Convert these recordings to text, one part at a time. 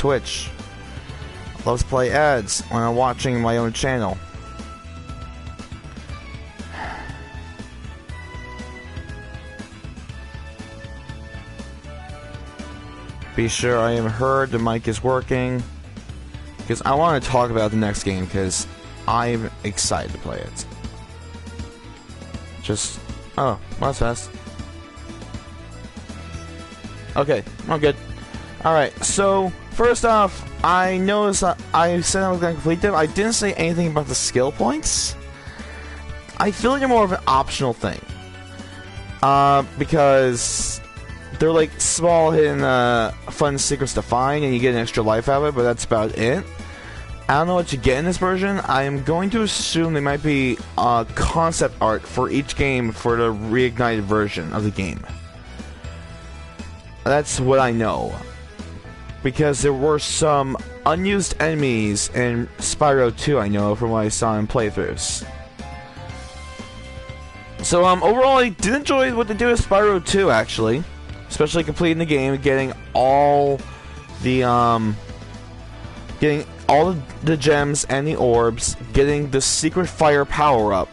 Twitch. Loves to play ads when I'm watching my own channel. Be sure I am heard, the mic is working. Because I want to talk about the next game, because I'm excited to play it. Oh, that's fast. Okay, I'm good. Alright, so, first off, I noticed that I said I was going to complete them. I didn't say anything about the skill points. I feel like they're more of an optional thing. Because they're like small hidden fun secrets to find, and you get an extra life out of it, but that's about it. I don't know what you get in this version. I am going to assume there might be concept art for each game for the Reignited version of the game. That's what I know. Because there were some unused enemies in Spyro 2, I know, from what I saw in playthroughs. So, overall, I did enjoy what they did with Spyro 2, actually. Especially completing the game, getting all the gems and the orbs, getting the secret fire power-up,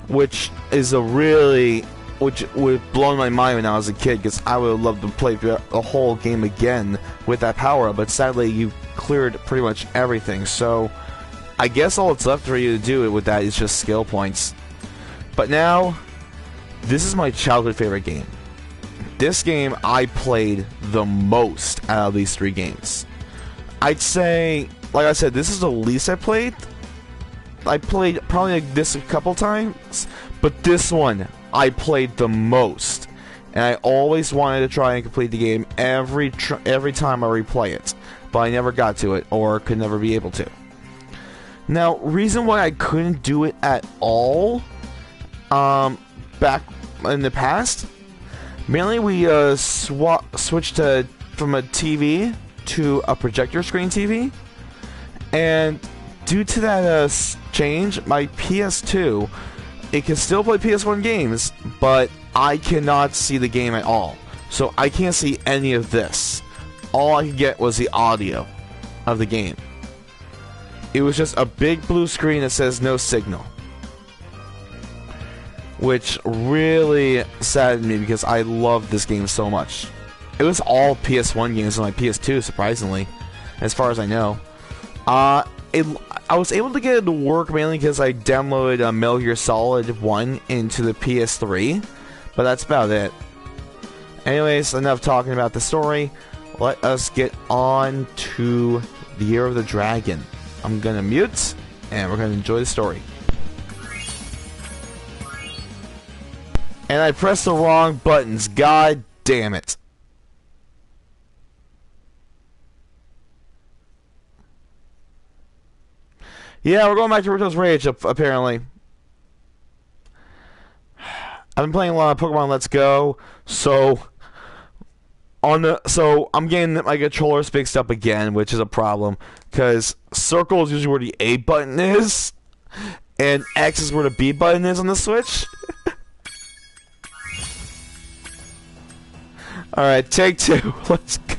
which is which would blow my mind when I was a kid, because I would have loved to play the whole game again with that power-up, but sadly you cleared pretty much everything, so I guess all that's left for you to do with that is just skill points. But now, this is my childhood favorite game. This game I played the most out of these 3 games. I'd say, like I said, this is the least I played. I played probably like this a couple times, but this one I played the most, and I always wanted to try and complete the game every time I replay it, but I never got to it or could never be able to. Now, reason why I couldn't do it at all, back in the past, mainly we switched from a TV to a projector screen TV, and due to that change, my PS2, it can still play PS1 games, but I cannot see the game at all. So I can't see any of this. All I could get was the audio of the game. It was just a big blue screen that says no signal, which really saddened me because I loved this game so much. It was all PS1 games on my PS2, surprisingly, as far as I know. I was able to get it to work mainly because I downloaded Metal Gear Solid 1 into the PS3, but that's about it. Anyways, enough talking about the story. Let us get on to the Year of the Dragon. I'm gonna mute, and we're gonna enjoy the story. And I pressed the wrong buttons. God damn it. Yeah, we're going back to Rito's Rage, apparently. I've been playing a lot of Pokemon Let's Go, so I'm getting my controllers fixed up again, which is a problem, because circle is usually where the A button is, and X is where the B button is on the Switch. Alright, take 2. Let's go.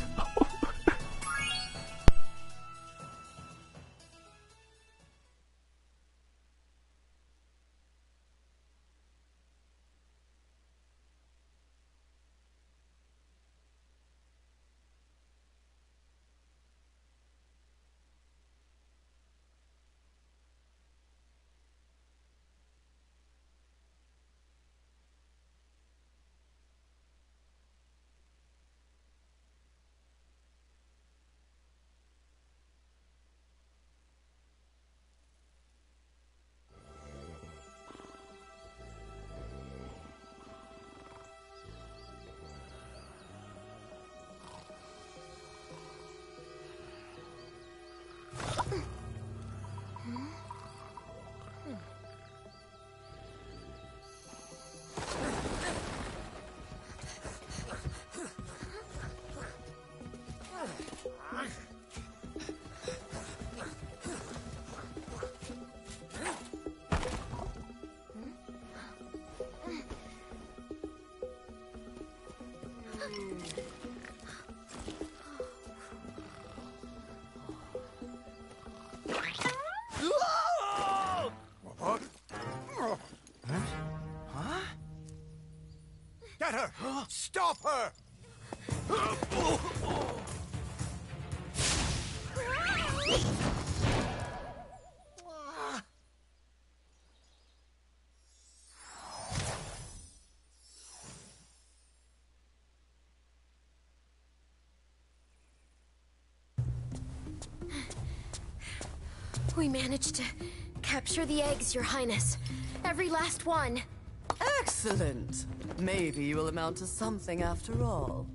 her! Stop her! We managed to capture the eggs, Your Highness. Every last one. Excellent. Maybe you will amount to something after all.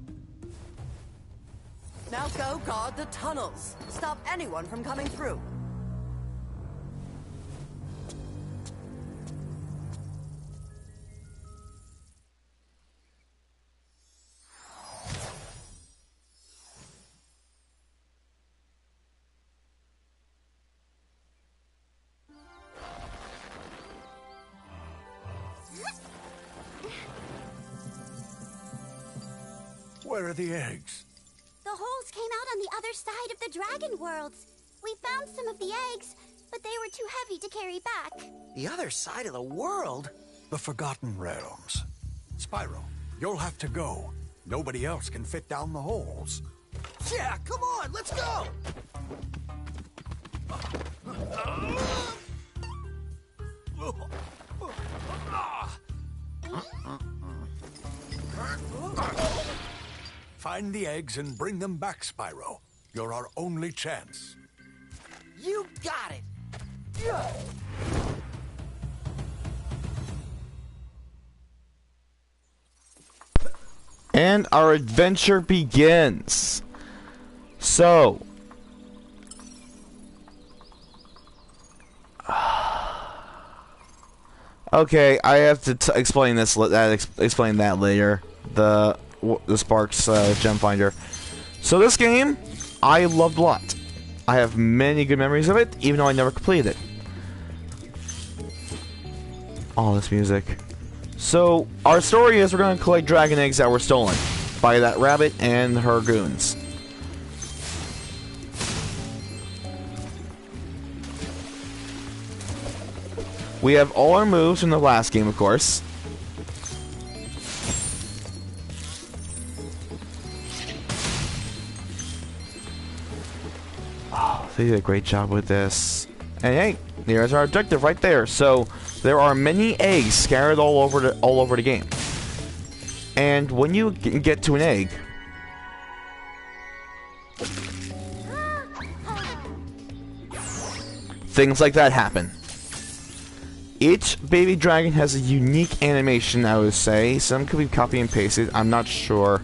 Now go guard the tunnels. Stop anyone from coming through. Where are the eggs? The holes came out on the other side of the dragon worlds. We found some of the eggs, but they were too heavy to carry back. The other side of the world? The Forgotten Realms. Spyro, you'll have to go. Nobody else can fit down the holes. Yeah, come on, let's go! Find the eggs and bring them back, Spyro. You're our only chance. You got it! And our adventure begins. So, okay, I have to explain this. Explain that later. The Sparks gem finder. So this game, I loved a lot. I have many good memories of it, even though I never completed it. All this music. So our story is we're going to collect dragon eggs that were stolen by that rabbit and her goons. We have all our moves from the last game, of course. Oh, they did a great job with this. And hey, there's our objective right there. So there are many eggs scattered all over the game. And when you get to an egg, things like that happen. Each baby dragon has a unique animation, I would say. Some could be copy and pasted, I'm not sure.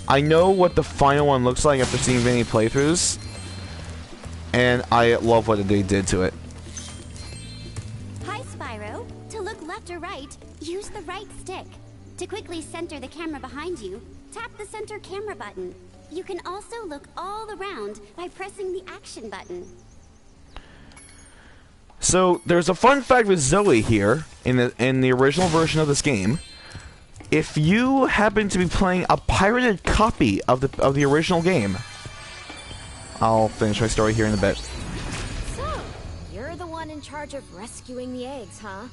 I know what the final one looks like after seeing many playthroughs. And I love what they did to it. Hi, Spyro. To look left or right, use the right stick. To quickly center the camera behind you, tap the center camera button. You can also look all around by pressing the action button. So there's a fun fact with Zoe here in the original version of this game. If you happen to be playing a pirated copy of the original game, I'll finish my story here in a bit. So, you're the one in charge of rescuing the eggs, huh?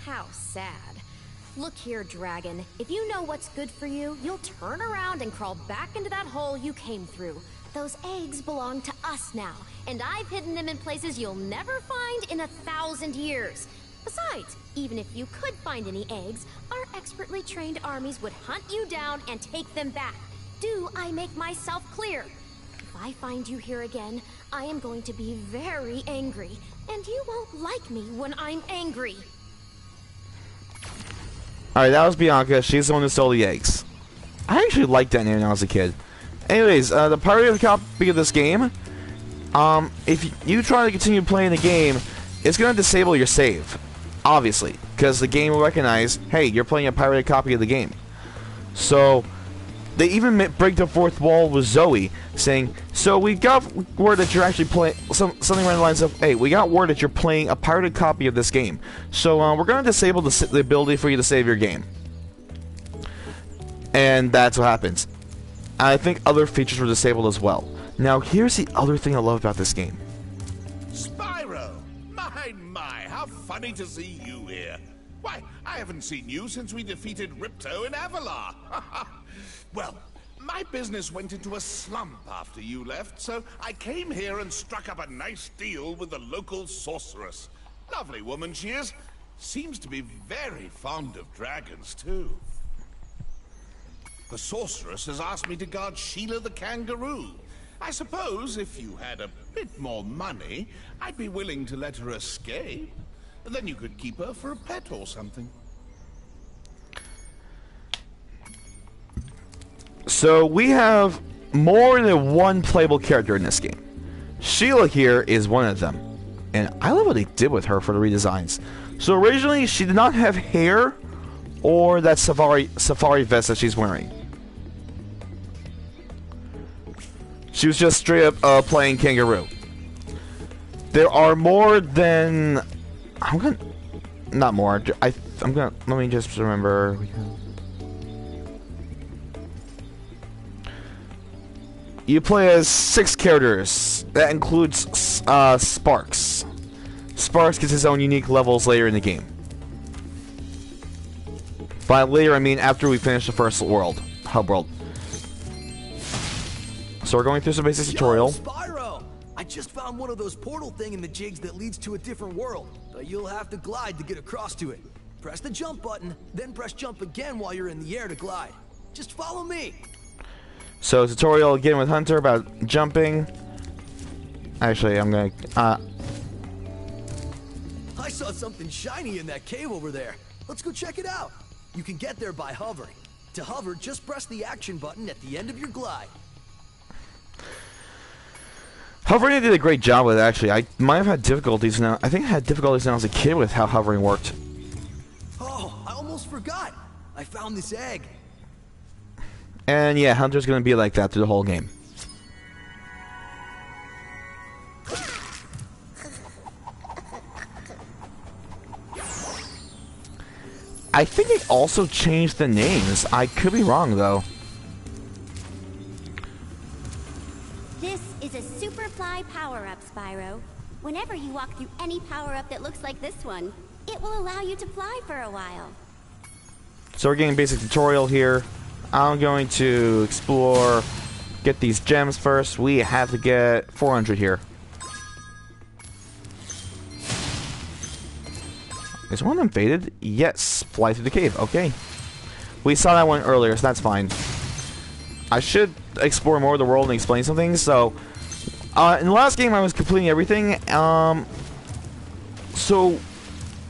How sad. Look here, dragon. If you know what's good for you, you'll turn around and crawl back into that hole you came through. Those eggs belong to us now, and I've hidden them in places you'll never find in 1,000 years. Besides, even if you could find any eggs, our expertly trained armies would hunt you down and take them back. Do I make myself clear? If I find you here again, I am going to be very angry, and you won't like me when I'm angry. Alright, that was Bianca. She's the one who stole the eggs. I actually liked that name when I was a kid. Anyways, the pirated copy of this game, if you try to continue playing the game, it's going to disable your save. Obviously, because the game will recognize, hey, you're playing a pirated copy of the game. So, they even break the fourth wall with Zoe, saying, so we got word that you're actually playing, something around the lines of, hey, we got word that you're playing a pirated copy of this game. So, we're going to disable the ability for you to save your game. And that's what happens. I think other features were disabled as well. Now, here's the other thing I love about this game. Spyro! My, how funny to see you here. Why, I haven't seen you since we defeated Ripto in Avalar. Well, my business went into a slump after you left, so I came here and struck up a nice deal with the local sorceress. Lovely woman she is. Seems to be very fond of dragons, too. The sorceress has asked me to guard Sheila the kangaroo. I suppose if you had a bit more money, I'd be willing to let her escape. Then you could keep her for a pet or something. So we have more than one playable character in this game. Sheila here is one of them. And I love what they did with her for the redesigns. So originally she did not have hair or that safari vest that she's wearing. She was just straight up playing kangaroo. There are more than... Not more. Let me just remember. You play as 6 characters. That includes Sparks. Sparks gets his own unique levels later in the game. By later, I mean after we finish the first hub world. So we're going through some basic tutorial. Spyro! I just found one of those portal thing-in-the-jigs that leads to a different world, but you'll have to glide to get across to it. Press the jump button, then press jump again while you're in the air to glide. Just follow me. So tutorial again with Hunter about jumping. Actually, I'm gonna. I saw something shiny in that cave over there. Let's go check it out. You can get there by hovering. To hover, just press the action button at the end of your glide. Hovering, I did a great job with it, actually. I might have had difficulties now. I think I had difficulties when I was a kid with how hovering worked. Oh, I almost forgot. I found this egg. And yeah, Hunter's gonna be like that through the whole game. I think they also changed the names. I could be wrong, though. This is a super fly power-up, Spyro. Whenever you walk through any power-up that looks like this one, it will allow you to fly for a while. So we're getting basic tutorial here. I'm going to explore, get these gems first. We have to get 400 here. Is one of them faded? Yes. Fly through the cave. Okay. We saw that one earlier, so that's fine. I should explore more of the world and explain some things. So, in the last game, I was completing everything. So,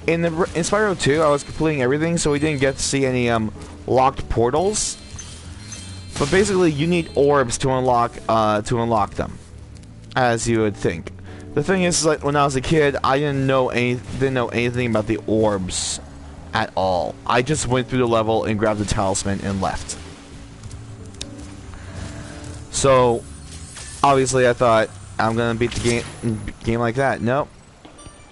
in Spyro 2, I was completing everything, so we didn't get to see any locked portals. But basically, you need orbs to unlock them, as you would think. The thing is, like, when I was a kid, I didn't know anything about the orbs at all. I just went through the level and grabbed the talisman and left. So, obviously, I thought I'm gonna beat the game like that. Nope.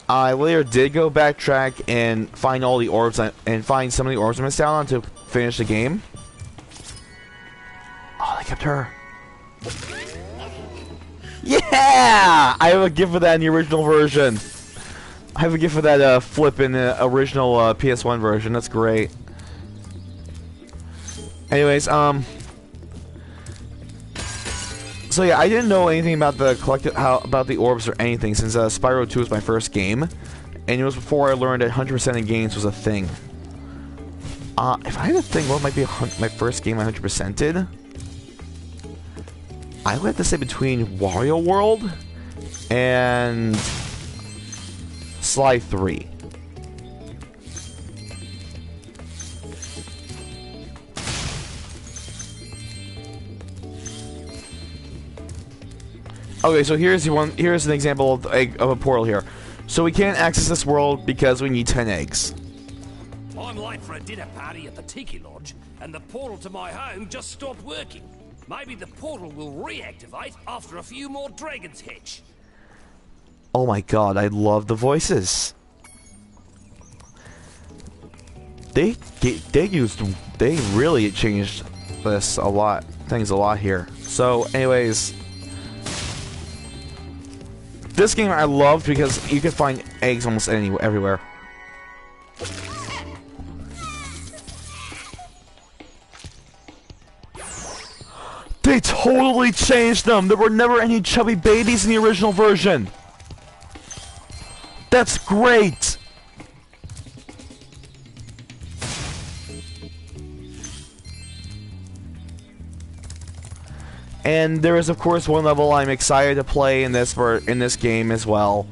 I later did go backtrack and find all the orbs and find some of the orbs I missed out on to finish the game. Oh, they kept her. Yeah! I have a gift for that in the original version. I have a gift for that flip in the original PS1 version. That's great. Anyways, so yeah, I didn't know anything about the about the orbs or anything since Spyro 2 was my first game, and it was before I learned that 100% in games was a thing. If I had to think what might be my first game I 100%ed, I would have to say between Wario World and Sly 3. Okay, so here's an example of a portal here. So we can't access this world because we need 10 eggs. I'm late for a dinner party at the Tiki Lodge, and the portal to my home just stopped working. Maybe the portal will reactivate after a few more dragons hatch. Oh my god, I love the voices. They really changed things a lot here. So anyways, this game I loved because you can find eggs almost everywhere. They totally changed them. There were never any chubby babies in the original version. That's great. And there is, of course, one level I'm excited to play in this game as well,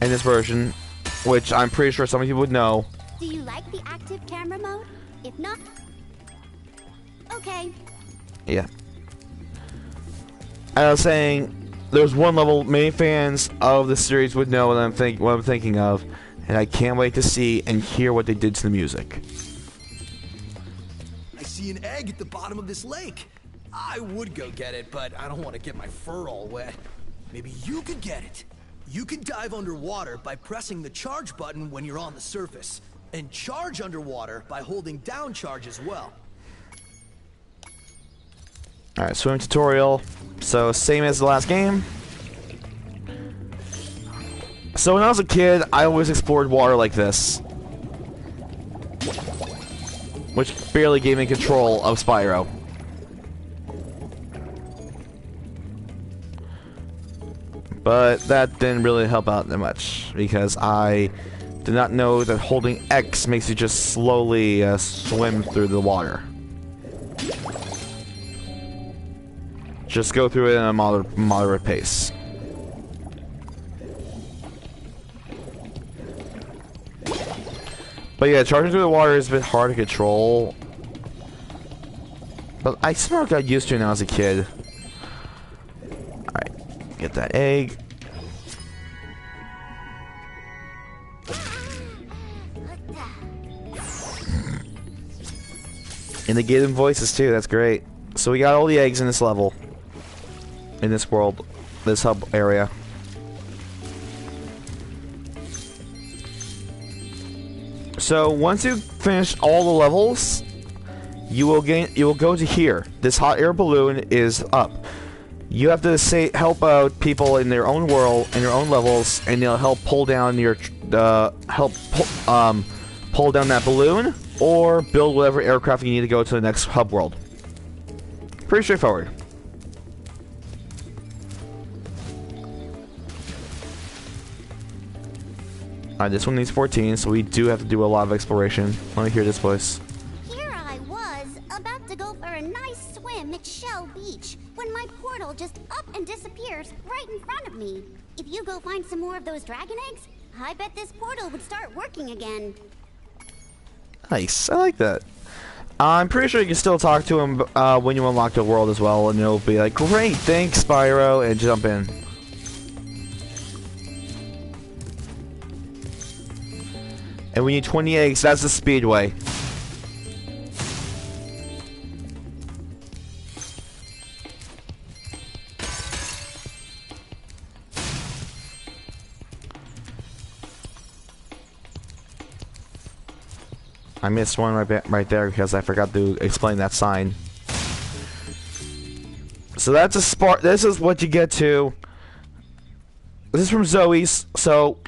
in this version, which I'm pretty sure some people would know. Do you like the active camera mode? If not, okay. Yeah. I was saying, there's one level many fans of the series would know what I'm thinking of, and I can't wait to see and hear what they did to the music. I see an egg at the bottom of this lake. I would go get it, but I don't want to get my fur all wet. Maybe you could get it. You can dive underwater by pressing the charge button when you're on the surface, and charge underwater by holding down charge as well. Alright, swimming tutorial. So, same as the last game. So, when I was a kid, I always explored water like this, which barely gave me control of Spyro. But that didn't really help out that much, because I did not know that holding X makes you just slowly swim through the water. Just go through it at a moderate pace. But yeah, charging through the water is a bit hard to control. But I somehow got used to it when I was a kid. Alright, get that egg. And they gave them voices too, that's great. So we got all the eggs in this level. In this world, this hub area. So once you finish all the levels, you will go to here. This hot air balloon is up. You have to help out people in their own world, in their own levels, and they'll help pull down your pull down that balloon, or build whatever aircraft you need to go to the next hub world. Pretty straightforward. Alright, this one needs 14, so we do have to do a lot of exploration. Let me hear this voice. Here I was, about to go for a nice swim at Shell Beach, when my portal just up and disappears right in front of me. If you go find some more of those dragon eggs, I bet this portal would start working again. Nice, I like that. I'm pretty sure you can still talk to him when you unlock the world as well, and he'll be like, "Great, thanks, Spyro," and jump in. And we need 20 eggs, that's the speedway. I missed one right there because I forgot to explain that sign. So that's a spark. This is what you get to. This is from Zoe's. So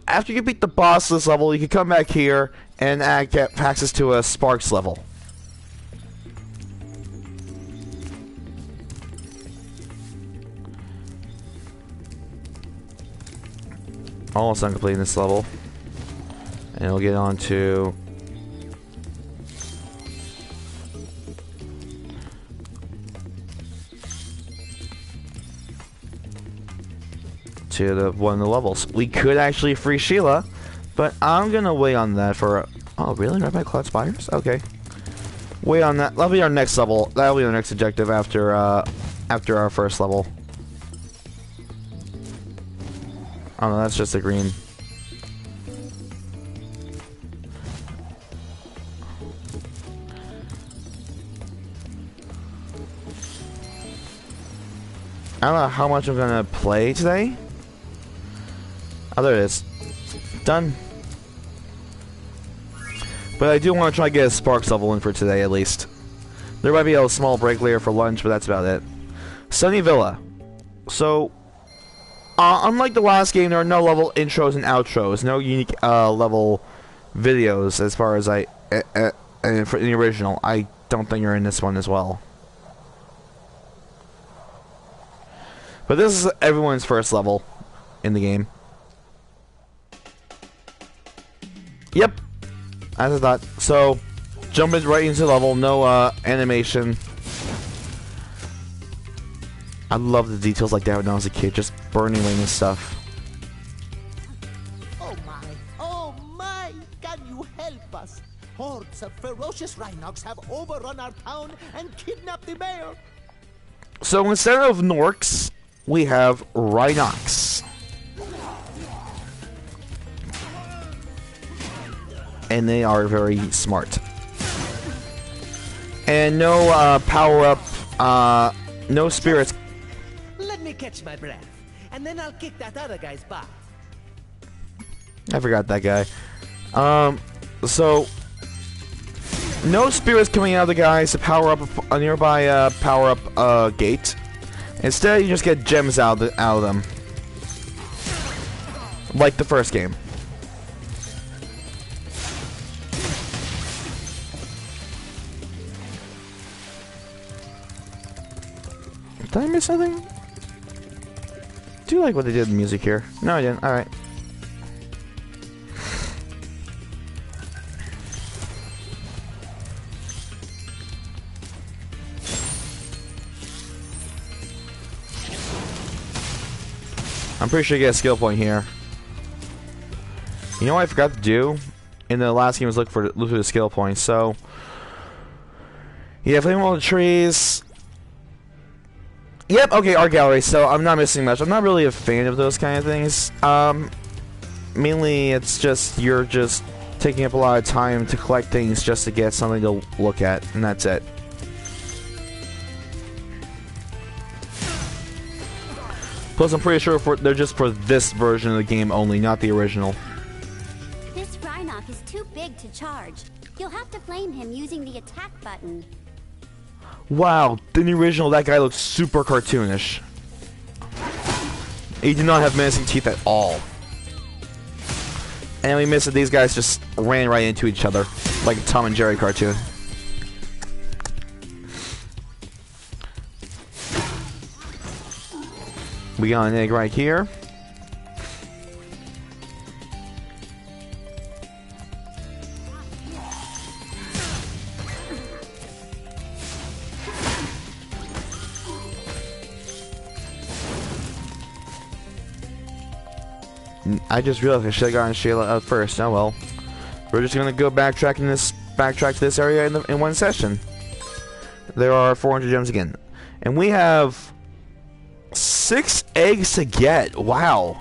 after you beat the boss of this level, you can come back here and get access to a Sparks level. Almost done completing this level, and we'll get on to one of the levels. We could actually free Sheila, but I'm gonna wait on that for. Oh, really? Right by Cloud Spires? Okay. Wait on that. That'll be our next level. That'll be our next objective after our first level. Oh no, that's just a green. I don't know how much I'm gonna play today. Oh, there it is. Done. But I do want to try to get a Sparks level in for today, at least. There might be a small break later for lunch, but that's about it. Sunny Villa. So, unlike the last game, there are no level intros and outros. No unique level videos, as far as for the original. I don't think you're in this one as well. But this is everyone's first level in the game. Yep, as I thought. So, jumping right into the level, no animation. I love the details like that when I was a kid, just burning wing and stuff. Oh my, can you help us? Hordes of ferocious Rhinox have overrun our town and kidnapped the mayor. So instead of Norks, we have Rhinox. And they are very smart. And no power-up, no spirits. Let me catch my breath, and then I'll kick that other guy's butt. I forgot that guy. So no spirits coming out of the guys to power up a nearby power-up gate. Instead, you just get gems out of them, like the first game. Did I miss something? Do you like what they did in the music here? No, I didn't. Alright. I'm pretty sure you get a skill point here. You know what I forgot to do? In the last game was look for the skill points, so... Yeah, flame all the trees... Yep, okay, art gallery, so I'm not missing much. I'm not really a fan of those kind of things. Mainly it's just, you're just taking up a lot of time to collect things just to get something to look at, and that's it. Plus, I'm pretty sure they're just for this version of the game only, not the original. This Rhinox is too big to charge. You'll have to flame him using the attack button. Wow, in the original, that guy looked super cartoonish. He did not have menacing teeth at all. And we missed that these guys just ran right into each other, like a Tom and Jerry cartoon. We got an egg right here. I just realized I should have gotten Sheila out first. Oh well. We're just gonna go backtrack to this area in one session. There are 400 gems again, and we have 6 eggs to get. Wow.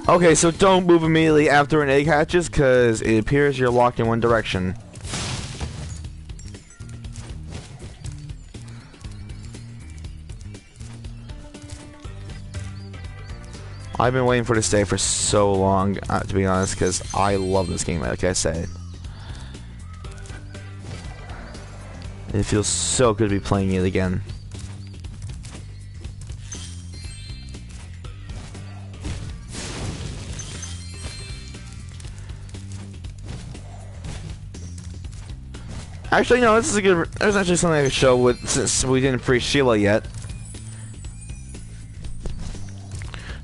Okay, so don't move immediately after an egg hatches, because it appears you're locked in one direction. I've been waiting for this day for so long, to be honest, because I love this game, like I said. It feels so good to be playing it again. Actually, no, this is a good... There's actually something I could show with, since we didn't free Sheila yet.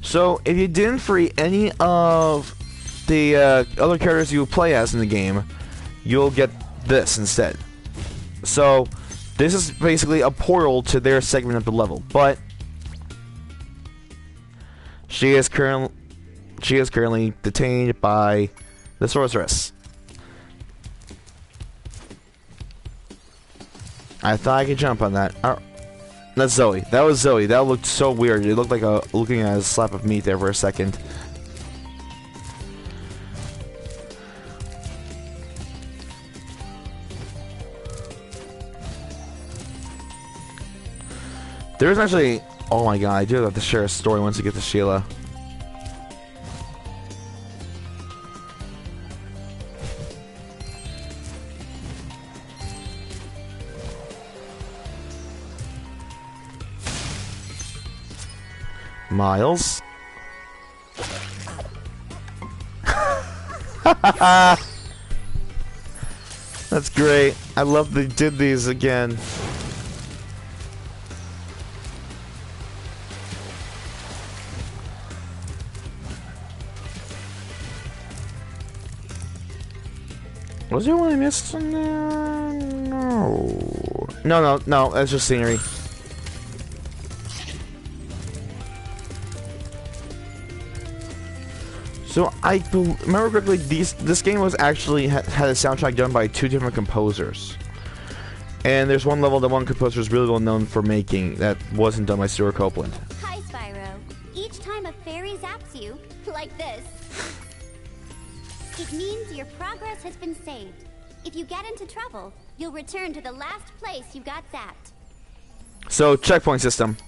So, if you didn't free any of the other characters you play as in the game, you'll get this instead. So, this is basically a portal to their segment of the level, but she is currently detained by the sorceress. I thought I could jump on that. That's Zoe. That was Zoe. That looked so weird. It looked like looking at a slap of meat there for a second. There's actually... Oh my god, I do have to share a story once we get to Sheila. Miles. That's great. I love they did these again. Was there one I missed in there? No. No, that's just scenery. So I remember correctly, this game was actually had a soundtrack done by 2 different composers. And there's one level that one composer is really well known for making that wasn't done by Stuart Copeland. Hi, Spyro. Each time a fairy zaps you, like this, it means your progress has been saved. If you get into trouble, you'll return to the last place you got zapped. So, checkpoint system.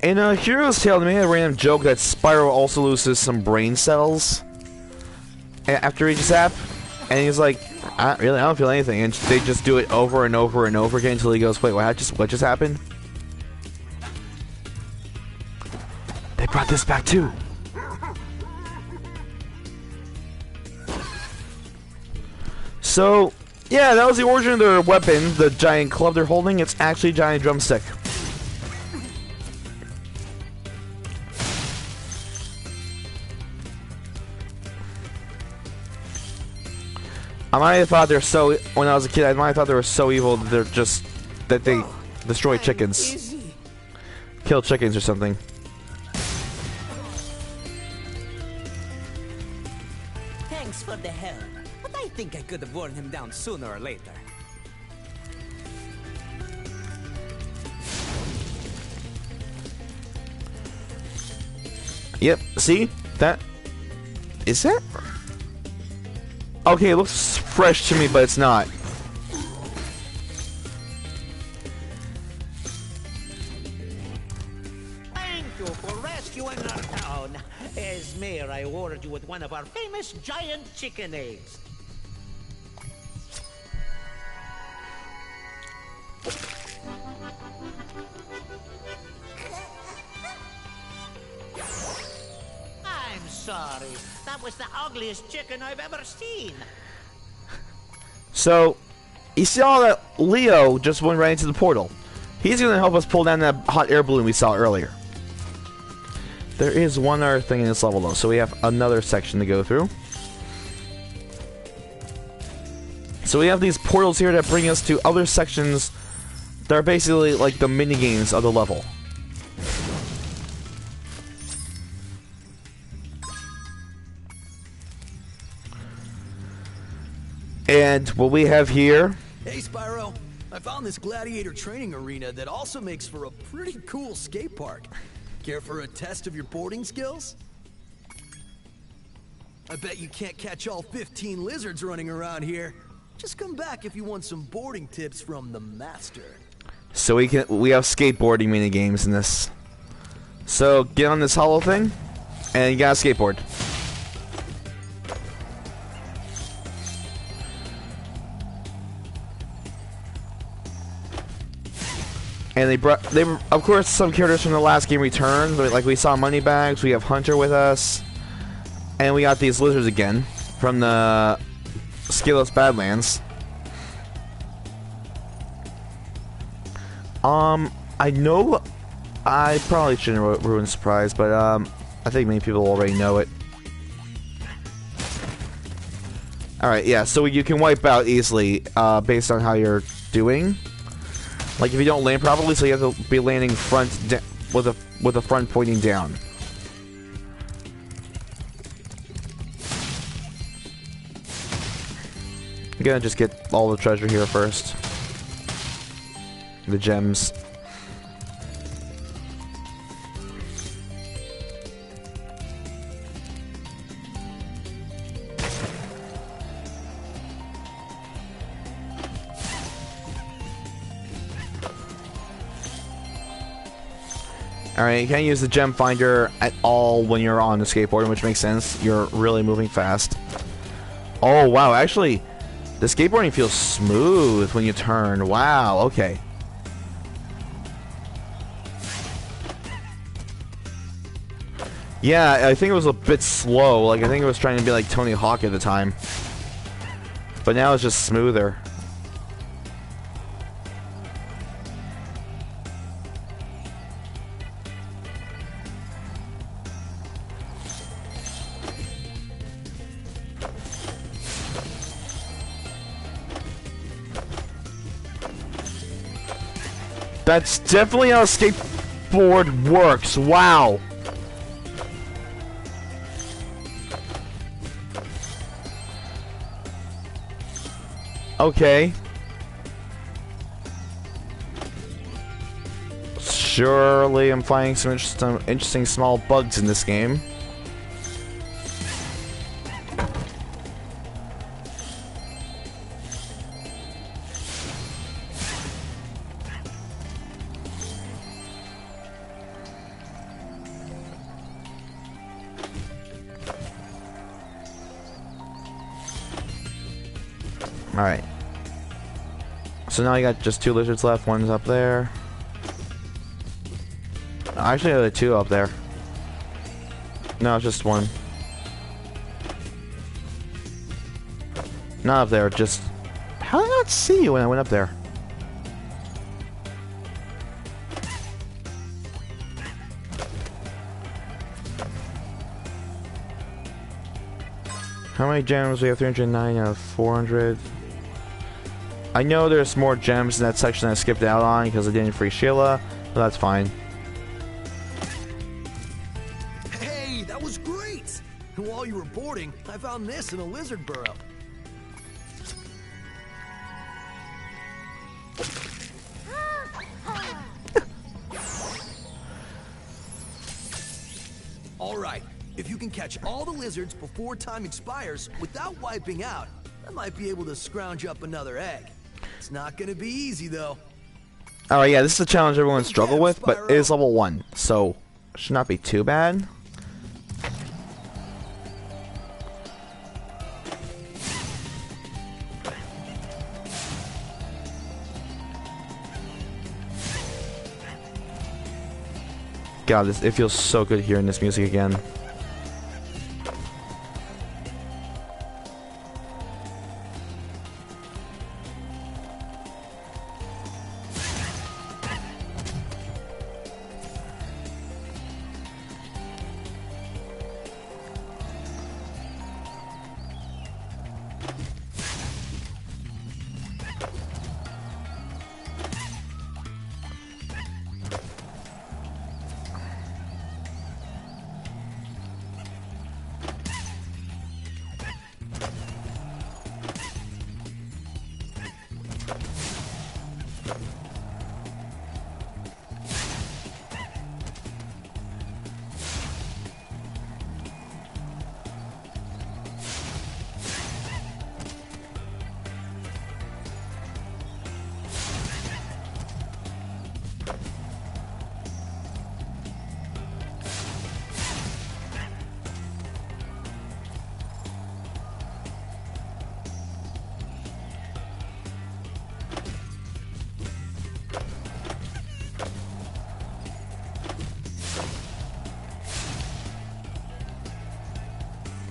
In a Hero's Tale, they made a random joke that Spyro also loses some brain cells after each zap, and he's like, I don't feel anything, and they just do it over and over and over again until he goes, wait, what just happened? They brought this back too. So, yeah, that was the origin of their weapon, the giant club they're holding. It's actually a giant drumstick. I might have thought they're so. When I was a kid, I might have thought they were so evil that they destroy chickens, kill chickens or something. Thanks for the help, but I think I could have worn him down sooner or later. Yep. See that? Is that? Okay, it looks fresh to me, but it's not. Thank you for rescuing our town. As mayor, I awarded you with one of our famous giant chicken eggs. I'm sorry. That was the ugliest chicken I've ever seen. So, you saw that Leo just went right into the portal. He's going to help us pull down that hot air balloon we saw earlier. There is one other thing in this level, though, so we have another section to go through. So we have these portals here that bring us to other sections that are basically like the mini-games of the level. And what we have here... Hey, Spyro. I found this gladiator training arena that also makes for a pretty cool skate park. Care for a test of your boarding skills? I bet you can't catch all 15 lizards running around here. Just come back if you want some boarding tips from the master. So we have skateboarding mini games in this. So get on this hollow thing, and you got a skateboard. And they of course some characters from the last game returned, like we saw Moneybags, we have Hunter with us, and we got these lizards again from the Scaleless Badlands. I know I probably shouldn't ruin the surprise, but I think many people already know it. Alright, yeah, so you can wipe out easily based on how you're doing. Like if you don't land properly, so you have to be landing front with the front pointing down. I'm gonna just get all the treasure here first. The gems. Alright, you can't use the gem finder at all when you're on the skateboard, which makes sense. You're really moving fast. Oh, wow, actually, the skateboarding feels smooth when you turn. Wow, okay. Yeah, I think it was a bit slow. Like, I think it was trying to be like Tony Hawk at the time. But now it's just smoother. That's definitely how a skateboard works. Wow. Okay. Surely I'm finding some interesting small bugs in this game. Alright. So now you got just 2 lizards left. One's up there. Actually, there are 2 up there. No, it's just 1. Not up there, just... How did I not see you when I went up there? How many gems? We have 309 out of 400. I know there's more gems in that section I skipped out on because I didn't free Sheila, but that's fine. Hey, that was great! And while you were boarding, I found this in a lizard burrow. Alright, if you can catch all the lizards before time expires without wiping out, I might be able to scrounge up another egg. It's not gonna be easy, though. Alright, yeah, this is a challenge everyone struggle with, but it is level 1, so it should not be too bad. God, it feels so good hearing this music again.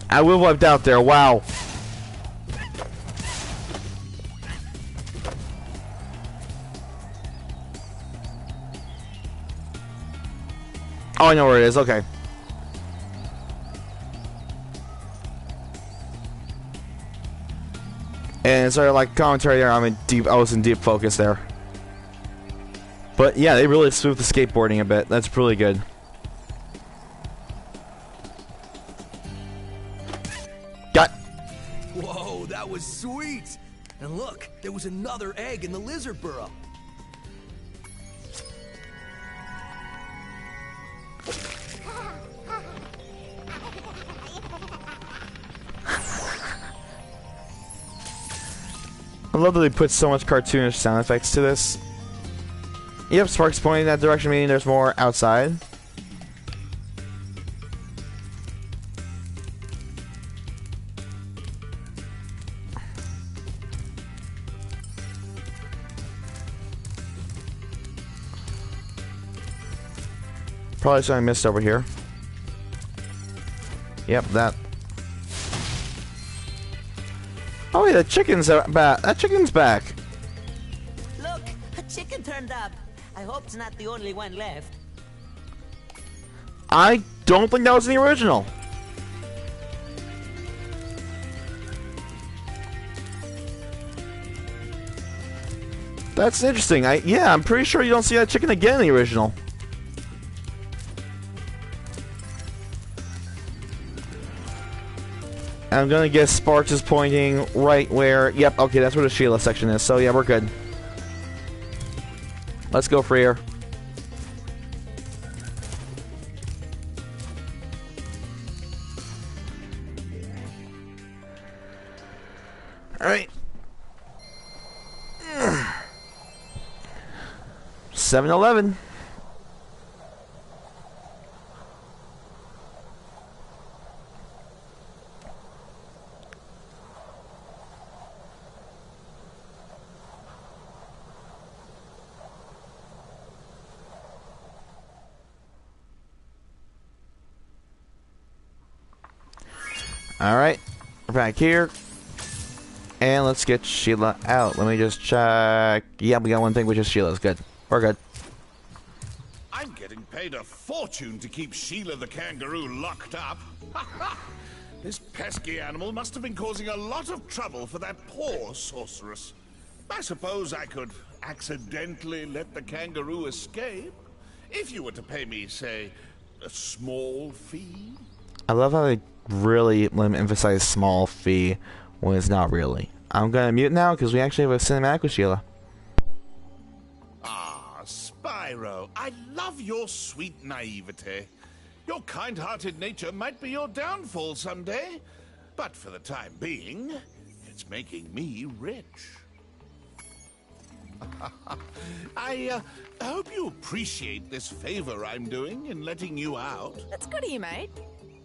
I will wiped out there, wow. Oh, I know where it is, okay. And sorry, like commentary there, I was in deep focus there. But yeah, they really smoothed the skateboarding a bit. That's really good. Whoa, that was sweet! And look, there was another egg in the lizard burrow. I love that they put so much cartoonish sound effects to this. Yep, Spark's pointing in that direction, meaning there's more outside. Probably something I missed over here. Yep, that. Oh, yeah, the chicken's back. That chicken's back. Look, a chicken turned up. I hope it's not the only one left. I don't think that was in the original. That's interesting. Yeah, I'm pretty sure you don't see that chicken again in the original. I'm gonna guess Sparks is pointing right where. Yep, okay, that's where the Sheila section is. So yeah, we're good. Let's go, Freer. Alright. 7-Eleven. Alright, we're back here. And let's get Sheila out. Let me just check. Yeah, we got one thing, which is Sheila's. Good. We're good. I'm getting paid a fortune to keep Sheila the kangaroo locked up. This pesky animal must have been causing a lot of trouble for that poor sorceress. I suppose I could accidentally let the kangaroo escape. If you were to pay me, say, a small fee. I love how they really emphasize small fee when it's not really. I'm gonna mute now because we actually have a cinematic with Sheila. Ah, Spyro, I love your sweet naivete. Your kind-hearted nature might be your downfall someday, but for the time being, it's making me rich. I hope you appreciate this favor I'm doing in letting you out. That's good of you, mate.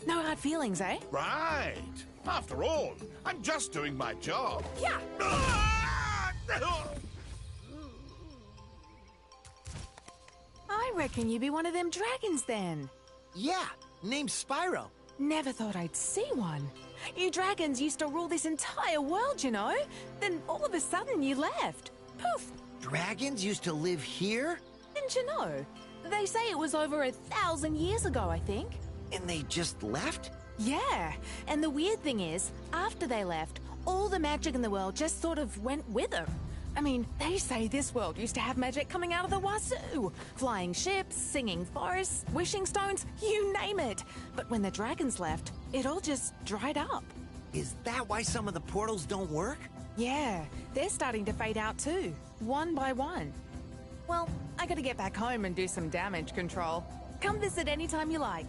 No hard feelings, eh? Right. After all, I'm just doing my job. Yeah. I reckon you be one of them dragons then. Yeah, name's Spyro. Never thought I'd see one. You dragons used to rule this entire world, you know? Then all of a sudden you left. Poof. Dragons used to live here? Didn't you know? They say it was over 1,000 years ago, I think. And they just left? Yeah, and the weird thing is, after they left, all the magic in the world just sort of went with them. I mean, they say this world used to have magic coming out of the wazoo. Flying ships, singing forests, wishing stones, you name it. But when the dragons left, it all just dried up. Is that why some of the portals don't work? Yeah, they're starting to fade out too, one by one. Well, I gotta get back home and do some damage control. Come visit anytime you like.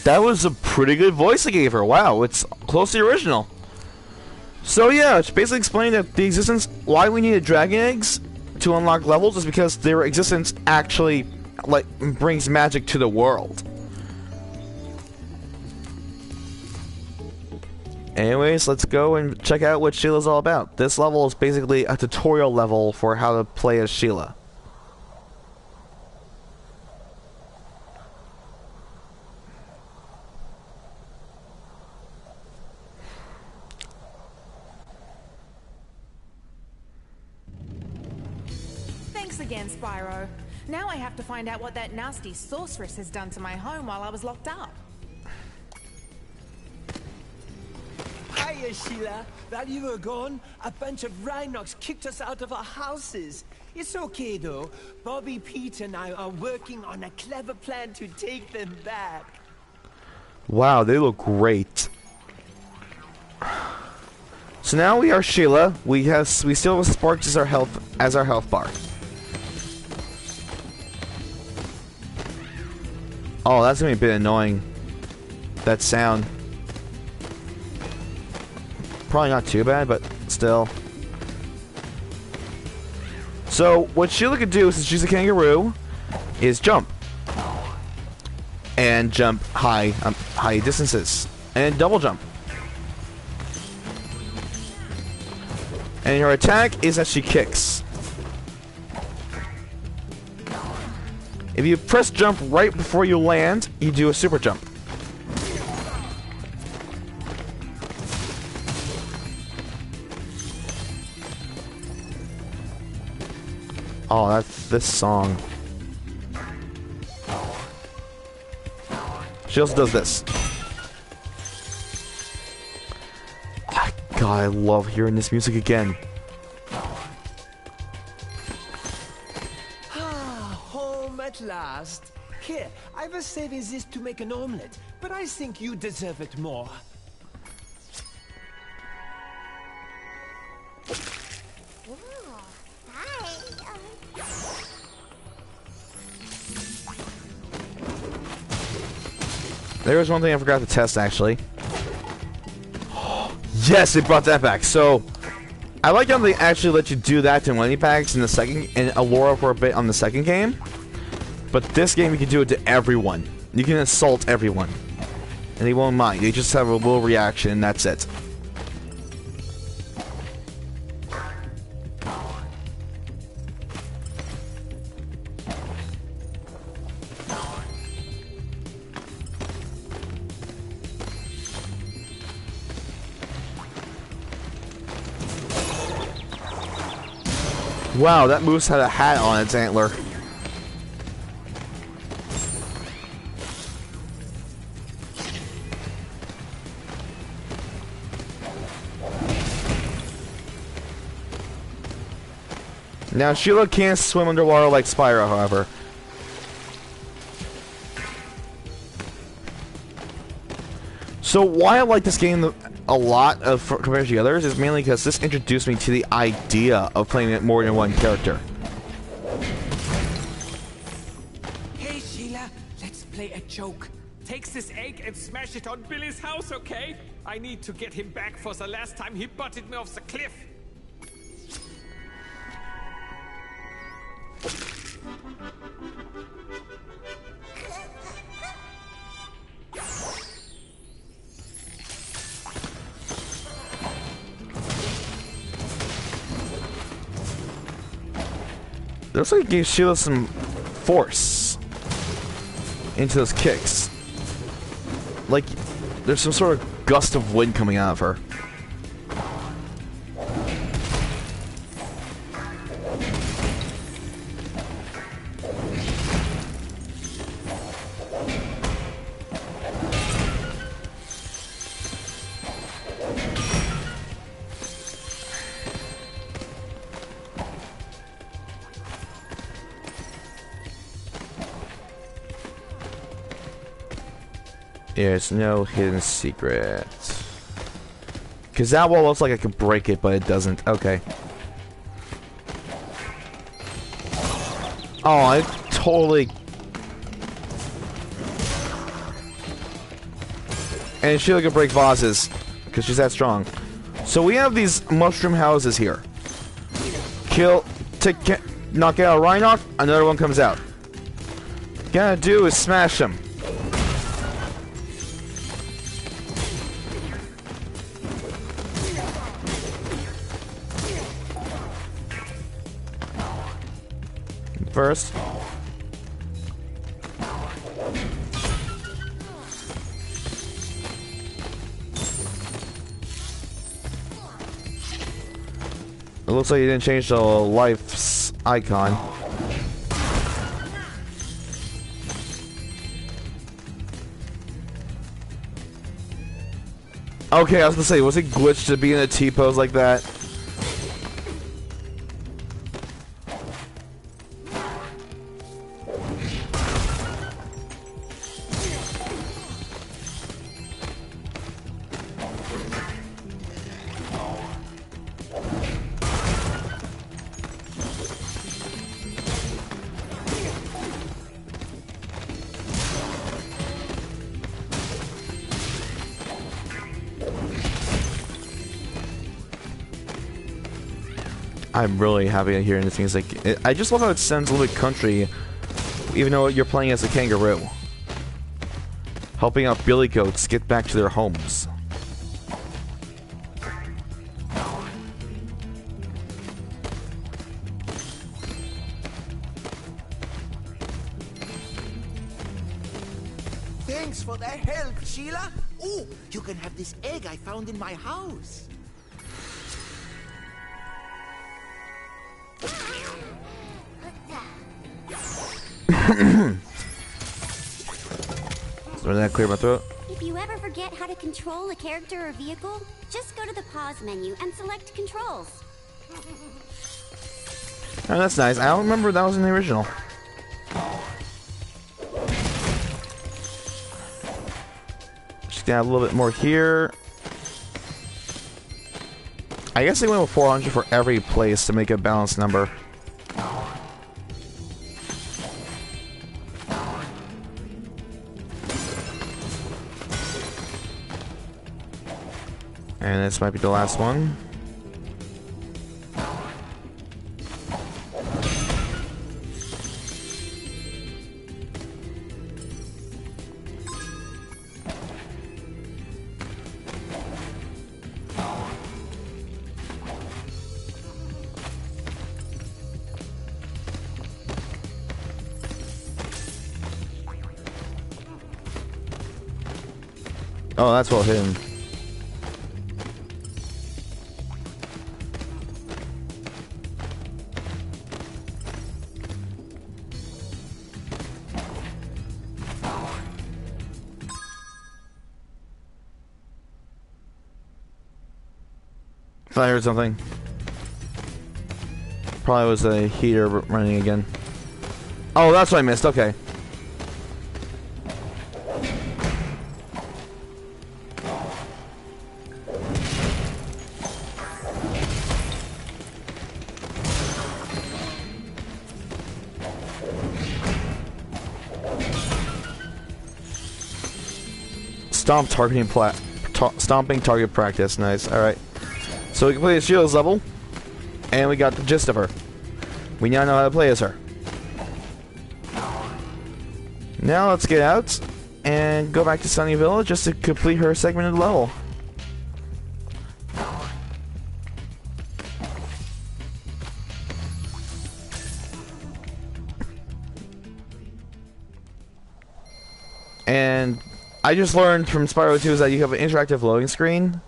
That was a pretty good voice I gave her. Wow, it's close to the original. So yeah, it's basically explaining that the existence, why we needed dragon eggs to unlock levels is because their existence actually, like, brings magic to the world. Anyways, let's go and check out what Sheila's all about. This level is basically a tutorial level for how to play as Sheila. Thanks again, Spyro. Now I have to find out what that nasty sorceress has done to my home while I was locked up. Hiya, Sheila. While you were gone, a bunch of Rhinox kicked us out of our houses. It's okay, though. Bobby, Pete, and I are working on a clever plan to take them back. Wow, they look great. So now we are Sheila. We still have Sparks as our health bar. Oh, that's gonna be a bit annoying. That sound. Probably not too bad, but still. So what Sheila could do, since she's a kangaroo, is jump. And jump high distances. And double jump. And her attack is that she kicks. If you press jump right before you land, you do a super jump. Oh, that's this song. She also does this. God, I love hearing this music again. Home at last. Here, I was saving this to make an omelette, but I think you deserve it more. There was one thing I forgot to test, actually. Yes, they brought that back. So, I like how they actually let you do that to money packs in the second, and Allura for a bit on the second game. But this game, you can do it to everyone. You can assault everyone. And they won't mind. They just have a little reaction, and that's it. Wow, that moose had a hat on its antler. Now, Sheila can't swim underwater like Spyro, however. So why I like this game a lot compared to the others is mainly because this introduced me to the idea of playing it more than one character. Hey Sheila, let's play a joke. Take this egg and smash it on Billy's house, okay? I need to get him back for the last time he butted me off the cliff. It looks like it gave Sheila some force into those kicks. Like, there's some sort of gust of wind coming out of her. There's no hidden secret. Because that wall looks like I could break it, but it doesn't. Okay. Oh, I totally... And Sheila can break vases, because she's that strong. So we have these mushroom houses here. Knock out a Rhinoc, another one comes out. Gotta do is smash them. First. It looks like you didn't change the life's icon. Okay, I was gonna say, was it glitched to be in a T-pose like that? I'm really happy to hear things like I just love how it sounds a little bit country, even though you're playing as a kangaroo, helping out billy goats get back to their homes. Thanks for the help, Sheila. Ooh, you can have this egg I found in my house. So did that clear my throat? If you ever forget how to control a character or vehicle, just go to the pause menu and select controls. Oh, that's nice. I don't remember that was in the original. Just gonna add a little bit more here. I guess they went with 400 for every place to make a balanced number. And this might be the last one. Oh, that's well hidden. Thought I heard something. Probably was a heater running again. Oh, that's what I missed. Okay. Stomping target practice. Nice. All right. So we completed Sheila's level, and we got the gist of her. We now know how to play as her. Now let's get out and go back to Sunnyville just to complete her segment of the level. And I just learned from Spyro 2 is that you have an interactive loading screen.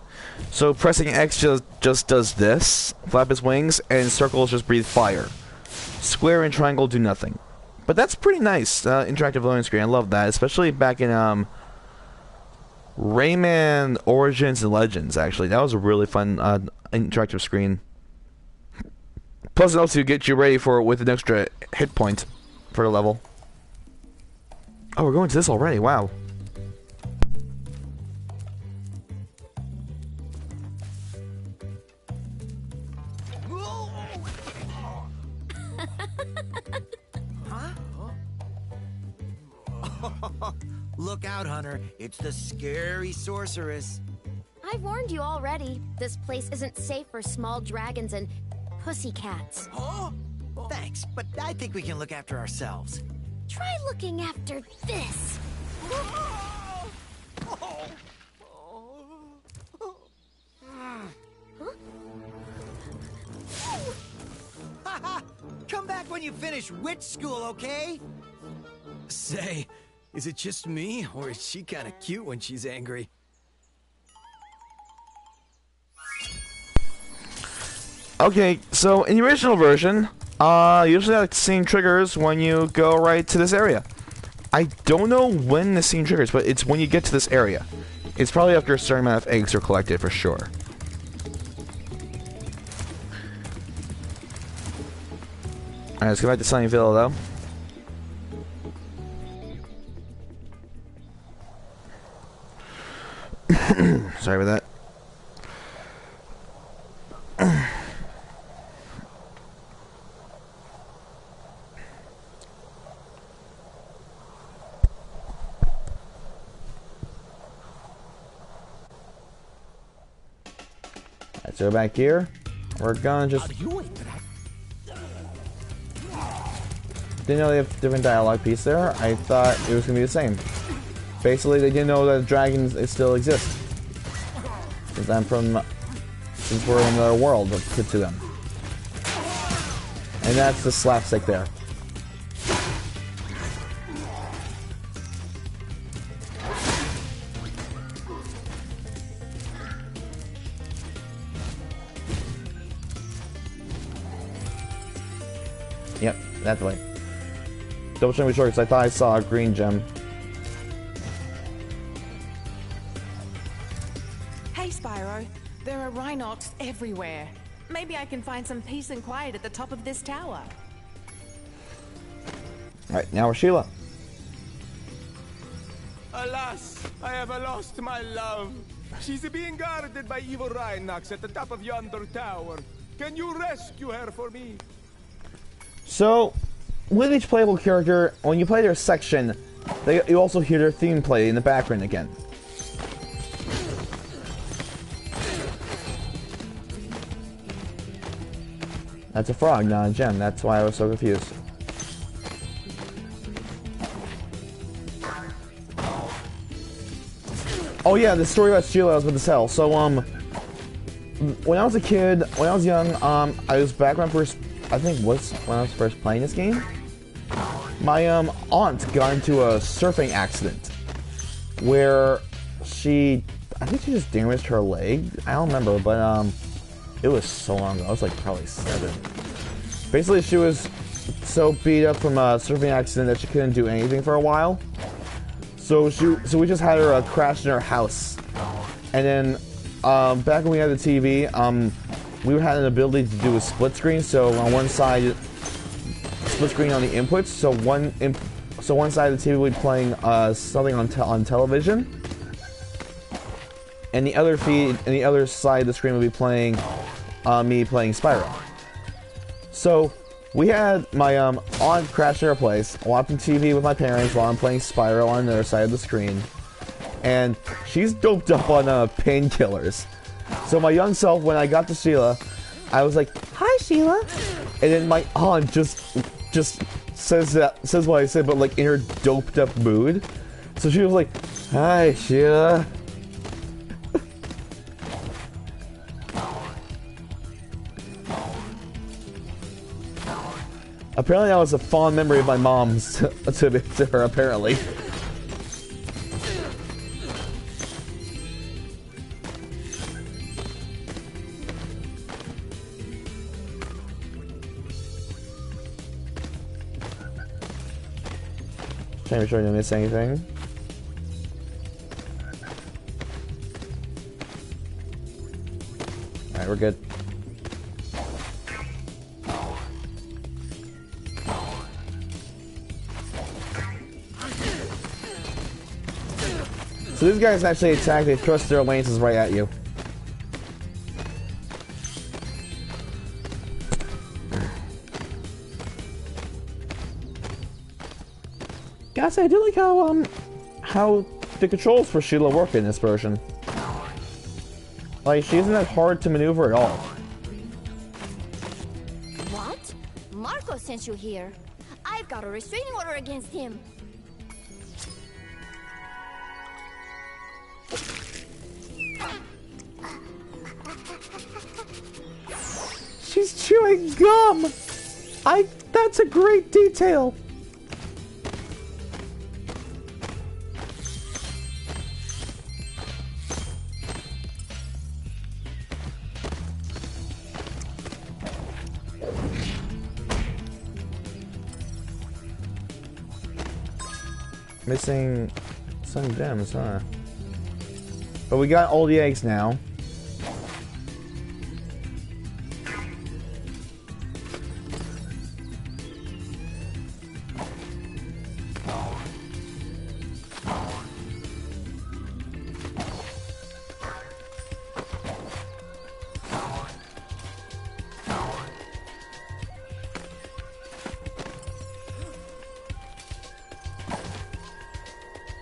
So pressing X just does this, flap his wings, and circles just breathe fire. Square and triangle do nothing. But that's pretty nice, interactive loading screen. I love that, especially back in Rayman Origins and Legends, actually. That was a really fun interactive screen. Plus it also gets you ready for with an extra hit point for the level. Oh, we're going to this already, wow. Look out, Hunter. It's the scary sorceress. I've warned you already. This place isn't safe for small dragons and pussycats. Huh? Thanks, but I think we can look after ourselves. Try looking after this. Come back when you finish witch school, okay? Say, is it just me, or is she kind of cute when she's angry? Okay, so in the original version, usually the scene triggers when you go right to this area. I don't know when the scene triggers, but it's when you get to this area. It's probably after a certain amount of eggs are collected for sure. Alright, let's go back to Sunnyville though. Sorry about that. Alright, so back here. We're gonna just... Didn't know they have different dialogue piece there. I thought it was gonna be the same. Basically, they didn't know that dragons still exist. Since we're in another world to them. And that's the slapstick there. Yep, that way. Double check me sure because I thought I saw a green gem. Hey, Spyro. There are Rhinox everywhere. Maybe I can find some peace and quiet at the top of this tower. Alright, now we're Sheila. Alas, I have lost my love. She's being guarded by evil Rhinox at the top of yonder tower. Can you rescue her for me? So, with each playable character, when you play their section, you also hear their theme play in the background again. That's a frog, not a gem. That's why I was so confused. Oh yeah, the story about Sheila I was about to tell. So, when I was a kid, when I was young, I was back when I first, I think was when I was first playing this game. My aunt got into a surfing accident where I think she just damaged her leg. I don't remember, but it was so long ago. I was like probably 7. Basically, she was so beat up from a surfing accident that she couldn't do anything for a while. So we just had her crash in her house, and then back when we had the TV, we had an ability to do a split screen. So on one side, split screen on the inputs. So one side of the TV would be playing something on television, and the other feed and the other side of the screen would be playing me playing Spyro. So we had my aunt crash in her place, watching TV with my parents while I'm playing Spyro on the other side of the screen. And she's doped up on painkillers. So my young self, when I got to Sheila, I was like, "Hi, Sheila," and then my aunt just says what I said, but like in her doped up mood. So she was like, "Hi, Sheila." Apparently that was a fond memory of my mom's to her, apparently. Trying to make sure I didn't miss anything. Alright, we're good. So these guys actually attack, they thrust their lances right at you. Gotta say, I do like how the controls for Sheila work in this version. Like, she isn't that hard to maneuver at all. What? Marco sent you here. I've got a restraining order against him. She's chewing gum! That's a great detail! Missing some gems, huh? But we got all the eggs now.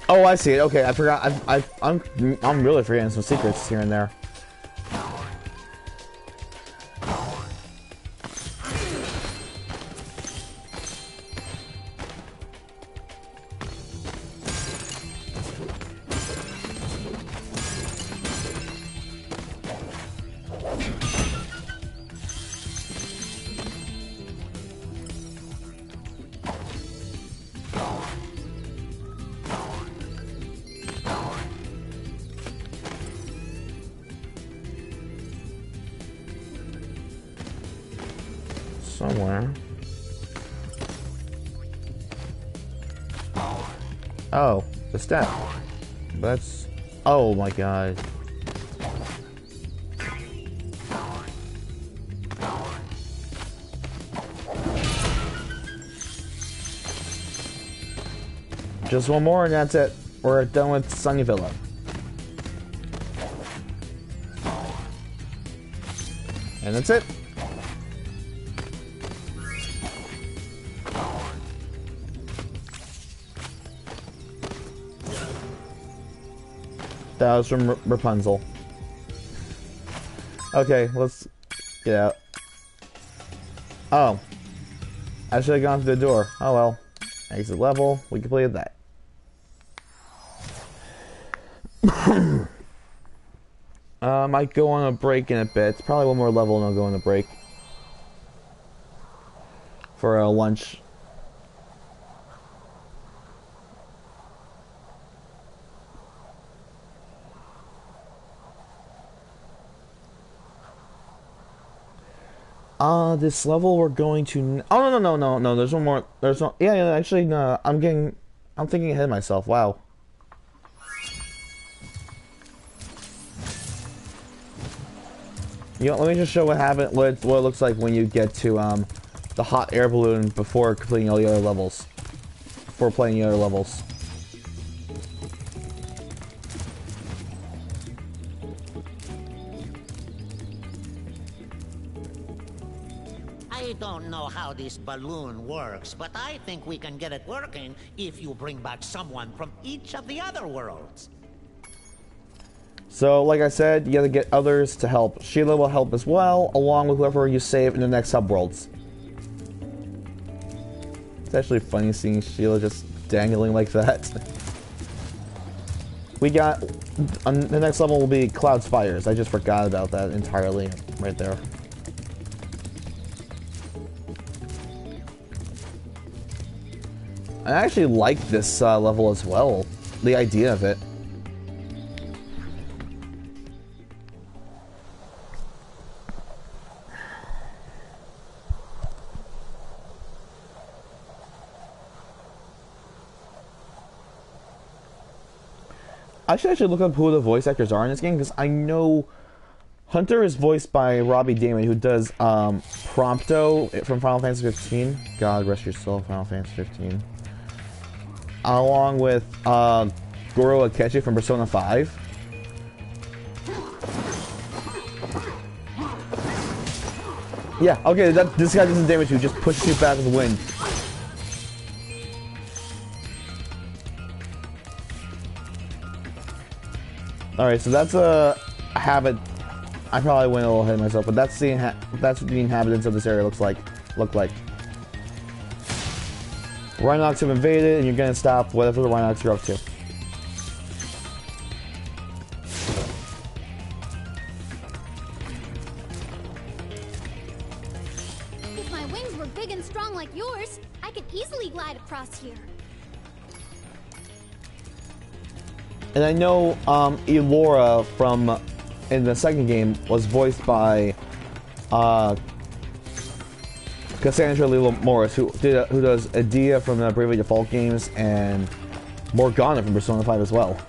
Oh, I see it. Okay, I forgot. I'm really forgetting some secrets here and there. Somewhere. Oh, the step. That's... Oh my god. Just one more and that's it. We're done with Sunny Villa. And that's it. That was from Rapunzel. Okay, let's get out. Oh. I should have gone through the door. Oh well. Exit level. We completed that. I might go on a break in a bit. Probably one more level and I'll go on a break. For a lunch. This level we're going to... Oh, no, there's one more... There's no... Yeah, actually, no, I'm thinking ahead of myself, wow. You know, let me just show what it looks like when you get to, the hot air balloon before completing all the other levels. Before playing the other levels. I don't know how this balloon works, but I think we can get it working if you bring back someone from each of the other worlds. So, like I said, you gotta get others to help. Sheila will help as well, along with whoever you save in the next subworlds. It's actually funny seeing Sheila just dangling like that. We got... the next level will be Cloud Spires. I just forgot about that entirely right there. I actually like this level as well. The idea of it. I should actually look up who the voice actors are in this game, because I know Hunter is voiced by Robbie Damon, who does Prompto from Final Fantasy 15. God rest your soul, Final Fantasy 15. Along with Goro Akechi from Persona 5. Yeah, okay, this guy doesn't damage you, just pushes you back with the wind. Alright, so that's a habit. I probably went a little ahead of myself, but that's what the inhabitants of this area look like. Rhinox have invaded, and you're gonna stop whatever the Rhinox are up to. If my wings were big and strong like yours, I could easily glide across here. And I know Elora from in the second game was voiced by Cassandra Lila Morris, who does Adia from the Bravely Default games and Morgana from Persona 5 as well.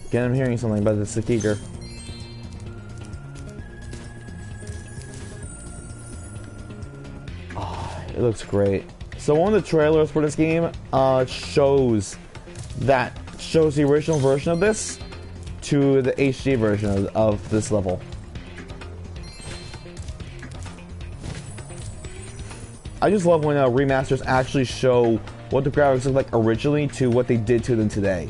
Again, I'm hearing something about the Seeker. Oh, it looks great. So one of the trailers for this game shows the original version of this to the HD version of this level. I just love when remasters actually show what the graphics look like originally to what they did to them today.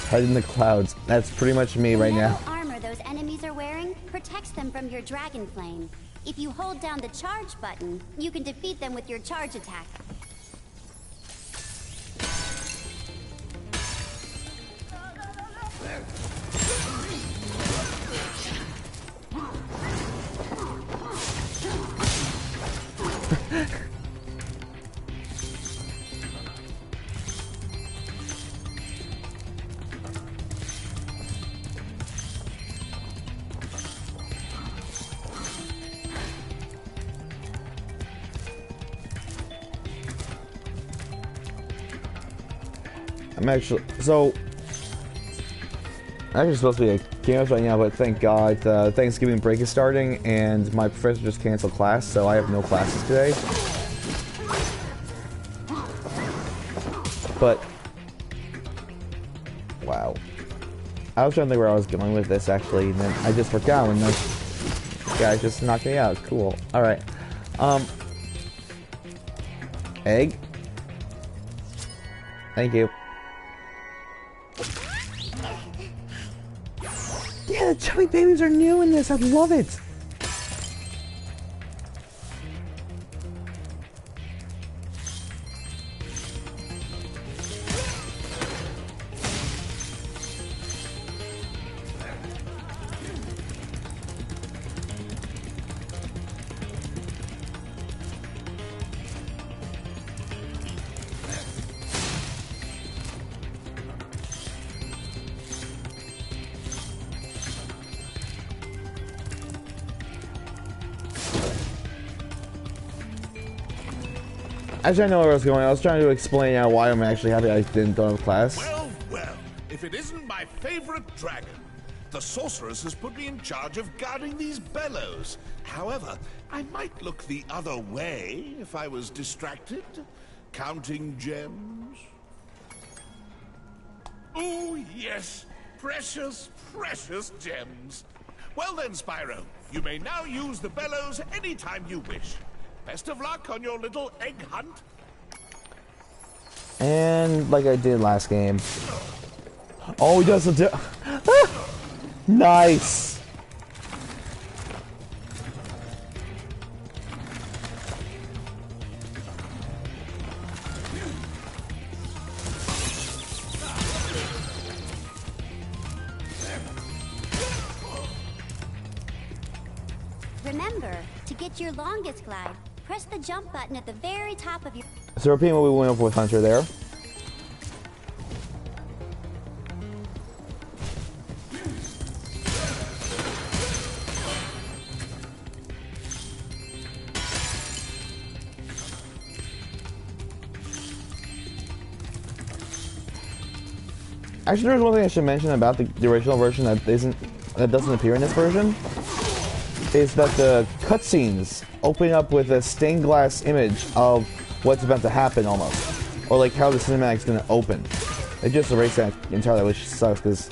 Head in the clouds. That's pretty much me right now. The armor those enemies are wearing protects them from your dragon flame. If you hold down the charge button, you can defeat them with your charge attack. I'm actually supposed to be at campus right now, but thank God Thanksgiving break is starting, and my professor just canceled class, so I have no classes today. But wow, I was trying to think where I was going with this actually, and then I just forgot when those guys just knocked me out. Cool. All right. Egg. Thank you. Yeah, the chubby babies are new in this. I love it. Actually, I know where I was going. I was trying to explain now why I'm actually happy I didn't go to class. Well, well, if it isn't my favorite dragon. The sorceress has put me in charge of guarding these bellows. However, I might look the other way if I was distracted. Counting gems. Oh, yes. Precious, precious gems. Well then, Spyro, you may now use the bellows anytime you wish. Best of luck on your little egg hunt. And like I did last game. Oh, he does the nice. Remember, to get your longest glide, press the jump button at the very top of your... So repeating what we went over with Hunter there. Actually, there's one thing I should mention about the original version that doesn't appear in this version. Is that the cutscenes open up with a stained glass image of what's about to happen almost. Or like how the cinematic's gonna open. They just erased that entirely, which sucks because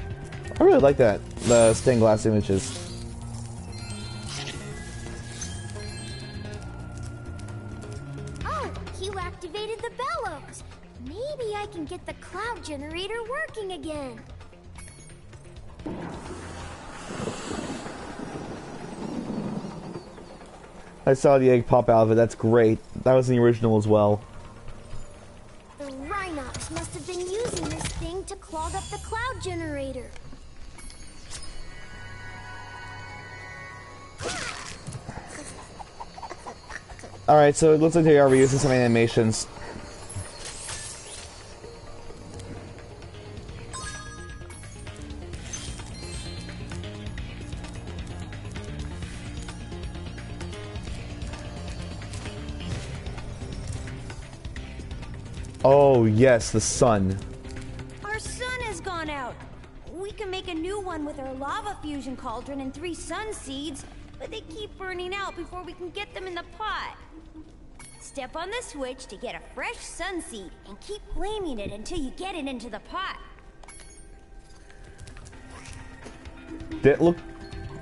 I really like that, the stained glass images. Oh, you activated the bellows. Maybe I can get the cloud generator working again. I saw the egg pop out of it, that's great. That was in the original as well. The Rhinox must have been using this thing to clog up the cloud generator. Alright, so it looks like they are reusing some animations. Oh, yes, the sun. Our sun has gone out. We can make a new one with our lava fusion cauldron and 3 sun seeds, but they keep burning out before we can get them in the pot. Step on the switch to get a fresh sun seed and keep flaming it until you get it into the pot. That look...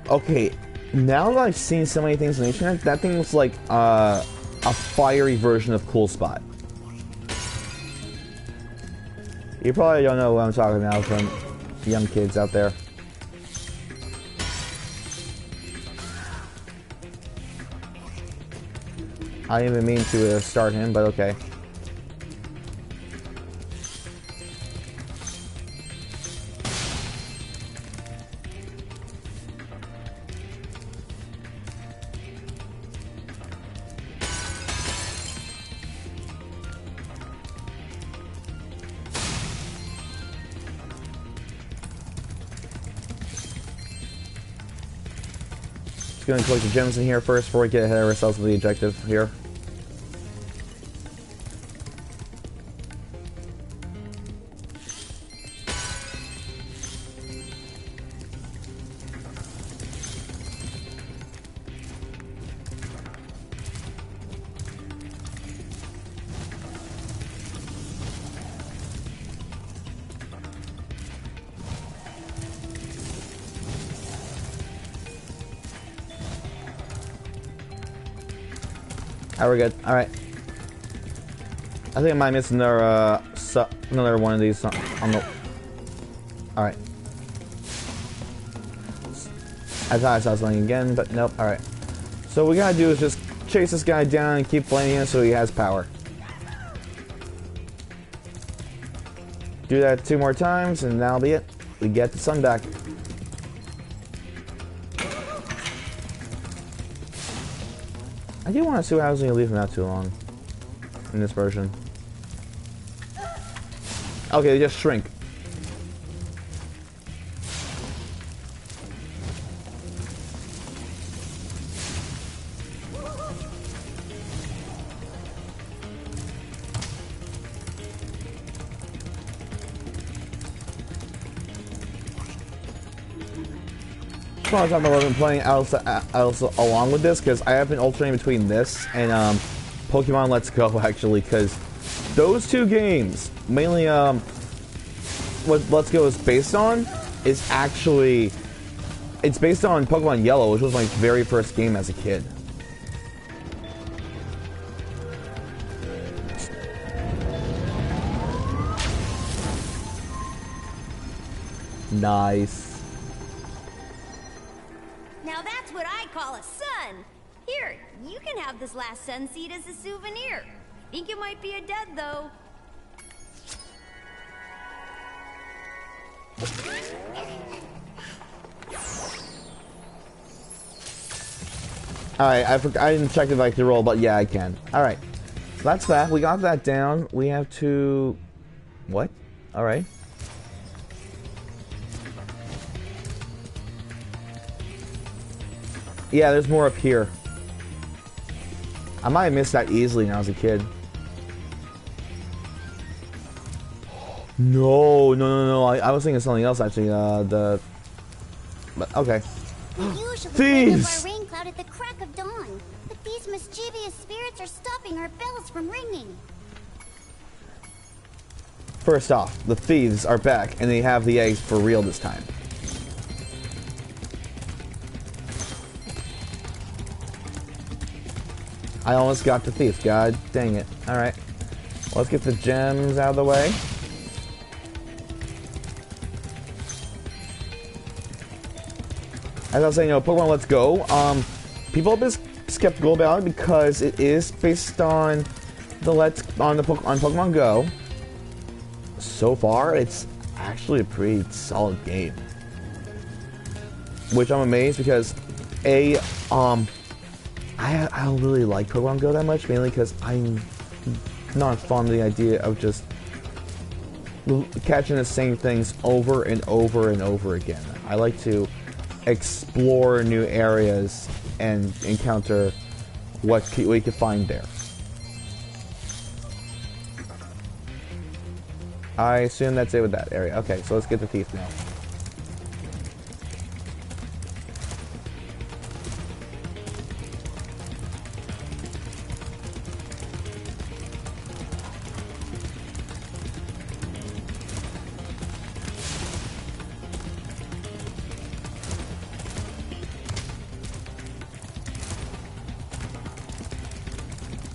Okay, now that I've seen so many things on the internet, that thing looks like a fiery version of Cool Spot. You probably don't know what I'm talking about from young kids out there. I didn't even mean to start him, but okay. Just gonna collect the gems in here first before we get ahead of ourselves with the objective here. Alright, we're good. Alright. I think I might miss another, another one of these on the... Alright. I thought I saw something again, but nope. Alright. So what we gotta do is just chase this guy down and keep flaming him so he has power. Do that 2 more times and that'll be it. We get the sun back. I do want to see what happens when you leave him out too long. In this version. Okay, they just shrink. I was talking about I've been playing also along with this because I have been alternating between this and Pokemon Let's Go actually, because those 2 games, mainly what Let's Go is based on, is actually it's based on Pokemon Yellow, which was my very first game as a kid. Nice. Now that's what I call a sun. Here, you can have this last sun seed as a souvenir. Think it might be a dud, though. Alright, I didn't check if I could roll, but yeah, I can. Alright. So that's that. We got that down. We have to... What? Alright. Yeah, there's more up here. I might have missed that easily when I was a kid. No. I was thinking of something else actually. But okay. We usually Thieves! light up our rain cloud at the crack of dawn, but these mischievous spirits are stopping our bells from ringing. First off, the thieves are back, and they have the eggs for real this time. I almost got the thief. God dang it. Alright. Let's get the gems out of the way. As I was saying, Pokemon Let's Go, people have been skeptical about it because it is based on on Pokemon Go. So far, it's actually a pretty solid game. Which I'm amazed because, I don't really like Pokemon Go that much, mainly because I'm not fond of the idea of just catching the same things over and over and over again. I like to explore new areas and encounter what we can find there. I assume that's it with that area. Okay, so let's get the thief now.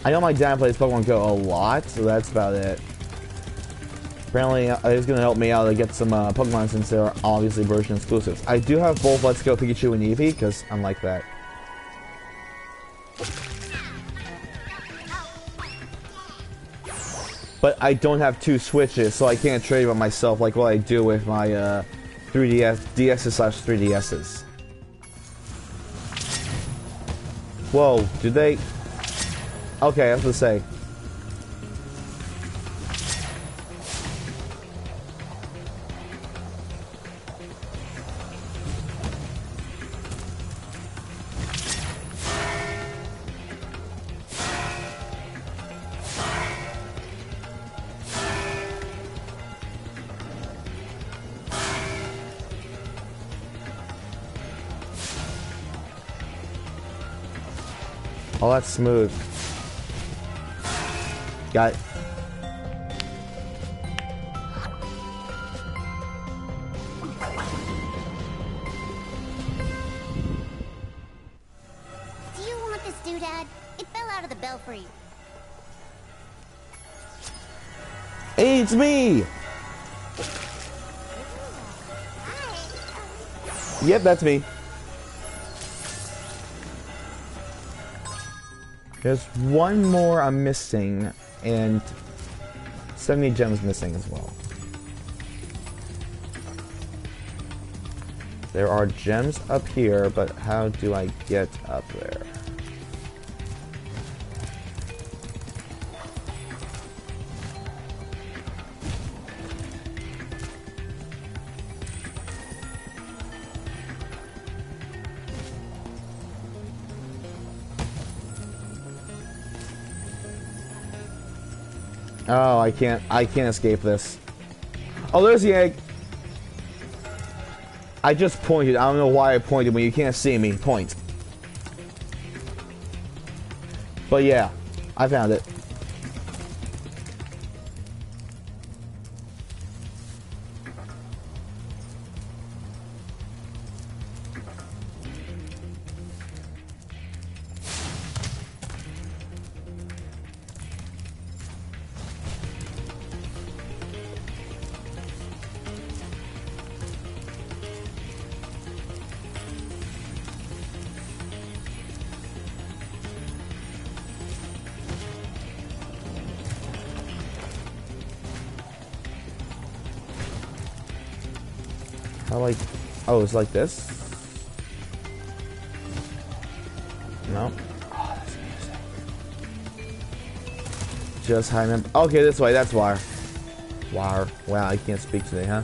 I know my dad plays Pokemon Go a lot, so that's about it. Apparently, it's going to help me out to get some Pokemon since they're obviously version exclusives. I do have both Let's Go Pikachu and Eevee, because I'm like that. But I don't have 2 Switches, so I can't trade with myself like what I do with my 3DSs/3DSs. Whoa, did they... Okay, I have to say. Oh, that's smooth. Got it. Do you want this doodad? It fell out of the belfry. Hey, it's me! Yep, that's me. There's one more I'm missing, and 70 gems missing as well. There are gems up here, but how do I get up there? Oh, I can't escape this. Oh, there's the egg. I just pointed. I don't know why I pointed when you can't see me. Point. But yeah, I found it. Oh, it's like this? No. Oh, that's interesting. Just how I remember. Okay, this way, that's wire. Wire. Wow, I can't speak today, huh?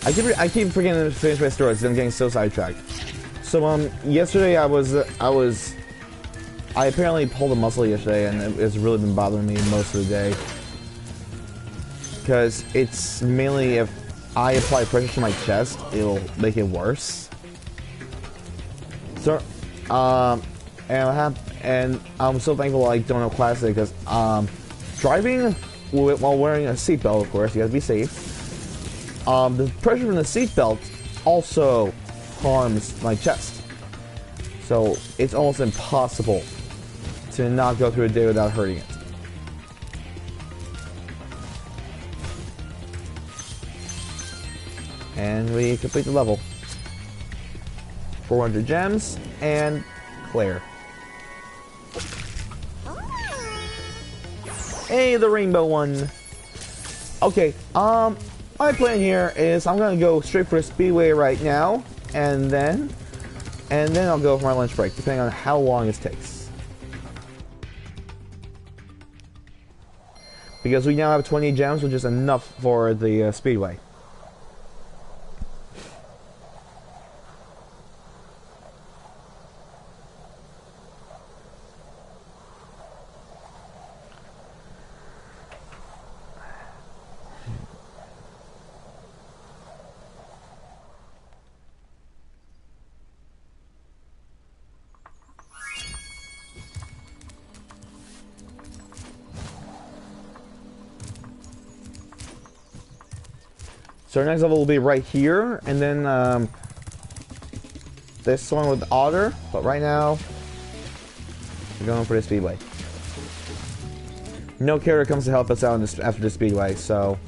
I keep forgetting to finish my story because I'm getting so sidetracked. So, yesterday I apparently pulled a muscle yesterday, and it's really been bothering me most of the day. Because it's mainly if I apply pressure to my chest, it'll make it worse. So, and I'm so thankful I don't have class today because driving while wearing a seatbelt, of course, you have to be safe. The pressure from the seatbelt also harms my chest, so it's almost impossible to not go through a day without hurting it. And we complete the level. 400 gems and clear. Hey, the rainbow one. Okay, my plan here is I'm gonna go straight for a speedway right now, and then I'll go for my lunch break, depending on how long this takes. Because we now have 20 gems, which is enough for the speedway. So our next level will be right here, and then this one with Otter, but right now we're going for the speedway. No character comes to help us out in this, after the speedway, so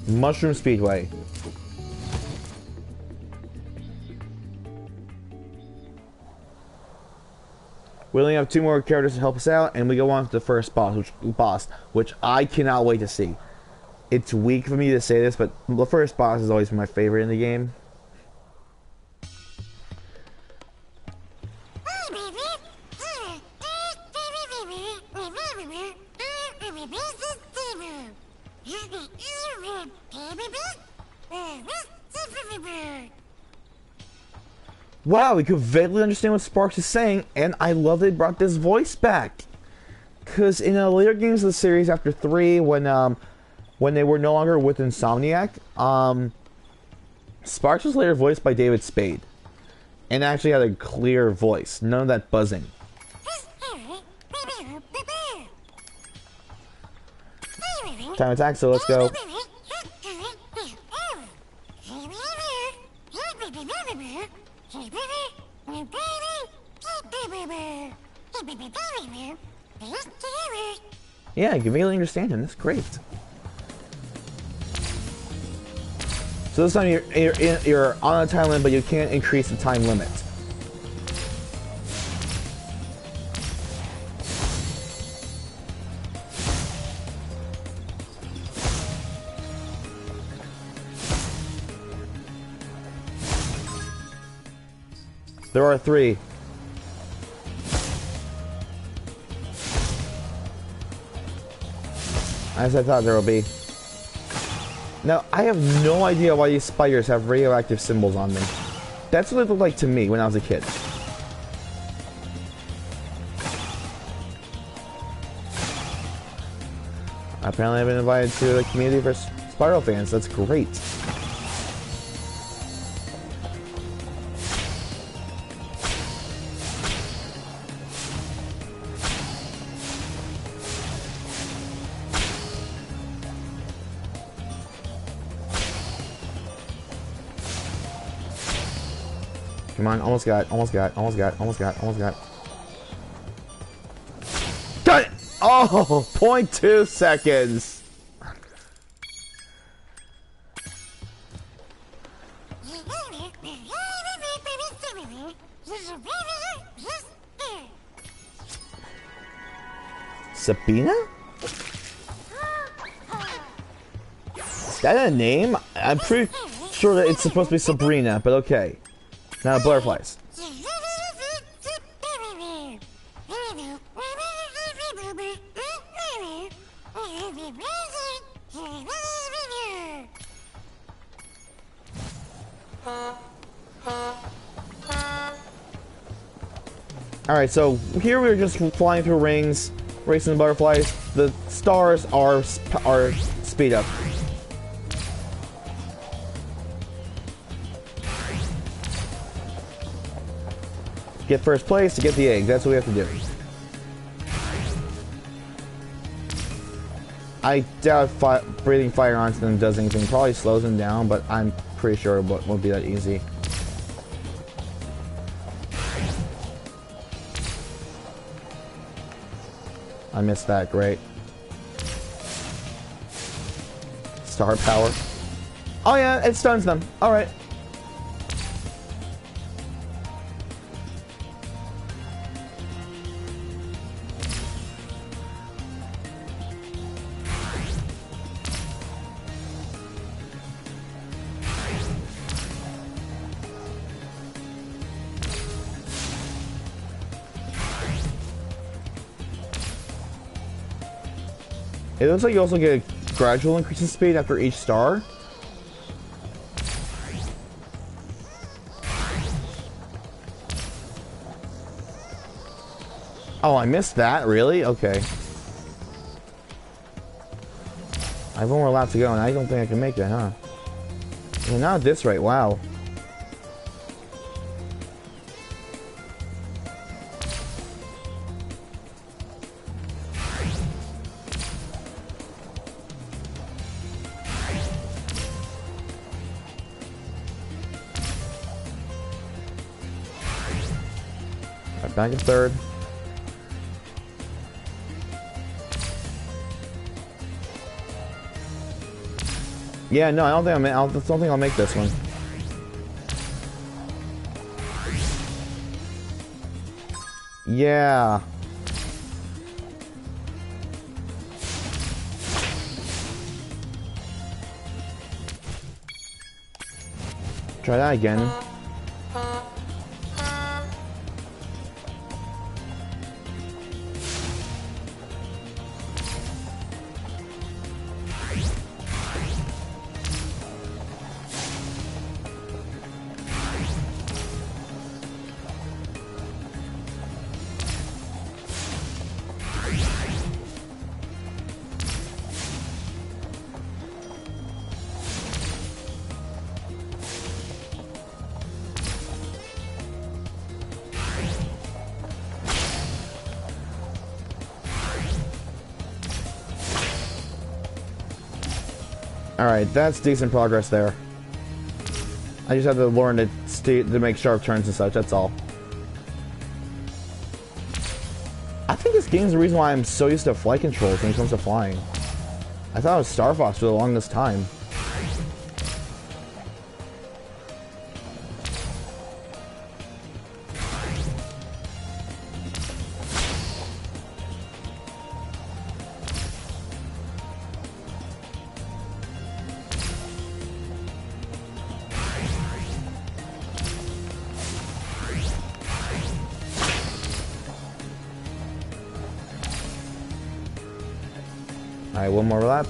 Mushroom Speedway. We only have 2 more characters to help us out, and we go on to the first boss, which I cannot wait to see. It's weak for me to say this, but the first boss has always been my favorite in the game. Wow, we could vaguely understand what Sparks is saying, and I love they brought this voice back. Because in the later games of the series, after 3, when they were no longer with Insomniac, Sparks was later voiced by David Spade, and actually had a clear voice, none of that buzzing. Time attack, so let's go. Yeah, you can really understand him. That's great. So this time you're on a time limit, but you can't increase the time limit. There are 3. As I thought there will be. Now, I have no idea why these spiders have radioactive symbols on them. That's what it looked like to me when I was a kid. Apparently I've been invited to the community for Spyro fans. That's great. Come on, almost got it, almost got it, almost got it, almost got it, almost got it. Got it! Oh, 0.2 seconds. Sabina? Is that a name? I'm pretty sure that it's supposed to be Sabrina, but okay. Now butterflies. Alright, so here we're just flying through rings, racing the butterflies. The stars are speed up. Get first place to get the egg. That's what we have to do. I doubt breathing fire onto them does anything. Probably slows them down, but I'm pretty sure it won't be that easy. I missed that. Great. Star power. Oh yeah, it stuns them. Alright. It looks like you also get a gradual increase in speed after each star. Oh, I missed that? Really? Okay. I have one more lap to go, and I don't think I can make that, huh? Well, not at this rate. Wow. Back in third. Yeah, no, I don't think I'll make this one. Yeah. Try that again. Alright, that's decent progress there. I just have to learn to make sharp turns and such, that's all. I think this think it's the reason why I'm so used to flight controls when it comes to flying. I thought it was Star Fox for the longest time. Alright, one more lap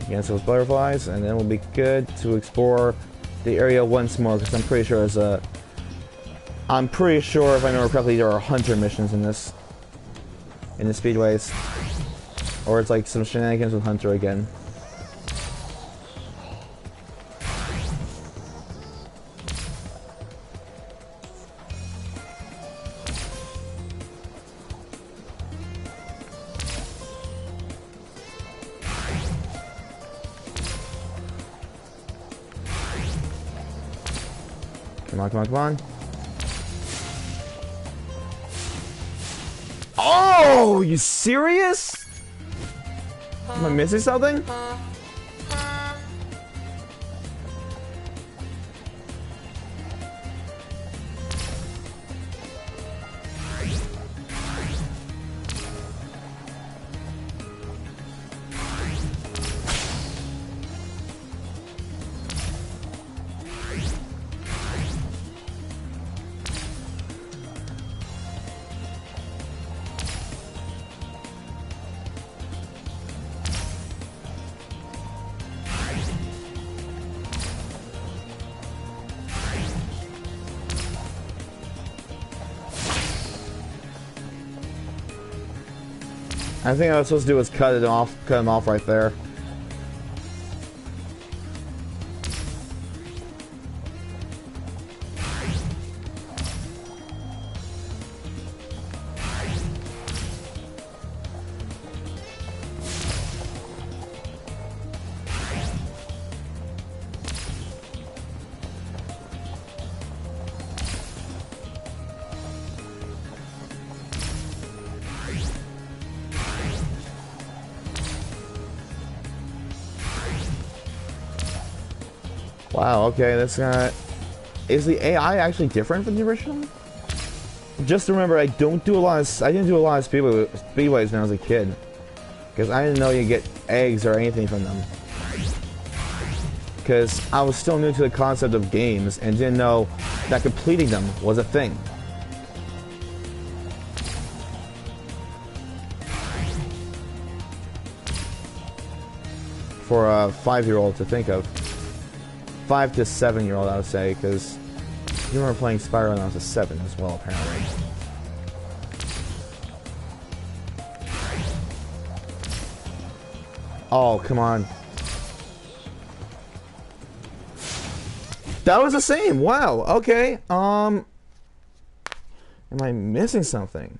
against those butterflies, and then we'll be good to explore the area once more, because I'm pretty sure there's a... I'm pretty sure, if I remember correctly, there are hunter missions in this... in the speedways. Or it's like some shenanigans with Hunter again. Come on, come on, come on. Oh, you serious? Am I missing something? I think I was supposed to do was cut him off right there. Wow, okay, that's not... Is the AI actually different from the original? Just remember, I didn't do a lot of speedways when I was a kid. Because I didn't know you get eggs or anything from them. Because I was still new to the concept of games and didn't know that completing them was a thing. For a 5-year-old to think of. 5 to 7-year-old, I would say, because you remember playing Spyro when I was a 7 as well, apparently. Oh, come on. That was the same. Wow. Okay. Am I missing something?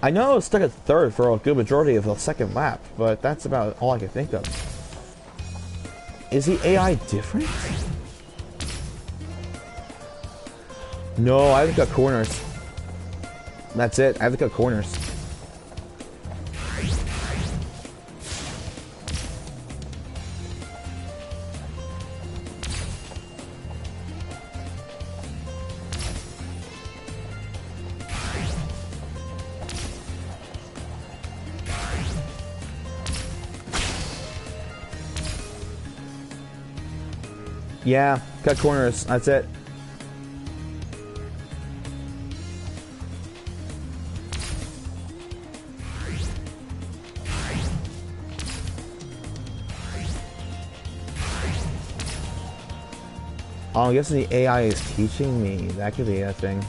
I know I was stuck at third for a good majority of the second lap, but that's about all I can think of. Is the AI different? No, I haven't cut corners. That's it. I haven't cut corners. Yeah, cut corners. That's it. Oh, I'm guessing the AI is teaching me. That could be a thing.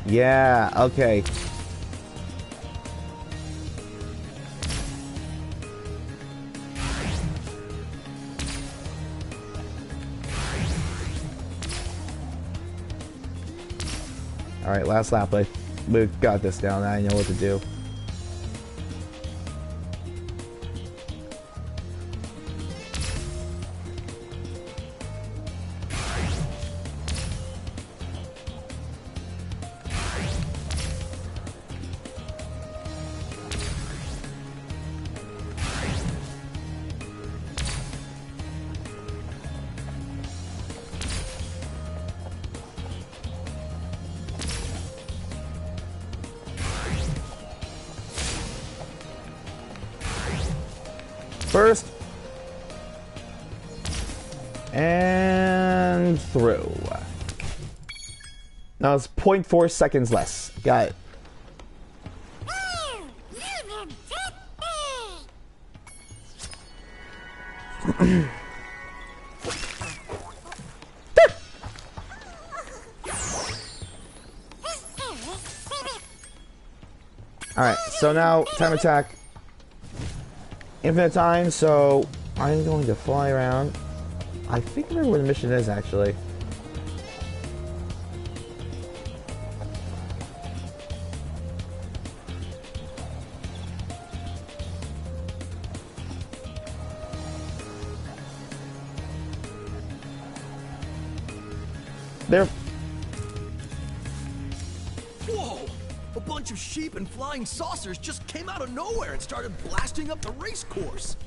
Yeah, okay. Alright, last lap. We've got this down. I know what to do. first. And through. Now it's 0.4 seconds less. Got it. Alright, so now time attack. Infinite time, so I'm going to fly around. I think I remember where the mission is actually. There. Whoa! A bunch of sheep and flying saucers just came out of nowhere and started blasting up the race course.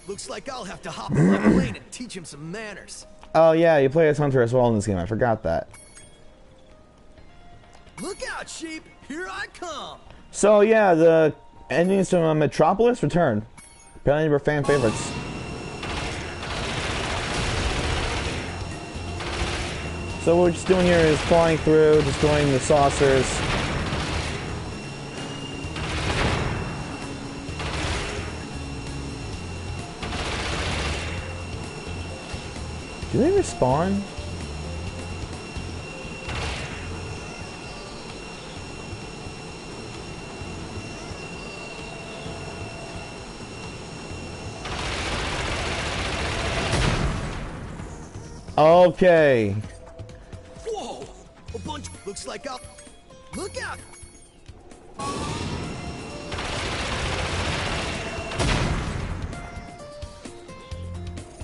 Looks like I'll have to hop on my plane and teach him some manners. Oh yeah, you play as Hunter as well in this game. I forgot that. Look out, sheep! Here I come! So yeah, the endings to Metropolis return. Apparently, were fan favorites. So what we're just doing here is flying through, destroying the saucers. Do they respawn? Okay. Whoa! A bunch. Looks like I'll. Look out!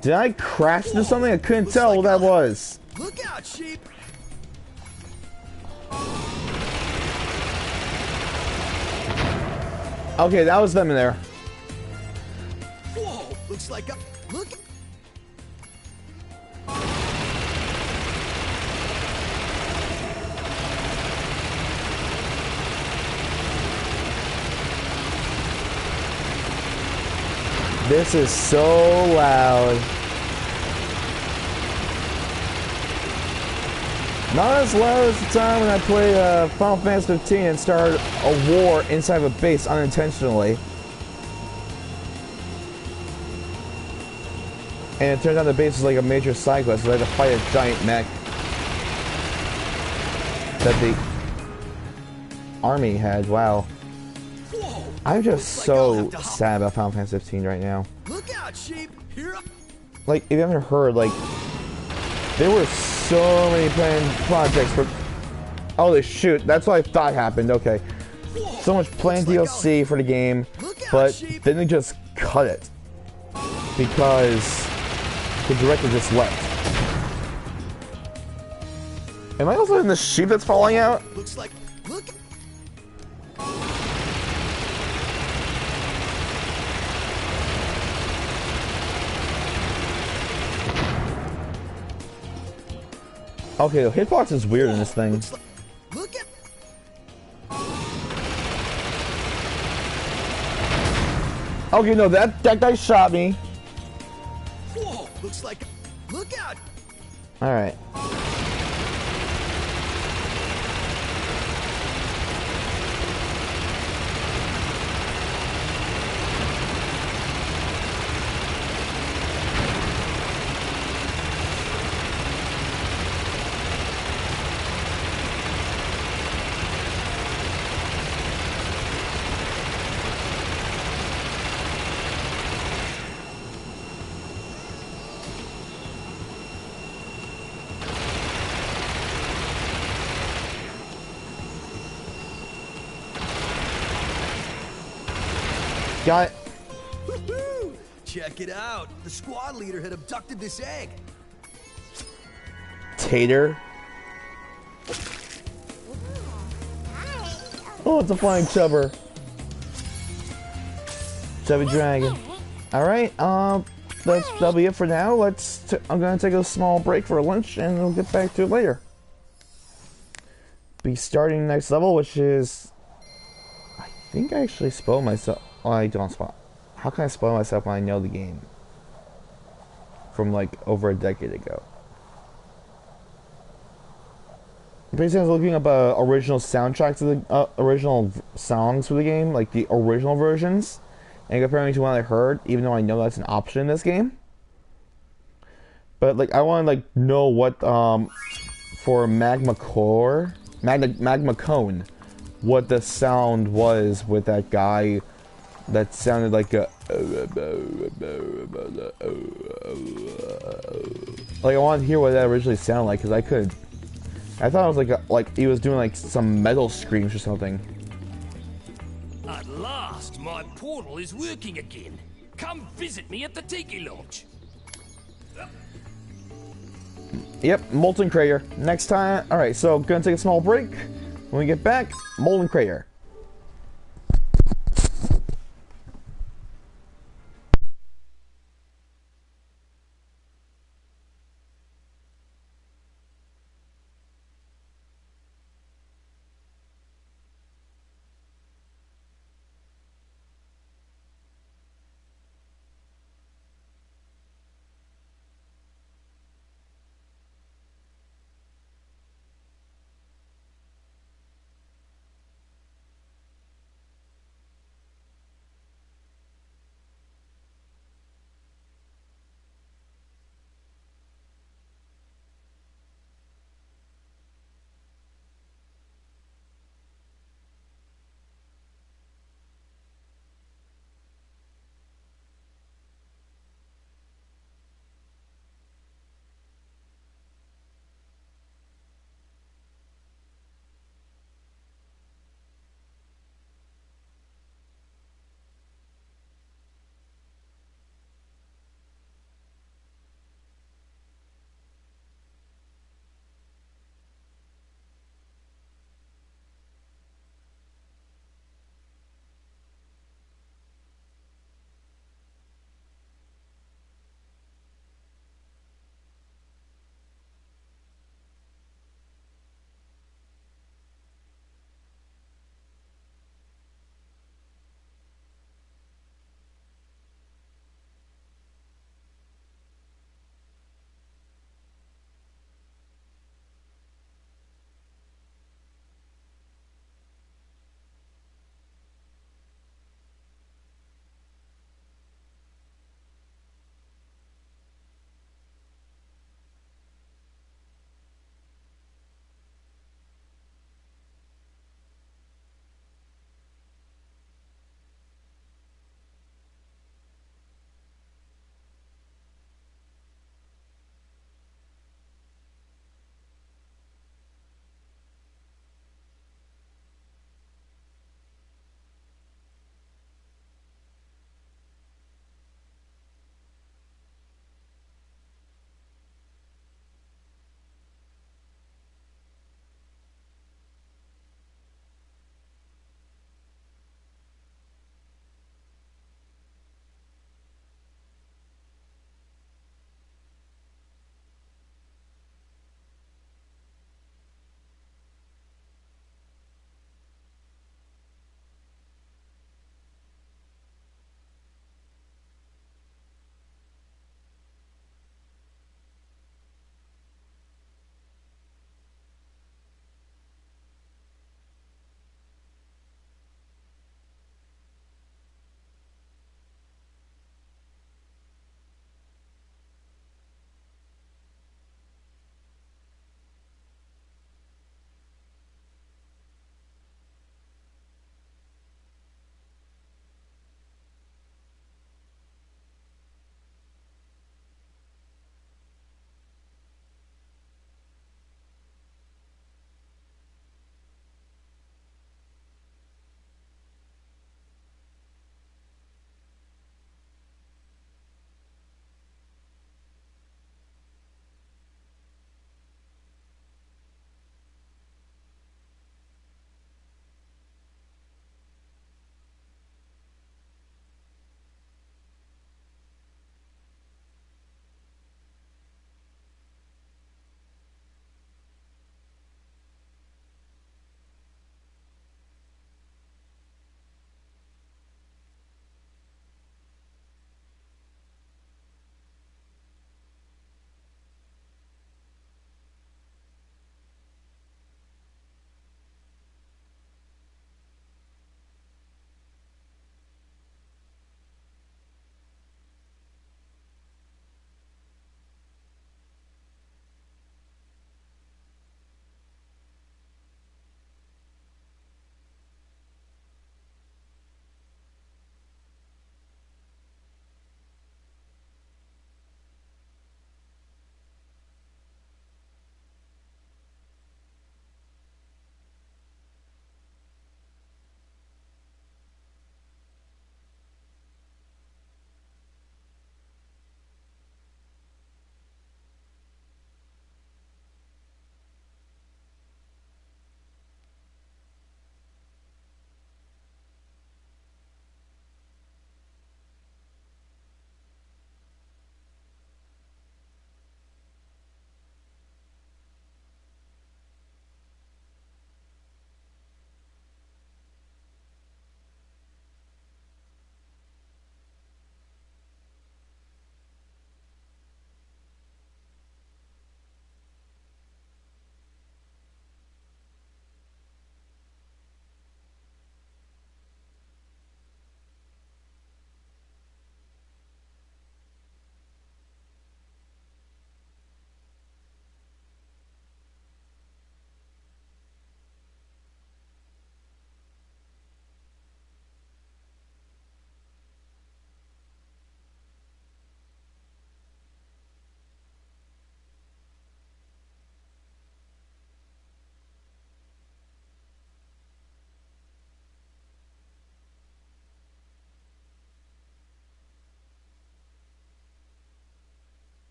Did I crash into something? I couldn't tell what that was. Look out, sheep! Okay, that was them in there. Whoa! Looks like a. Look. This is so loud. Not as loud as the time when I played Final Fantasy 15 and started a war inside of a base unintentionally. And it turned out the base was like a major side quest, so I had to fight a giant mech that the army had. Wow. I'm just so sad about Final Fantasy 15 right now. Look out, sheep! Here. Like, if you haven't heard, like, there were so many planned projects for. Oh, shoot! That's what I thought happened. Okay, so much planned DLC for the game, but then they just cut it because the director just left. Am I also in the sheep that's falling out? Looks like. Look. Okay, the hitbox is weird in this thing. Look at. Okay, no, that guy shot me. Whoa! Looks like. Look out! All right. Got it. Check it out. The squad leader had abducted this egg. Tater. Oh, it's a flying chubber. Chubby dragon. Alright, that'll be it for now. I'm gonna take a small break for lunch and we'll get back to it later. Be starting next level, which is... I think I actually spoiled myself. Oh, I don't spot. How can I spoil myself when I know the game from like over a decade ago? Basically, I was looking up original soundtracks of the original songs for the game, like the original versions, and comparing to what I heard, even though I know that's an option in this game. But like, I want to like know what for Magma Cone, what the sound was with that guy that sounded like a like I want to hear what that originally sounded like because I thought it was like he was doing like some metal screams or something. At last, my portal is working again. Come visit me at the Tiki Lodge. Yep, Molten Crater. Next time. Alright, so gonna take a small break. When we get back, Molten Crater.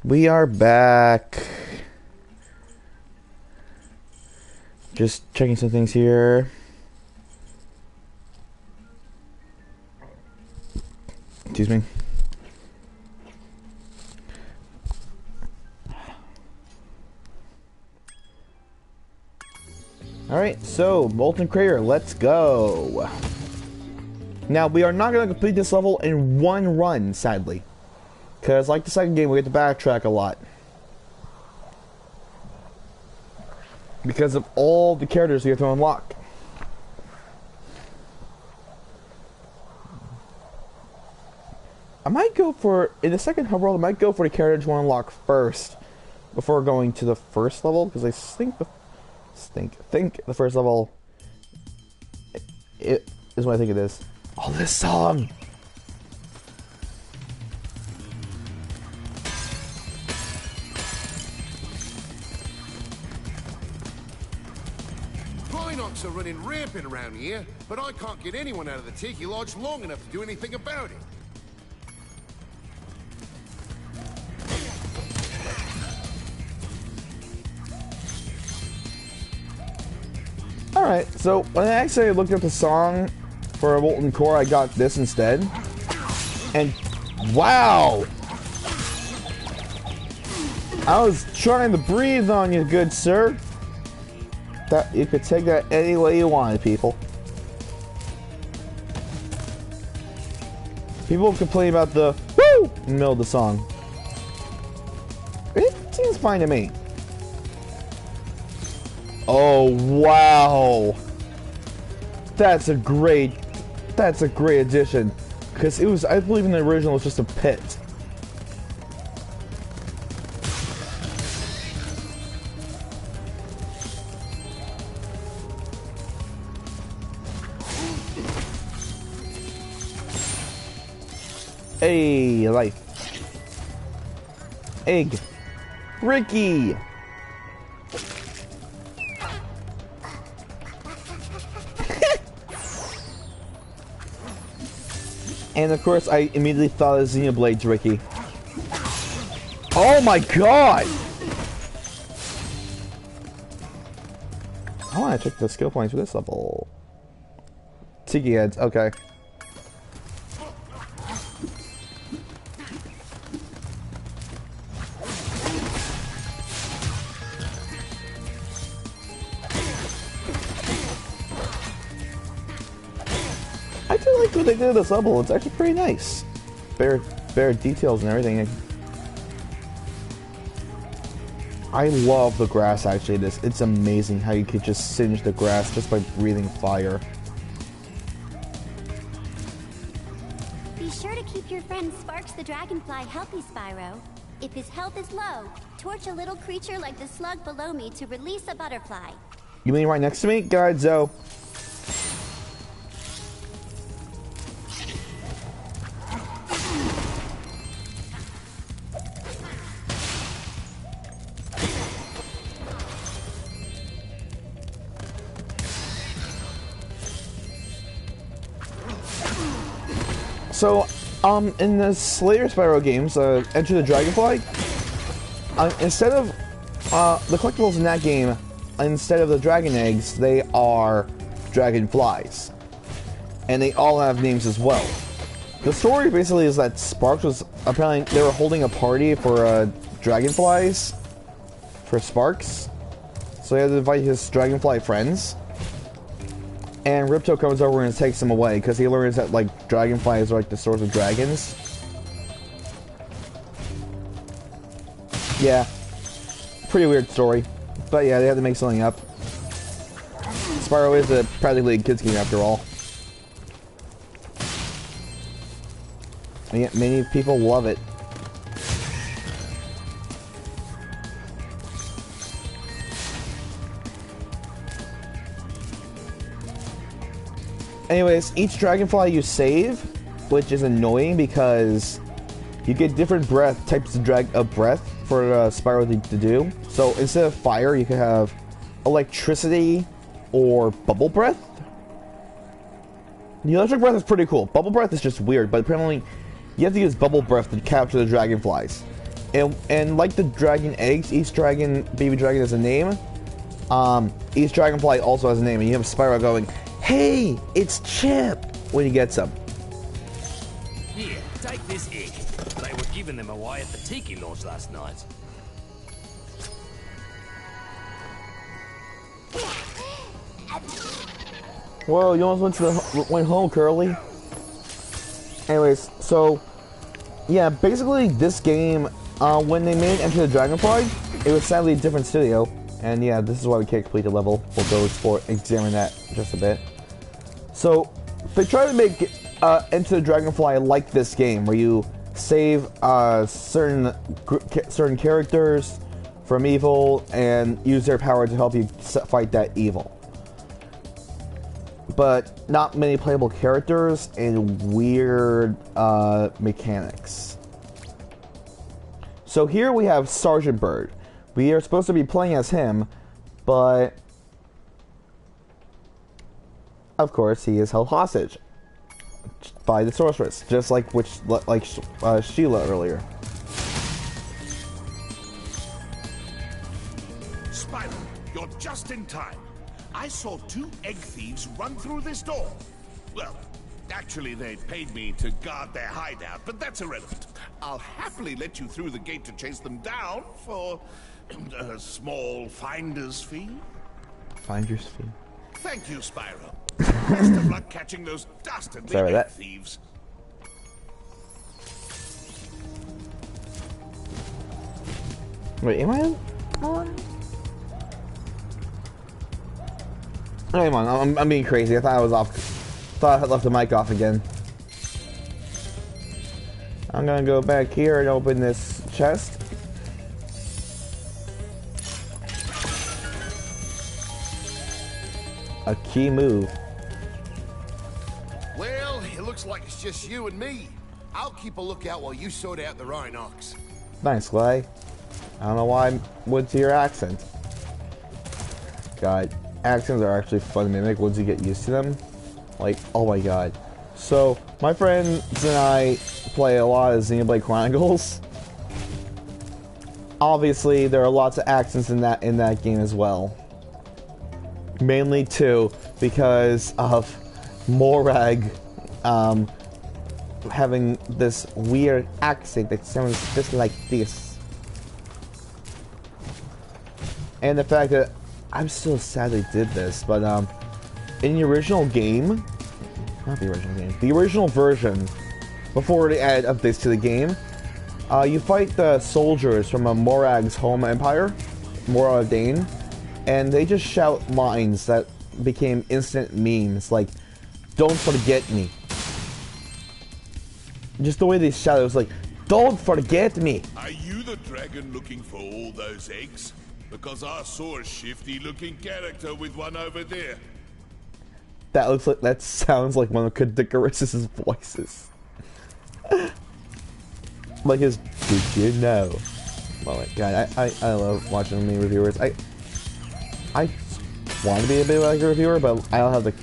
We are back. Just checking some things here. Excuse me. Alright, so Molten Crater, let's go. Now, we are not going to complete this level in one run, sadly. Because, like the second game, we have to backtrack a lot. Because of all the characters we have to unlock. I might go for, in the second hub world, I might go for the characters we want to unlock first. Before going to the first level. Because I think the first level it is what I think it is. Oh, this song! Rhinox are running rampant around here, but I can't get anyone out of the Tiki Lodge long enough to do anything about it. Alright, so when I actually looked up the song for Molten Core, I got this instead. And wow! I was trying to breathe on you, good sir. That you could take that any way you wanted, people. People complain about the woo in the middle of the song. It seems fine to me. Oh wow, that's a great addition. Because it was, I believe in the original, it was just a pit. Hey, life. Egg. Ricky. And of course, I immediately thought of Xenoblade Ricky. Oh my god! I want to check the skill points for this level. Tiki heads, okay. I do like what they did with this level. It's actually pretty nice. Bare details and everything. I love the grass actually. It's amazing how you could just singe the grass just by breathing fire. Be sure to keep your friend Sparks the Dragonfly healthy, Spyro. If his health is low, torch a little creature like the slug below me to release a butterfly. You mean right next to me? Go ahead, Zoe. So, in the later Spyro games, Enter the Dragonfly, instead of, the collectibles in that game, instead of the dragon eggs, they are dragonflies. And they all have names as well. The story basically is that Sparks was, apparently, they were holding a party for, dragonflies, for Sparks. So he had to invite his dragonfly friends. And Ripto comes over and takes him away because he learns that like dragonflies are like the source of dragons. Yeah, pretty weird story, but yeah, they had to make something up. Spyro is practically a kids game after all, and yet many people love it. Anyways, each dragonfly you save, which is annoying because you get different types of breath for Spyro to do. So instead of fire, you can have electricity or bubble breath. The electric breath is pretty cool. Bubble breath is just weird, but apparently you have to use bubble breath to capture the dragonflies. And like the dragon eggs, each dragon, baby dragon has a name. Each dragonfly also has a name, and you have Spyro going, "Hey, it's Chip," when he gets them. Here, take this egg. They were giving them away at the Tiki Lodge last night. Whoa, you almost went home, Curly. Anyways, so yeah, basically this game, when they made Enter the Dragonfly, it was sadly a different studio, and yeah, this is why we can't complete the level. We'll go examine that just a bit. So they tried to make Enter the Dragonfly like this game, where you save certain characters from evil and use their power to help you fight that evil. But not many playable characters and weird mechanics. So here we have Sergeant Bird. We are supposed to be playing as him, but of course he is held hostage by the sorceress, just like Sheila earlier. Spyro, you're just in time. I saw 2 egg thieves run through this door. Well, actually they paid me to guard their hideout, but that's irrelevant. I'll happily let you through the gate to chase them down for a small finder's fee. Finder's fee. Thank you, Spyro. Best of luck catching those dastardly egg thieves. Wait, am I on? Come on, I'm being crazy. I thought I was off. Thought I had left the mic off again. I'm gonna go back here and open this chest. A key move. Well, it looks like it's just you and me. I'll keep a lookout while you sort out the Rhinox. Nice, Clay. I don't know why I went to your accent. God, accents are actually fun to mimic once you get used to them. Like, oh my god. So, my friends and I play a lot of Xenoblade Chronicles. Obviously, there are lots of accents in that game as well. Mainly too, because of Morag having this weird accent that sounds just like this. And the fact that I'm so sad they did this, but in the original game, not the original game, the original version, before they added updates to the game, you fight the soldiers from Morag's home empire, Morag Dane, and they just shout lines that became instant memes, like, "Don't forget me." Just the way they shout, it was like, "Don't forget me." Are you the dragon looking for all those eggs? Because I saw a shifty looking character with one over there. That sounds like one of Caddicarus's voices. Like his, "Did you know?" Oh my god, I love watching meme reviewers. I want to be a bit like a reviewer, but I don't have the...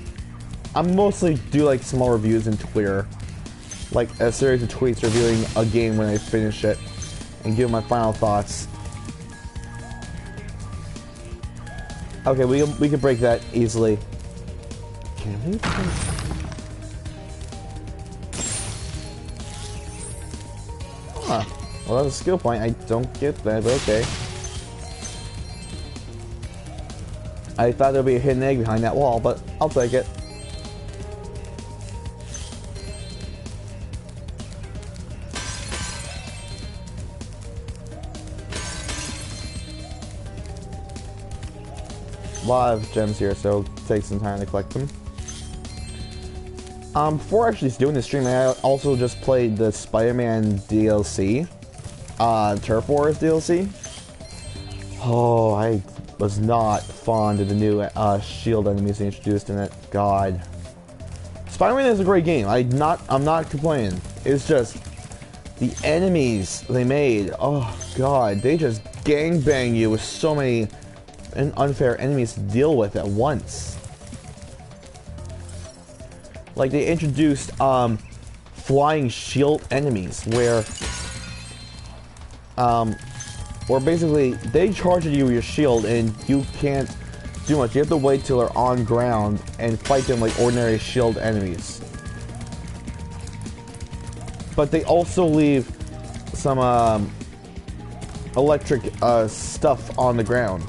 I mostly do like small reviews in Twitter. Like a series of tweets reviewing a game when I finish it and give my final thoughts. Okay, we can break that easily. Can we break... Huh. Well, that's a skill point. I don't get that, but okay. I thought there'd be a hidden egg behind that wall, but I'll take it. A lot of gems here, so it'll take some time to collect them. Before actually doing this stream, I also just played the Spider-Man DLC, Turf Wars DLC. Oh, I was not fond of the new shield enemies they introduced in it. God, Spider-Man is a great game. I'm not complaining. It's just the enemies they made. Oh God, they just gangbang you with so many unfair enemies to deal with at once. Like they introduced flying shield enemies where where basically they charge at you with your shield and you can't do much. You have to wait till they're on ground and fight them like ordinary shield enemies. But they also leave some electric stuff on the ground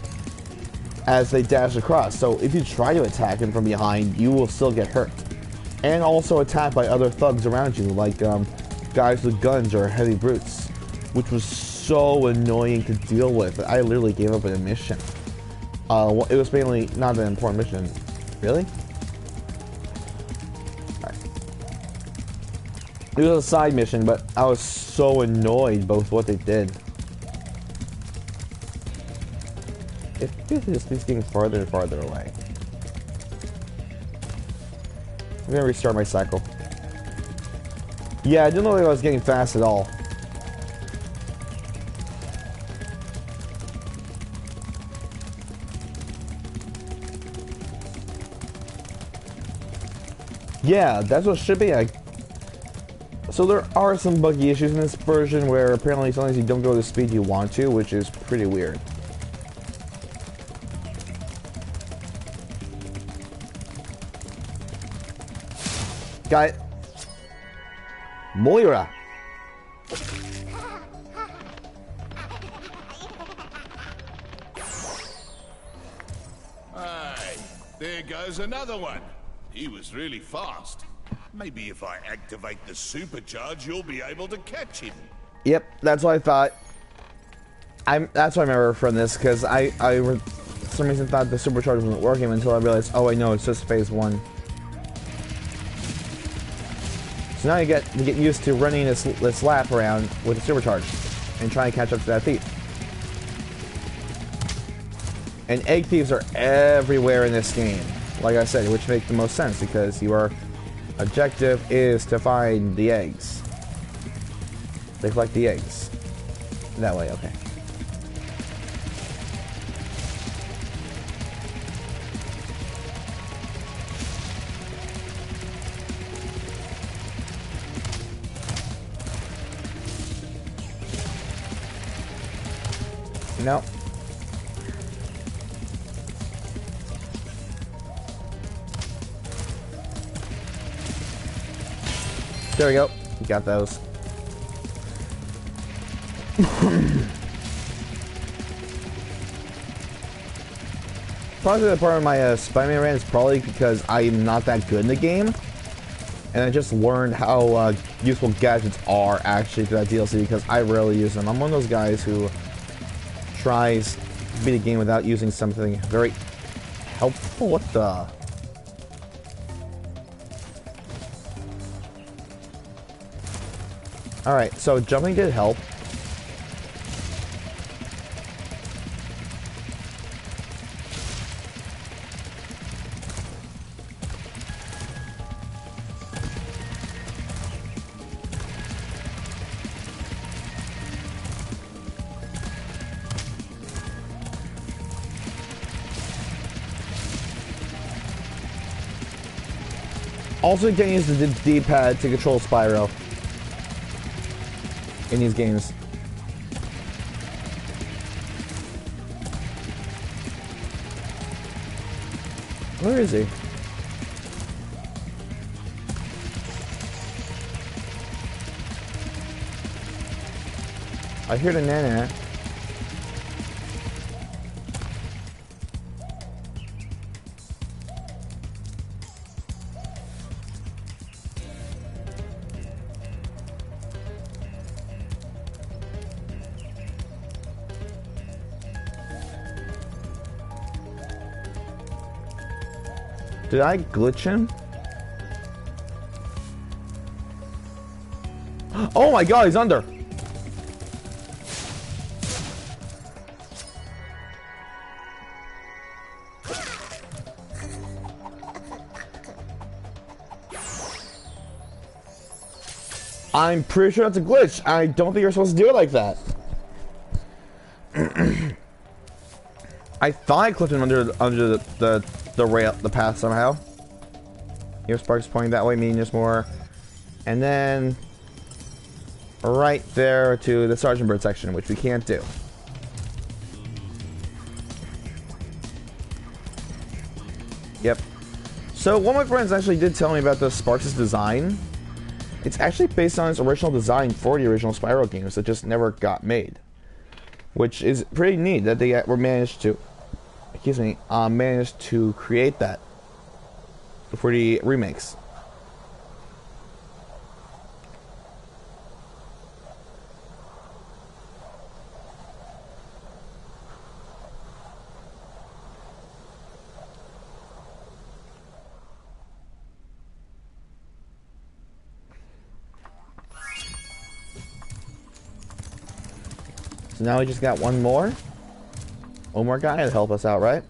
as they dash across. So if you try to attack them from behind, you will still get hurt. And also attacked by other thugs around you, like guys with guns or heavy brutes, which was so annoying to deal with. I literally gave up in a mission. It was mainly not an important mission. Really? Right. It was a side mission, but I was so annoyed both what they did. It just keeps getting farther and farther away. I'm gonna restart my cycle. Yeah, I didn't know I was getting fast at all. Yeah, that's what it should be. So there are some buggy issues in this version where apparently sometimes you don't go the speed you want to, which is pretty weird. Got it. Moira. Aye, there goes another one. He was really fast. Maybe if I activate the supercharge, you'll be able to catch him. Yep, that's what I thought. That's what I remember from this, because I for some reason thought the supercharge wasn't working until I realized, oh wait, no, it's just phase 1. So now you get used to running this lap around with the supercharge and trying to catch up to that thief. And egg thieves are everywhere in this game, like I said, which makes the most sense because your objective is to find the eggs. They collect the eggs. That way, okay. No. There we go. We got those. Probably the part of my Spider-Man rant is probably because I'm not that good in the game. And I just learned how useful gadgets are actually to that DLC because I rarely use them. I'm one of those guys who tries to beat a game without using something very helpful. What the? Alright, so jumping did help. Also, you can use the D-pad to control Spyro in these games. Where is he? I hear the nana. Did I glitch him? Oh my god, he's under! I'm pretty sure that's a glitch. I don't think you're supposed to do it like that. I thought I clipped him under the rail, the path somehow. Your sparks pointing that way, meaning there's more. And then right there to the Sergeant Bird section, which we can't do. Yep. So one of my friends actually did tell me about the Sparks' design. It's actually based on its original design for the original Spyro games that just never got made, which is pretty neat that they were managed to, managed to create that for the remakes. So now we just got one more guy to help us out, right?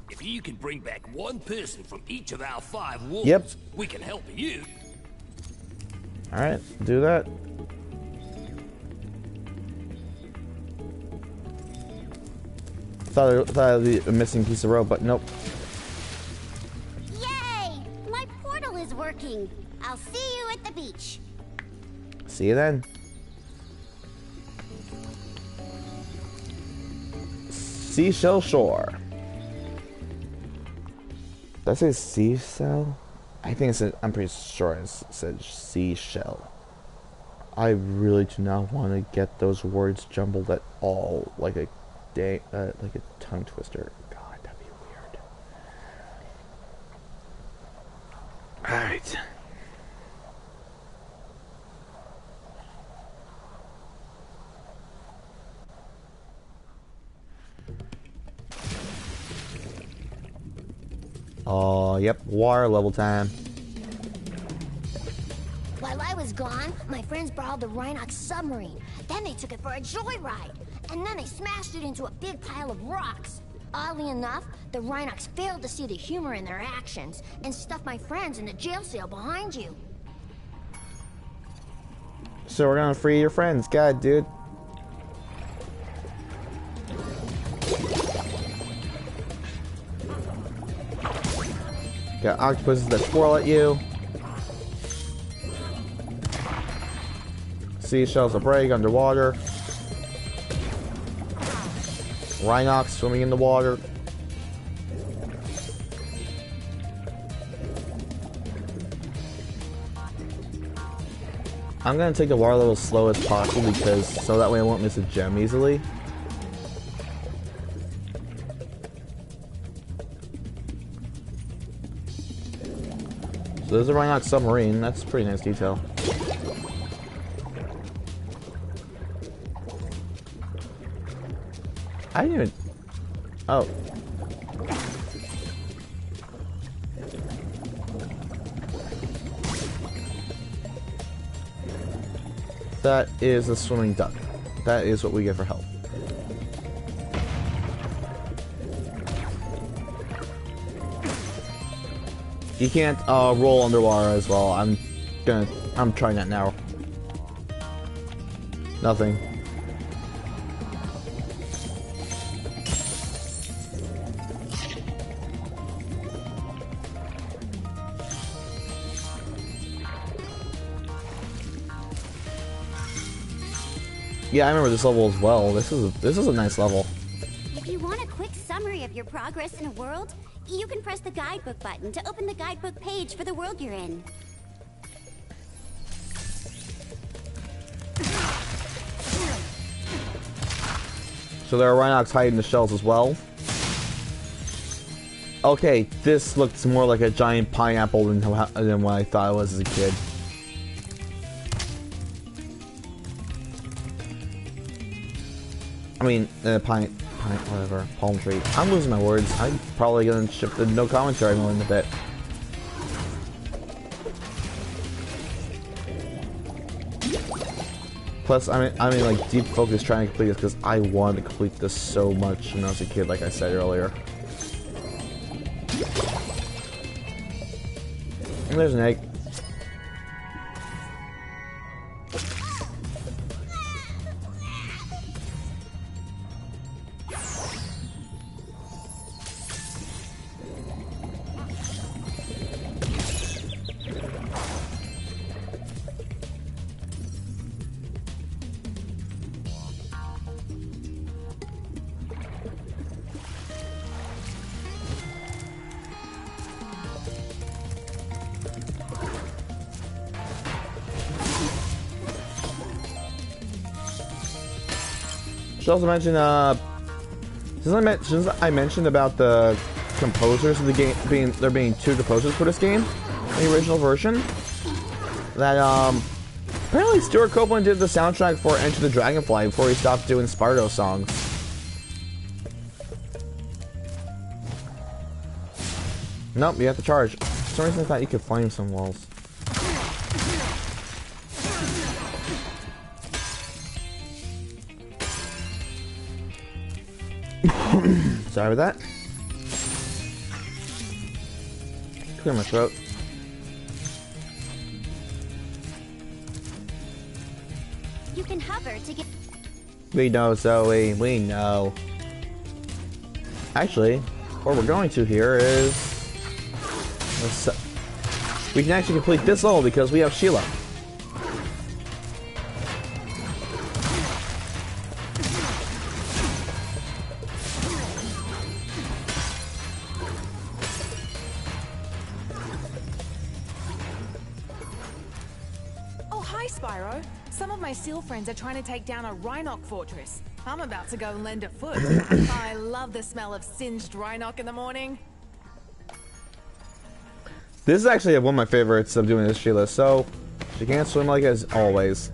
If you can bring back one person from each of our 5 worlds, yep, we can help you. Alright, do that. Thought it would be a missing piece of rope, but nope. Yay! My portal is working. I'll see you at the beach. See you then. Seashell Shore. Did I say seashell? I think it said, I'm pretty sure it said seashell. I really do not want to get those words jumbled at all, like a tongue twister. God, that'd be weird. All right. Oh, yep, water level time. While I was gone, my friends borrowed the Reignited submarine. Then they took it for a joyride. And then they smashed it into a big pile of rocks. Oddly enough, the Reignited failed to see the humor in their actions and stuffed my friends in the jail cell behind you. So we're gonna free your friends. God, dude. Got octopuses that swirl at you. Seashells that break underwater. Rhinox swimming in the water. I'm gonna take the water level slow as possible because so that way I won't miss a gem easily. So there's a Reignited submarine. That's a pretty nice detail. I didn't even... Oh. That is a swimming duck. That is what we get for help. You can't roll underwater as well. I'm trying that now. Nothing. Yeah, I remember this level as well. This is a nice level. If you want a quick summary of your progress in a world, you can press the guidebook button to open the guidebook page for the world you're in. So there are Rhinox hiding the shells as well. Okay, this looks more like a giant pineapple than what I thought it was as a kid. I mean, whatever, palm tree. I'm losing my words. I'm probably gonna ship the no commentary more in a bit. Plus, I'm in like deep focus trying to complete this because I wanted to complete this so much when I was a kid, like I said earlier. And there's an egg. Should also mention, since I mentioned about the composers of the game there being 2 composers for this game, the original version, that apparently Stuart Copeland did the soundtrack for Enter the Dragonfly before he stopped doing Spyro songs. Nope, you have to charge. For some reason I thought you could flame some walls. Sorry about that. Clear my throat. You can hover to get. We know, Zoe. We know. Actually, what we're going to here is... we can actually complete this level because we have Sheila. Oh, hi, Spyro. Some of my seal friends are trying to take down a Rhinoc fortress. I'm about to go and lend a foot. I love the smell of singed Rhinoc in the morning. This is actually one of my favorites of doing this, Sheila. So, she can't swim like as always.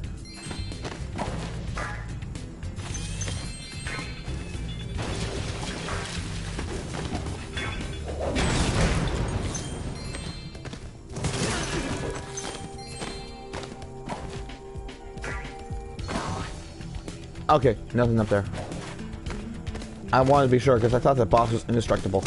Okay, nothing up there. I wanted to be sure because I thought that boss was indestructible.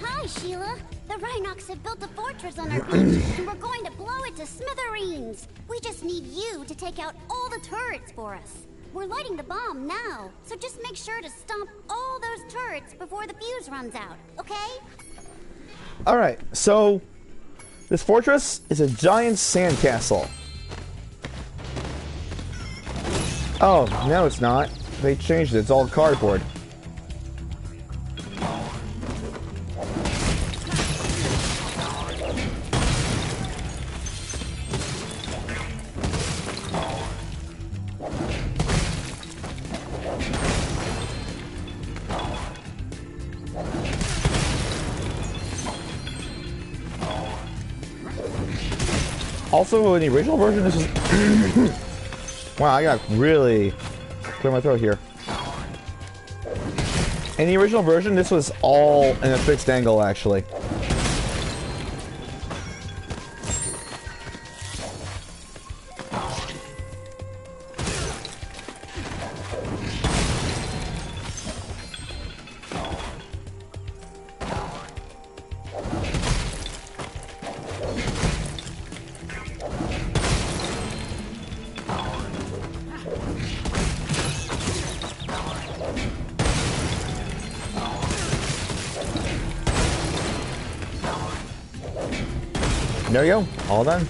Hi, Sheila. The Rhinocs have built a fortress on our beach, and we're going to blow it to smithereens. We just need you to take out all the turrets for us. We're lighting the bomb now, so just make sure to stomp all those turrets before the fuse runs out, okay? Alright, so this fortress is a giant sandcastle. Oh, no it's not. They changed it. It's all cardboard. Also, in the original version, this is... Wow, I got really clear my throat here. In the original version, this was all in a fixed angle, actually. There you go, all done.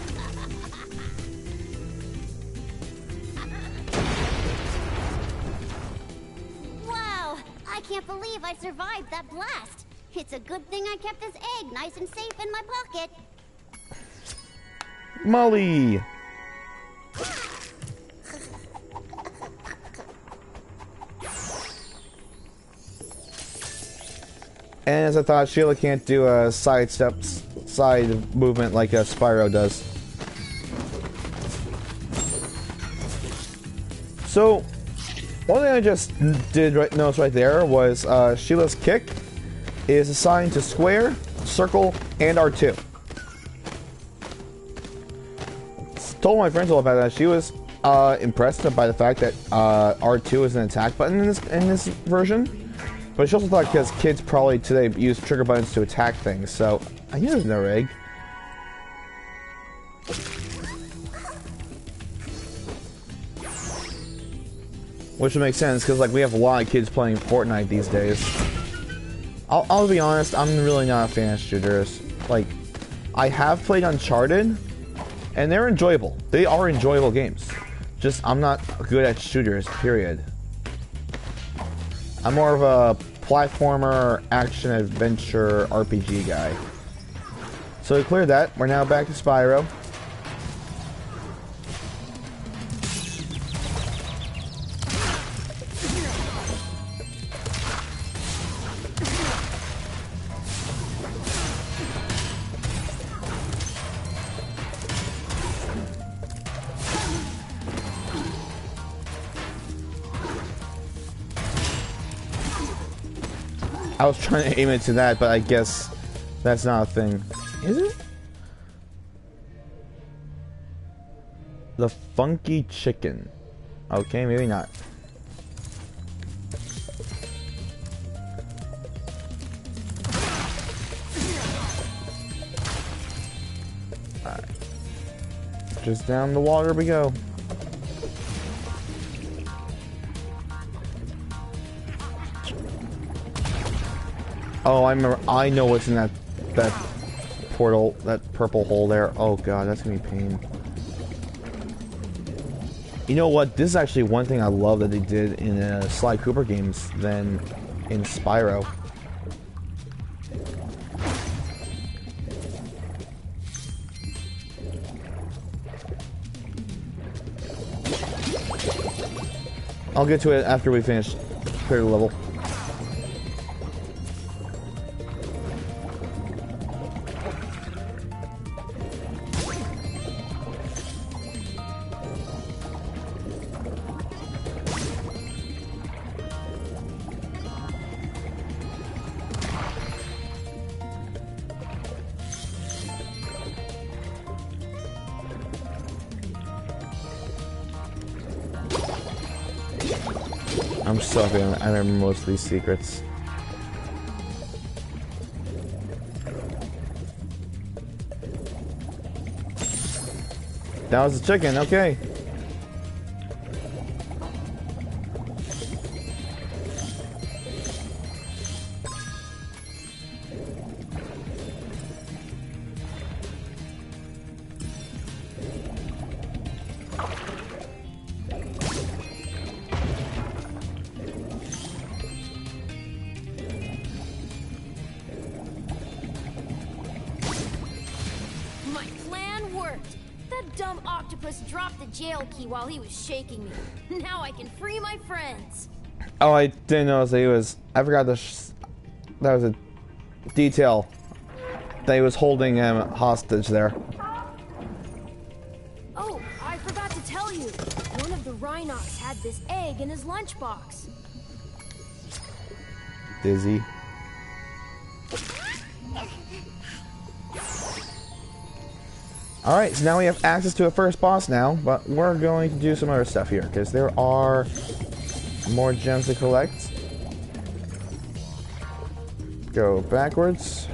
Wow, I can't believe I survived that blast. It's a good thing I kept this egg nice and safe in my pocket. Molly! And as I thought, Sheila can't do a side movement like a Spyro does. So, one thing I just did notice right there was Sheila's kick is assigned to square, circle, and R2. Told my friends all about that. She was impressed by the fact that R2 is an attack button in this version. But she also thought because kids probably today use trigger buttons to attack things, so I knew there's no egg. Which would make sense, because like we have a lot of kids playing Fortnite these days. I'll be honest, I'm really not a fan of shooters. Like, I have played Uncharted, and they're enjoyable. They are enjoyable games. Just, I'm not good at shooters, period. I'm more of a platformer, action-adventure, RPG guy. So we cleared that. We're now back to Spyro. I was trying to aim it to that, but I guess that's not a thing. Is it? The funky chicken. Okay, maybe not. Alright. Just down the water we go. Oh, I remember. I know what's in that portal, that purple hole there. Oh god, that's gonna be pain. You know what? This is actually one thing I love that they did in Sly Cooper games than in Spyro. I'll get to it after we finish clear the level. I'm so happy I remember most of these secrets. That was the chicken, okay. My plan worked. That dumb octopus dropped the jail key while he was shaking me. Now I can free my friends. Oh, I didn't notice that he was. I forgot that was a detail. That he was holding him hostage there. Oh, I forgot to tell you. One of the Rhinox had this egg in his lunchbox. Dizzy. Alright, so now we have access to a first boss now, but we're going to do some other stuff here, because there are more gems to collect. Go backwards.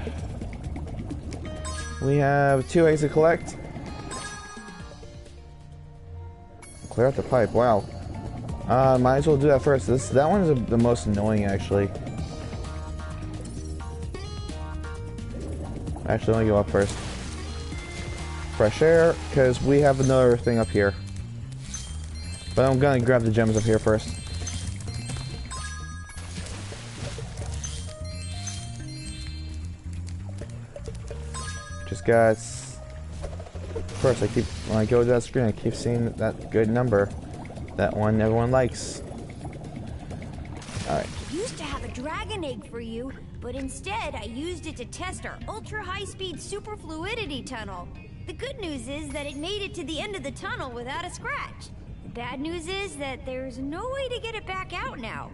We have 2 eggs to collect. Clear out the pipe, wow. Might as well do that first. That one is the most annoying, actually. Actually, let me go up first. Fresh air, because we have another thing up here. But I'm gonna grab the gems up here first. Just got... First, when I go to that screen, I keep seeing that good number. That one everyone likes. Alright. Used to have a dragon egg for you, but instead I used it to test our ultra high-speed super fluidity tunnel. The good news is that it made it to the end of the tunnel without a scratch. The bad news is that there's no way to get it back out now.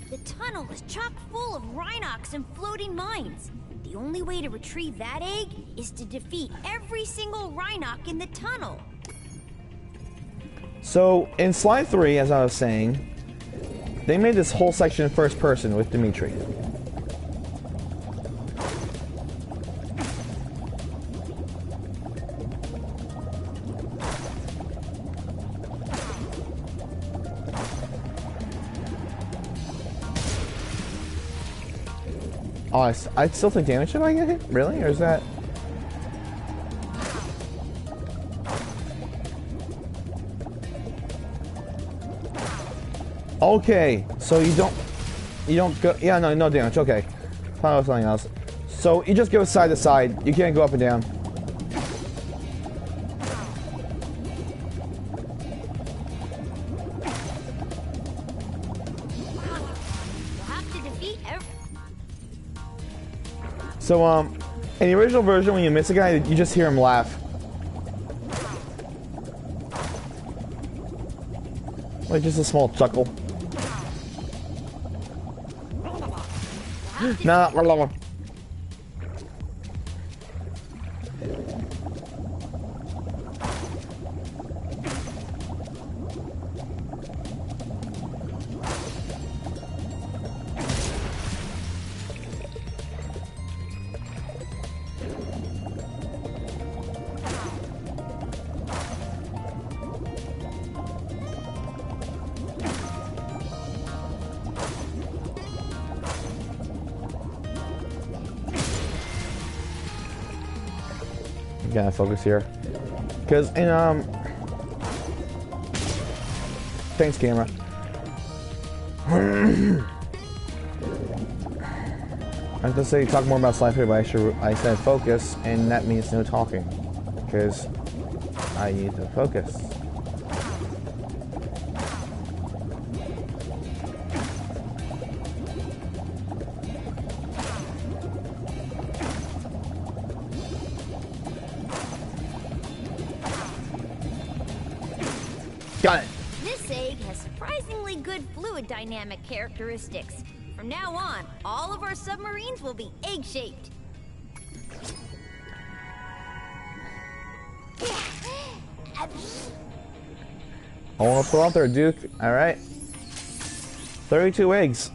The tunnel is chock full of Rhinox and floating mines. The only way to retrieve that egg is to defeat every single Rhinox in the tunnel. So, in Slide 3, as I was saying, they made this whole section first person with Dimitri. Oh, I still take damage if I get hit? Really? Or is that... Okay, so you don't go... Yeah, no damage, okay. Thought it was something else. So, you just go side to side. You can't go up and down. So, in the original version, when you miss a guy, you just hear him laugh. Like, just a small chuckle. No. Gotta focus here, because in thanks camera. I was gonna say talk more about Sly 3, but I said focus, and that means no talking, because I need to focus. Got it. This egg has surprisingly good fluid dynamic characteristics. From now on, all of our submarines will be egg-shaped. I want to throw out there, Duke. All right. 32 eggs.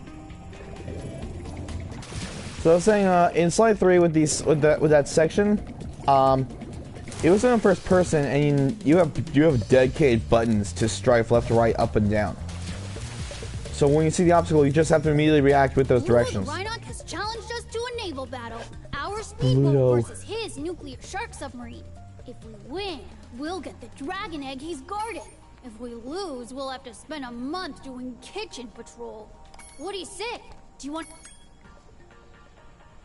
So I was saying, in Slide 3 with that section, it was in the first person, and you have dedicated buttons to strafe left, right, up, and down. So when you see the obstacle, you just have to immediately react with those directions. Reignited has challenged us to a naval battle. Our speedboat versus his nuclear shark submarine. If we win, we'll get the dragon egg he's guarding. If we lose, we'll have to spend a month doing kitchen patrol. What do you say? Do you want...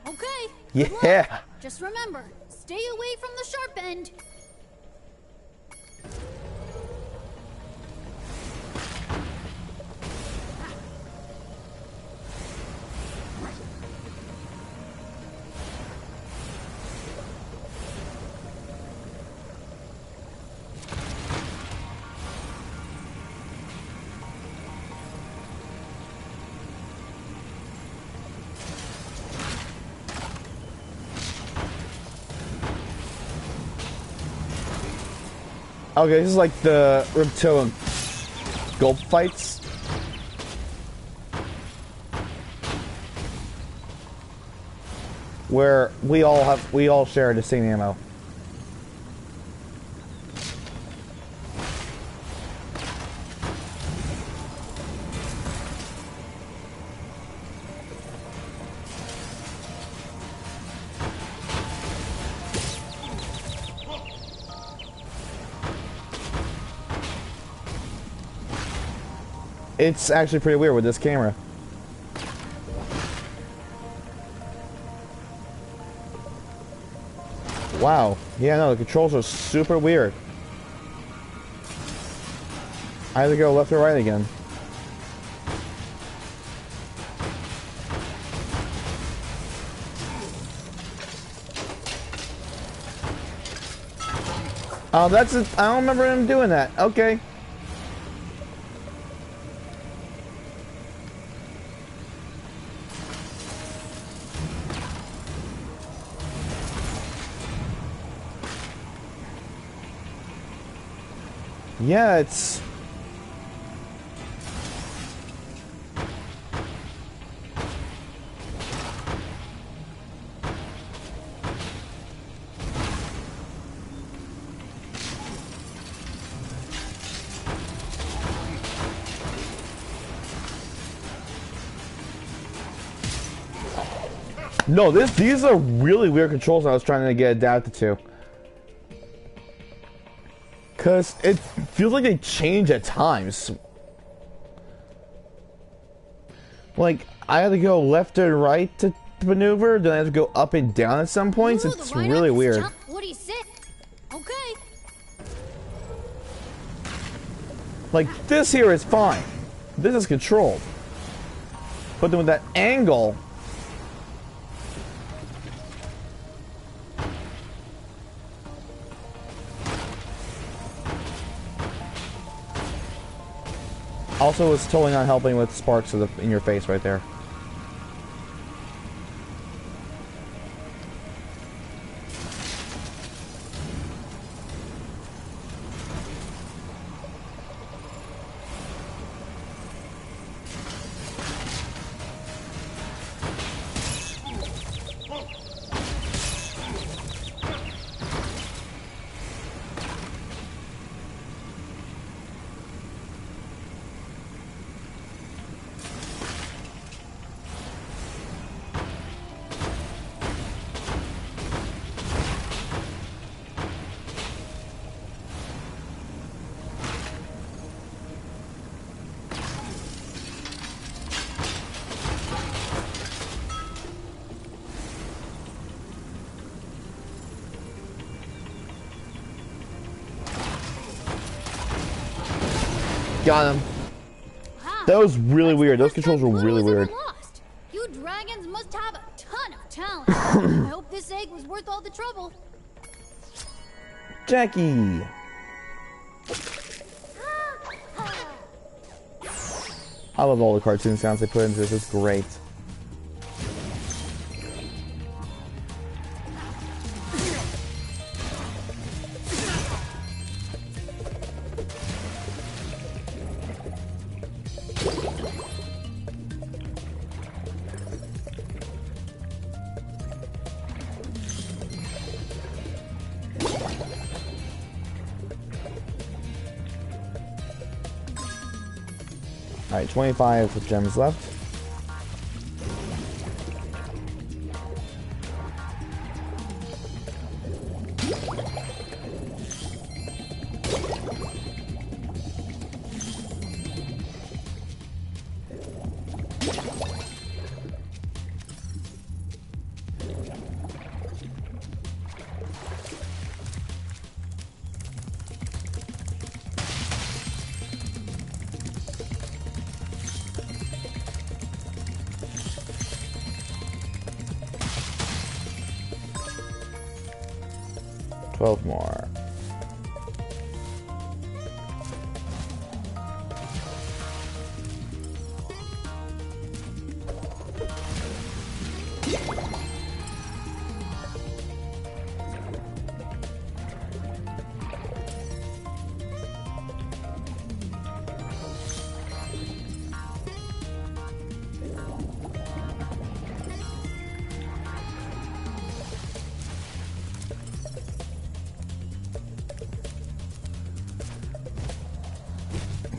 Okay. Yeah. Just remember, stay away from the sharp end. Okay, this is like the Ripto and Gulp fights. Where we all share the same ammo. It's actually pretty weird with this camera. Wow. Yeah, no, the controls are super weird. I either go left or right again. Oh, that's it. I don't remember him doing that. Okay. Yeah, it's... No, these are really weird controls I was trying to get adapted to. Because it feels like they change at times. Like, I had to go left and right to maneuver, then I have to go up and down at some points. It's really weird. What do you say? Okay. Like, this here is fine. This is controlled. But then with that angle... Also, it's totally not helping with sparks in your face right there. Got him. That was really weird. Those controls were really weird. Lost. You dragons must have a ton of talent. I hope this egg was worth all the trouble. Jackie. I love all the cartoon sounds they put into this. It's great. Alright, 25 gems left. More.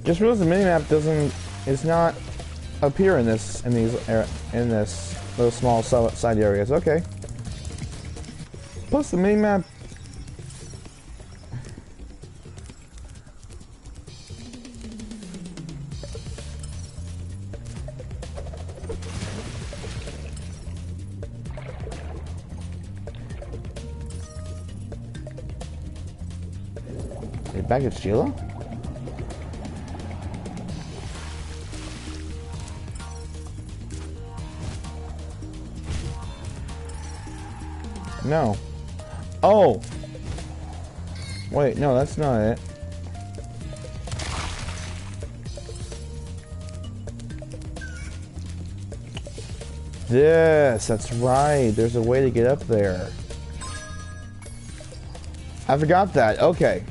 Just realized the minimap is not appear in those small side areas. Okay. Plus the minimap. Are you back at Sheila? No. Oh! Wait, no, that's not it. Yes, that's right. There's a way to get up there. I forgot that. Okay.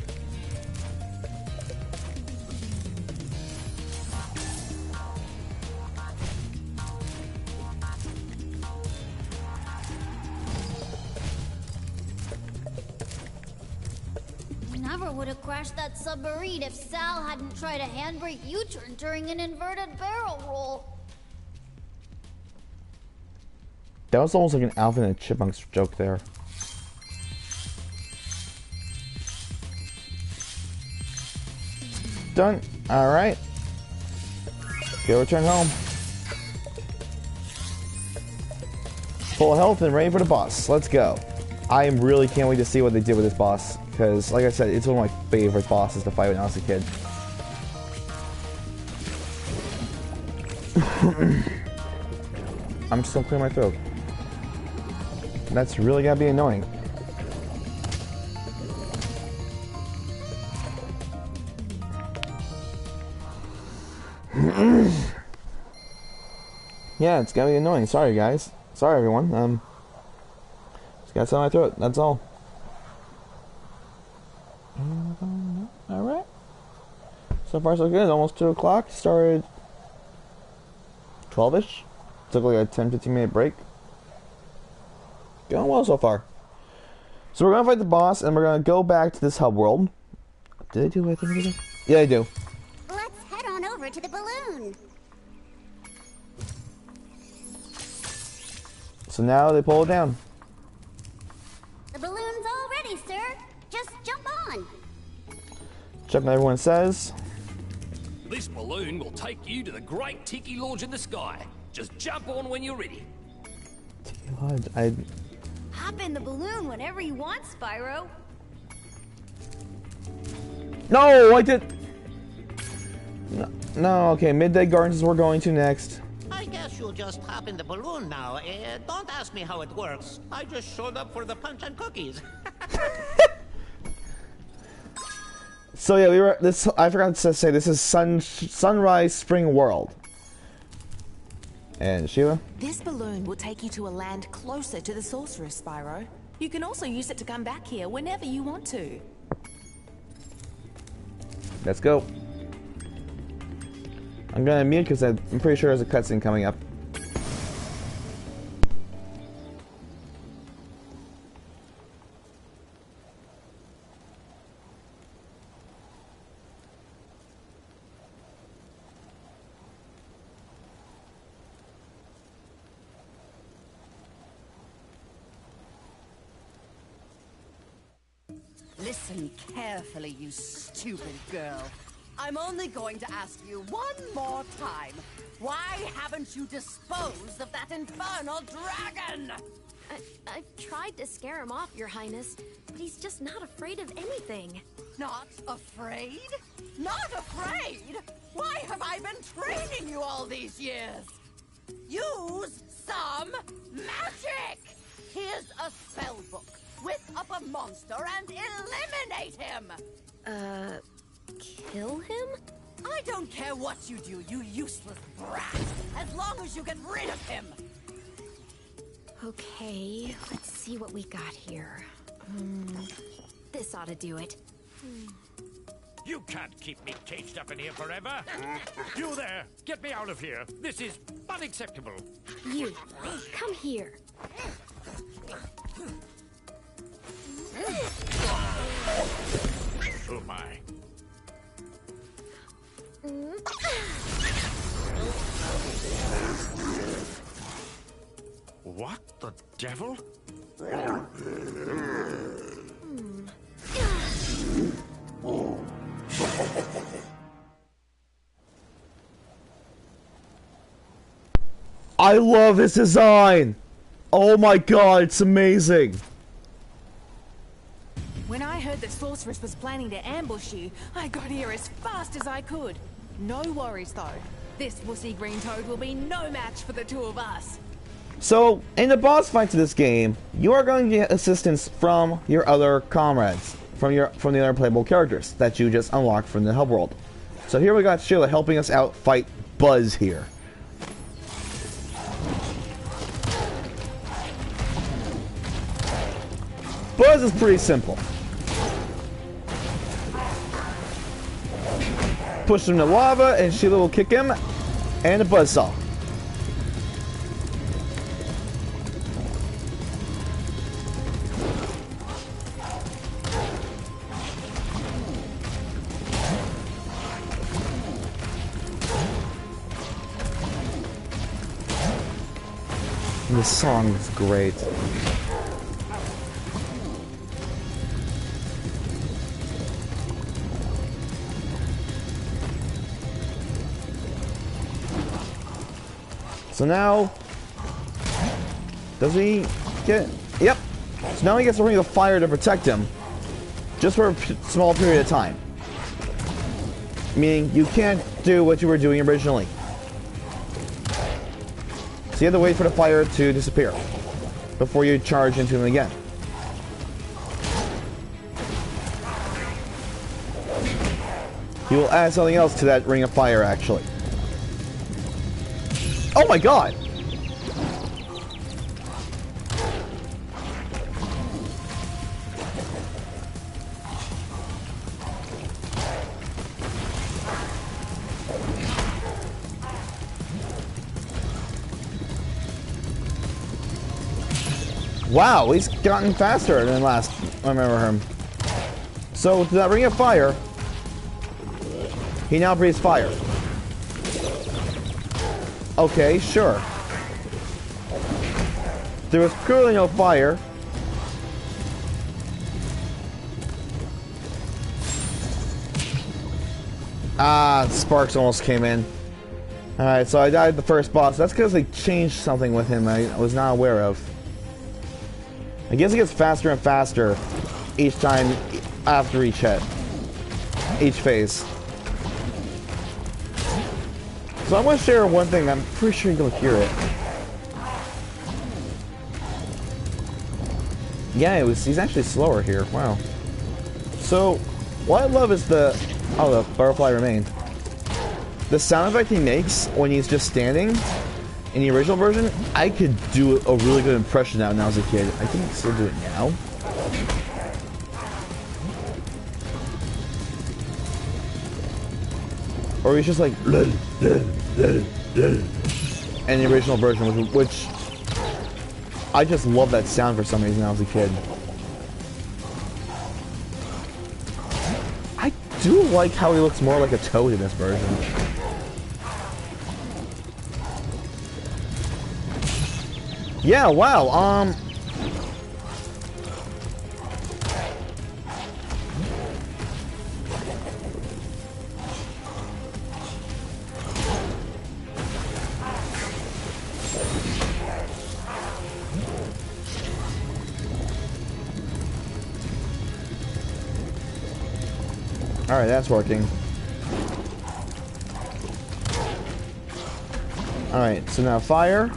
That submarine if Sal hadn't tried a handbrake U-turn during an inverted barrel roll. That was almost like an Alvin and Chipmunks joke there. Done. Alright. Go return home. Full health and ready for the boss. Let's go. I really can't wait to see what they did with this boss. Because, like I said, it's one of my favorite bosses to fight when I was a kid. I'm still clearing my throat. That's really gotta be annoying. Yeah, it's gotta be annoying. Sorry, guys. Sorry, everyone. Just got something in my throat. That's all. Alright. So far so good. Almost 2 o'clock. Started 12-ish. Took like a 10-15 minute break. Going well so far. So we're gonna fight the boss and we're gonna go back to this hub world. Did I do what I think I did? Yeah, I do. Let's head on over to the balloon. So now they pull it down. The balloon's all ready, sir. Just jump on. Check what everyone says. This balloon will take you to the great Tiki Lodge in the sky. Just jump on when you're ready. Tiki Lodge, Hop in the balloon whenever you want, Spyro. No, I did. No, okay, Midday Gardens is where we're going to next. I guess you'll just hop in the balloon now. Don't ask me how it works. I just showed up for the punch and cookies. So yeah, I forgot to say this is Sunrise Spring World. And Sheila? This balloon will take you to a land closer to the sorceress, Spyro. You can also use it to come back here whenever you want to. Let's go. I'm gonna mute because I'm pretty sure there's a cutscene coming up. Listen carefully, you stupid girl. I'm only going to ask you one more time. Why haven't you disposed of that infernal dragon? I've tried to scare him off, Your Highness, but he's just not afraid of anything. Not afraid? Not afraid? Why have I been training you all these years? Use some magic! Here's a spell book. Whip up a monster and eliminate him! Kill him? I don't care what you do, you useless brat, as long as you get rid of him! Okay, let's see what we got here. This ought to do it. You can't keep me caged up in here forever. You there, get me out of here. This is unacceptable. You, come here. Oh my. What the devil? I love this design! Oh my god, it's amazing! When I heard the sorceress was planning to ambush you, I got here as fast as I could. No worries though. This wussy green toad will be no match for the two of us. So, in the boss fights of this game, you are going to get assistance from your other comrades, from the other playable characters that you just unlocked from the hub world. So here we got Sheila helping us out fight Buzz here. Buzz is pretty simple. Push him to lava, and Sheila will kick him, and a buzzsaw. This song is great. So now, does he get? Yep. So now he gets a ring of fire to protect him, just for a small period of time. Meaning you can't do what you were doing originally. So you have to wait for the fire to disappear before you charge into him again. He will add something else to that ring of fire, actually. Oh my god! Wow, he's gotten faster than last I remember him. So, with that ring of fire, he now breathes fire. Okay, sure. There was clearly no fire. Ah, sparks almost came in. Alright, so I died the first boss. That's because they changed something with him I was not aware of. I guess it gets faster and faster each time after each hit. Each phase. So I'm gonna share one thing. I'm pretty sure you'll hear it. Yeah, he's actually slower here. Wow. So, what I love is the butterfly remained. The sound effect he makes when he's just standing in the original version, I could do a really good impression now when I was a kid. I think I can still do it now. Or he's just like, and the original version, which I just love that sound for some reason when I was a kid. I do like how he looks more like a toad in this version. Yeah, wow, alright, that's working. Alright, so now fire.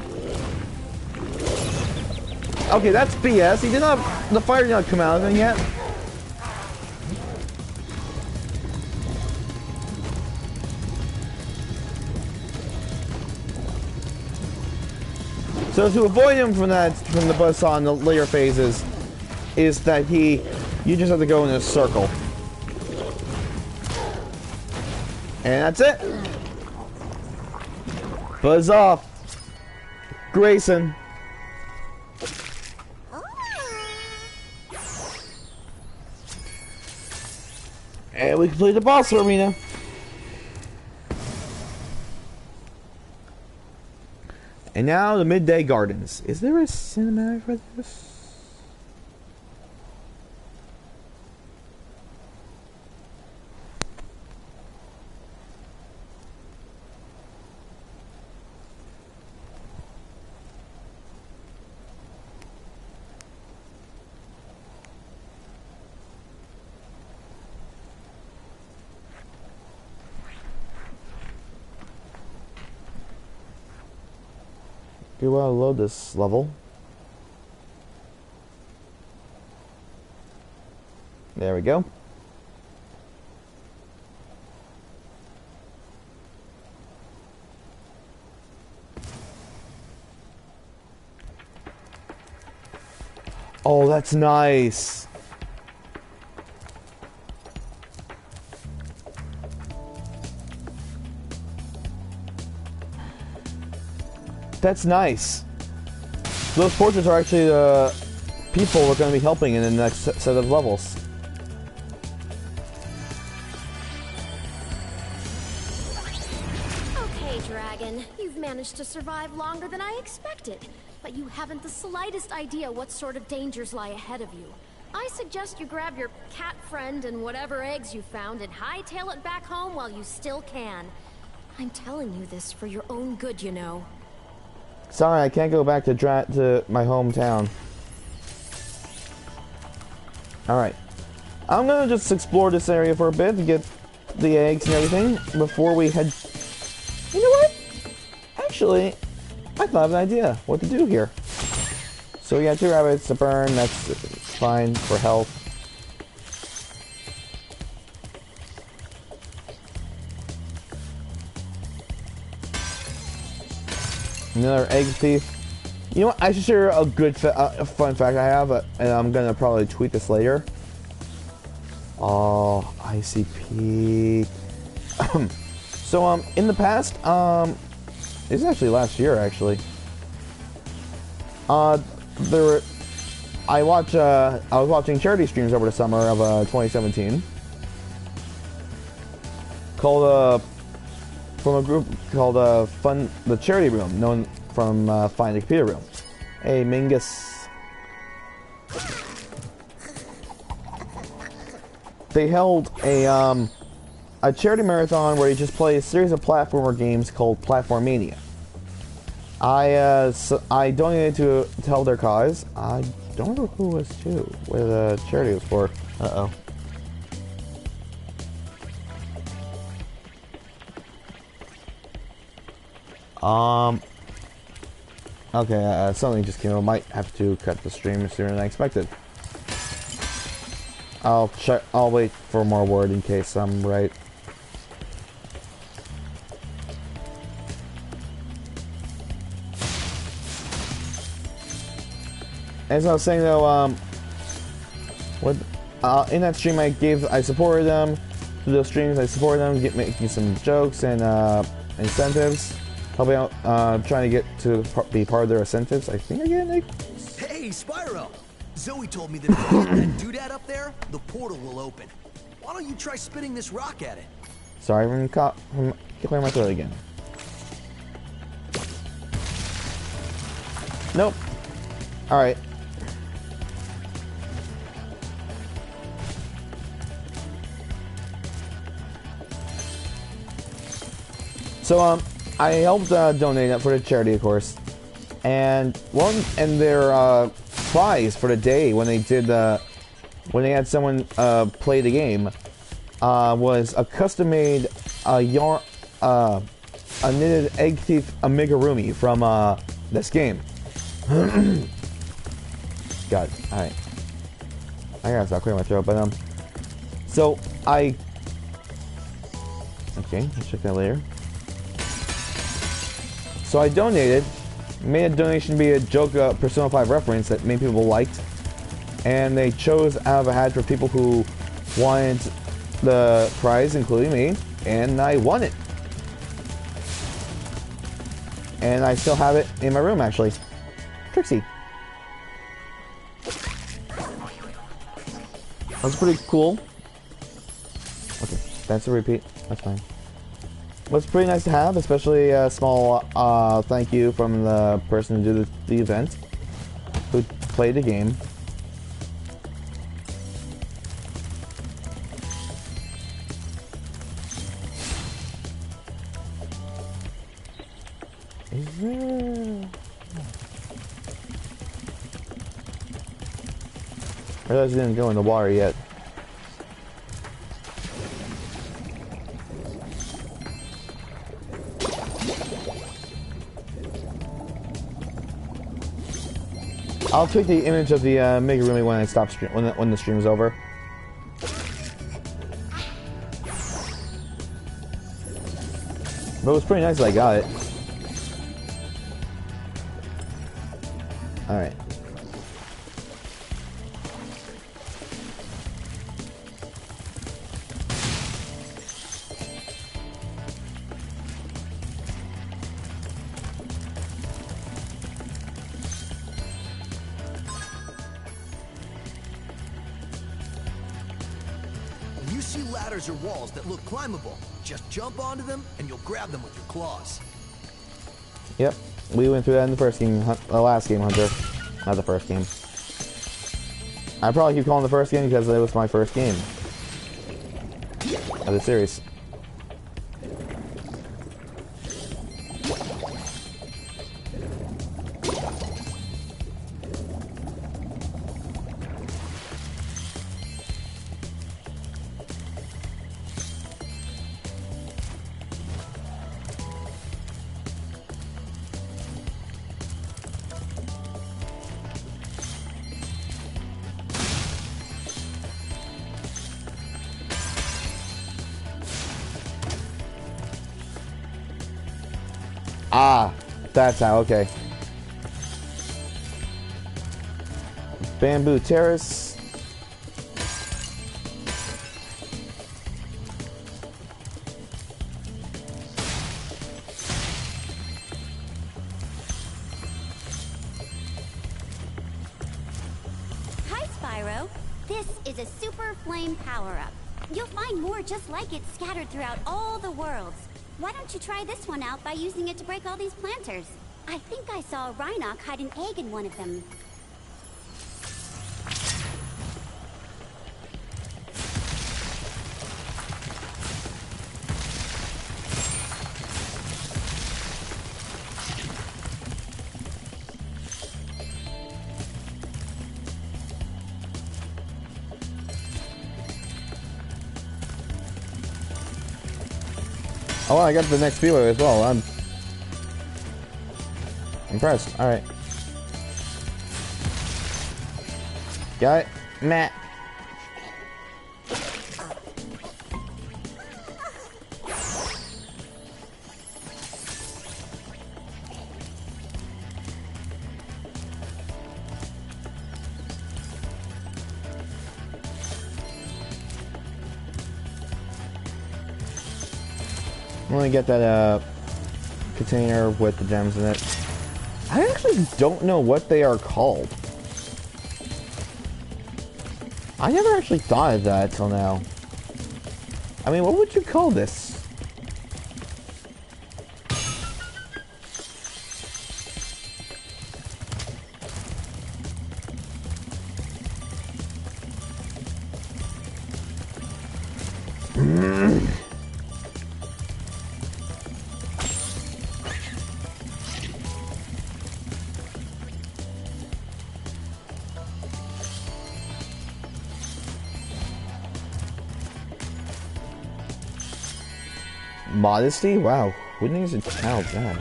Okay, that's BS. He did not. The fire did not come out of him yet. So to avoid him from the buzzsaw in the later phases, is that you just have to go in a circle, and that's it. Buzz off, Grayson. And we complete the boss arena. And now the Midday Gardens. Is there a cinematic for this? Okay, well, I'll load this level. There we go. Oh, that's nice. That's nice. Those portraits are actually the people we're going to be helping in the next set of levels. Okay, Dragon. You've managed to survive longer than I expected. But you haven't the slightest idea what sort of dangers lie ahead of you. I suggest you grab your cat friend and whatever eggs you found and hightail it back home while you still can. I'm telling you this for your own good, you know. Sorry, I can't go back to my hometown. Alright. I'm gonna just explore this area for a bit to get the eggs and everything before we head... You know what? Actually, I thought of an idea what to do here. So we got 2 rabbits to burn, that's fine for health. Another egg thief. You know what? I should share a good, fun fact I have, and I'm gonna probably tweet this later. Oh, ICP. So, in the past, this is actually last year, actually. I was watching charity streams over the summer of 2017. Called from a group called the Charity Room, known from Find the Computer Room. Hey, Mingus. They held a charity marathon where you just play a series of platformer games called Platform Mania. I donated to help their cause. I don't know who it was to, where the charity was for. Uh-oh. Okay, something just came up. Might have to cut the stream sooner than I expected. I'll check. I'll wait for more word in case I'm right. As I was saying though, in that stream I supported them through those streams. I supported them, making some jokes and incentives, helping out, trying to get to be part of their incentives. I think I get it. Hey, Spyro! Zoe told me that if you get that doodad up there, the portal will open. Why don't you try spitting this rock at it? Sorry, I'm clearing my throat again. Nope. All right. So I helped donate it for the charity, of course, and their prize for the day when they did when they had someone play the game was a custom-made yarn a knitted egg thief amigurumi from this game. God, alright. I gotta stop clearing my throat, but so okay, I'll check that later. So I donated, made a donation be a joke Persona 5 reference that many people liked, and they chose out of a hat for people who wanted the prize, including me, and I won it. And I still have it in my room, actually. Trixie. That's pretty cool. Okay, that's a repeat. That's fine. Was pretty nice to have, especially a small thank you from the person who did the event, who played the game. Is there... I realized it didn't go in the water yet. I'll tweak the image of the amigurumi when I stop when the stream is over. But it was pretty nice that I got it. All right. Or walls that look climbable. Just jump onto them and you'll grab them with your claws. Yep, we went through that in the first game, the last game, Hunter. Not the first game. I probably keep calling the first game because it was my first game of the series. Ah, that's how, okay. Bamboo Terrace. Hi, Spyro. This is a super flame power-up. You'll find more just like it scattered throughout all the worlds. Why don't you try this one out by using it to break all these planters? I think I saw a Rhinoc hide an egg in one of them. Oh, I got the next feeler as well. pressed. Alright. Got it. Matt. I'm gonna get that container with the gems in it. I actually don't know what they are called. I never actually thought of that till now. I mean, what would you call this? Modesty? Wow. Who needs a child that?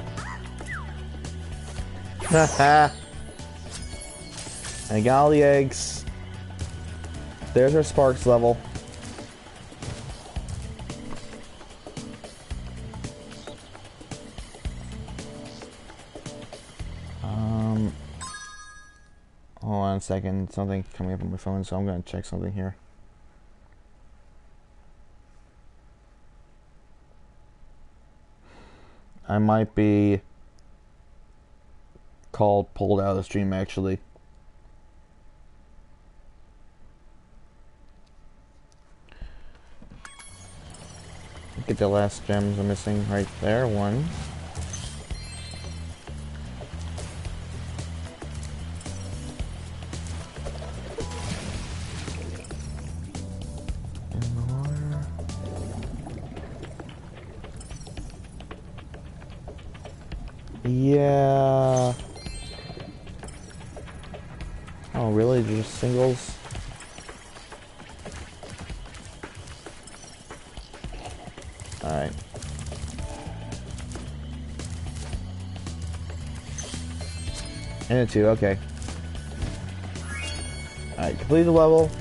Haha. I got all the eggs. There's our sparks level. Hold on a second. Something coming up on my phone, so I'm gonna check something here. I might be pulled out of the stream actually. Get the last gems I'm missing right there. One. Yeah. Oh, really? Just singles? Alright. And a 2, okay. Alright, complete the level.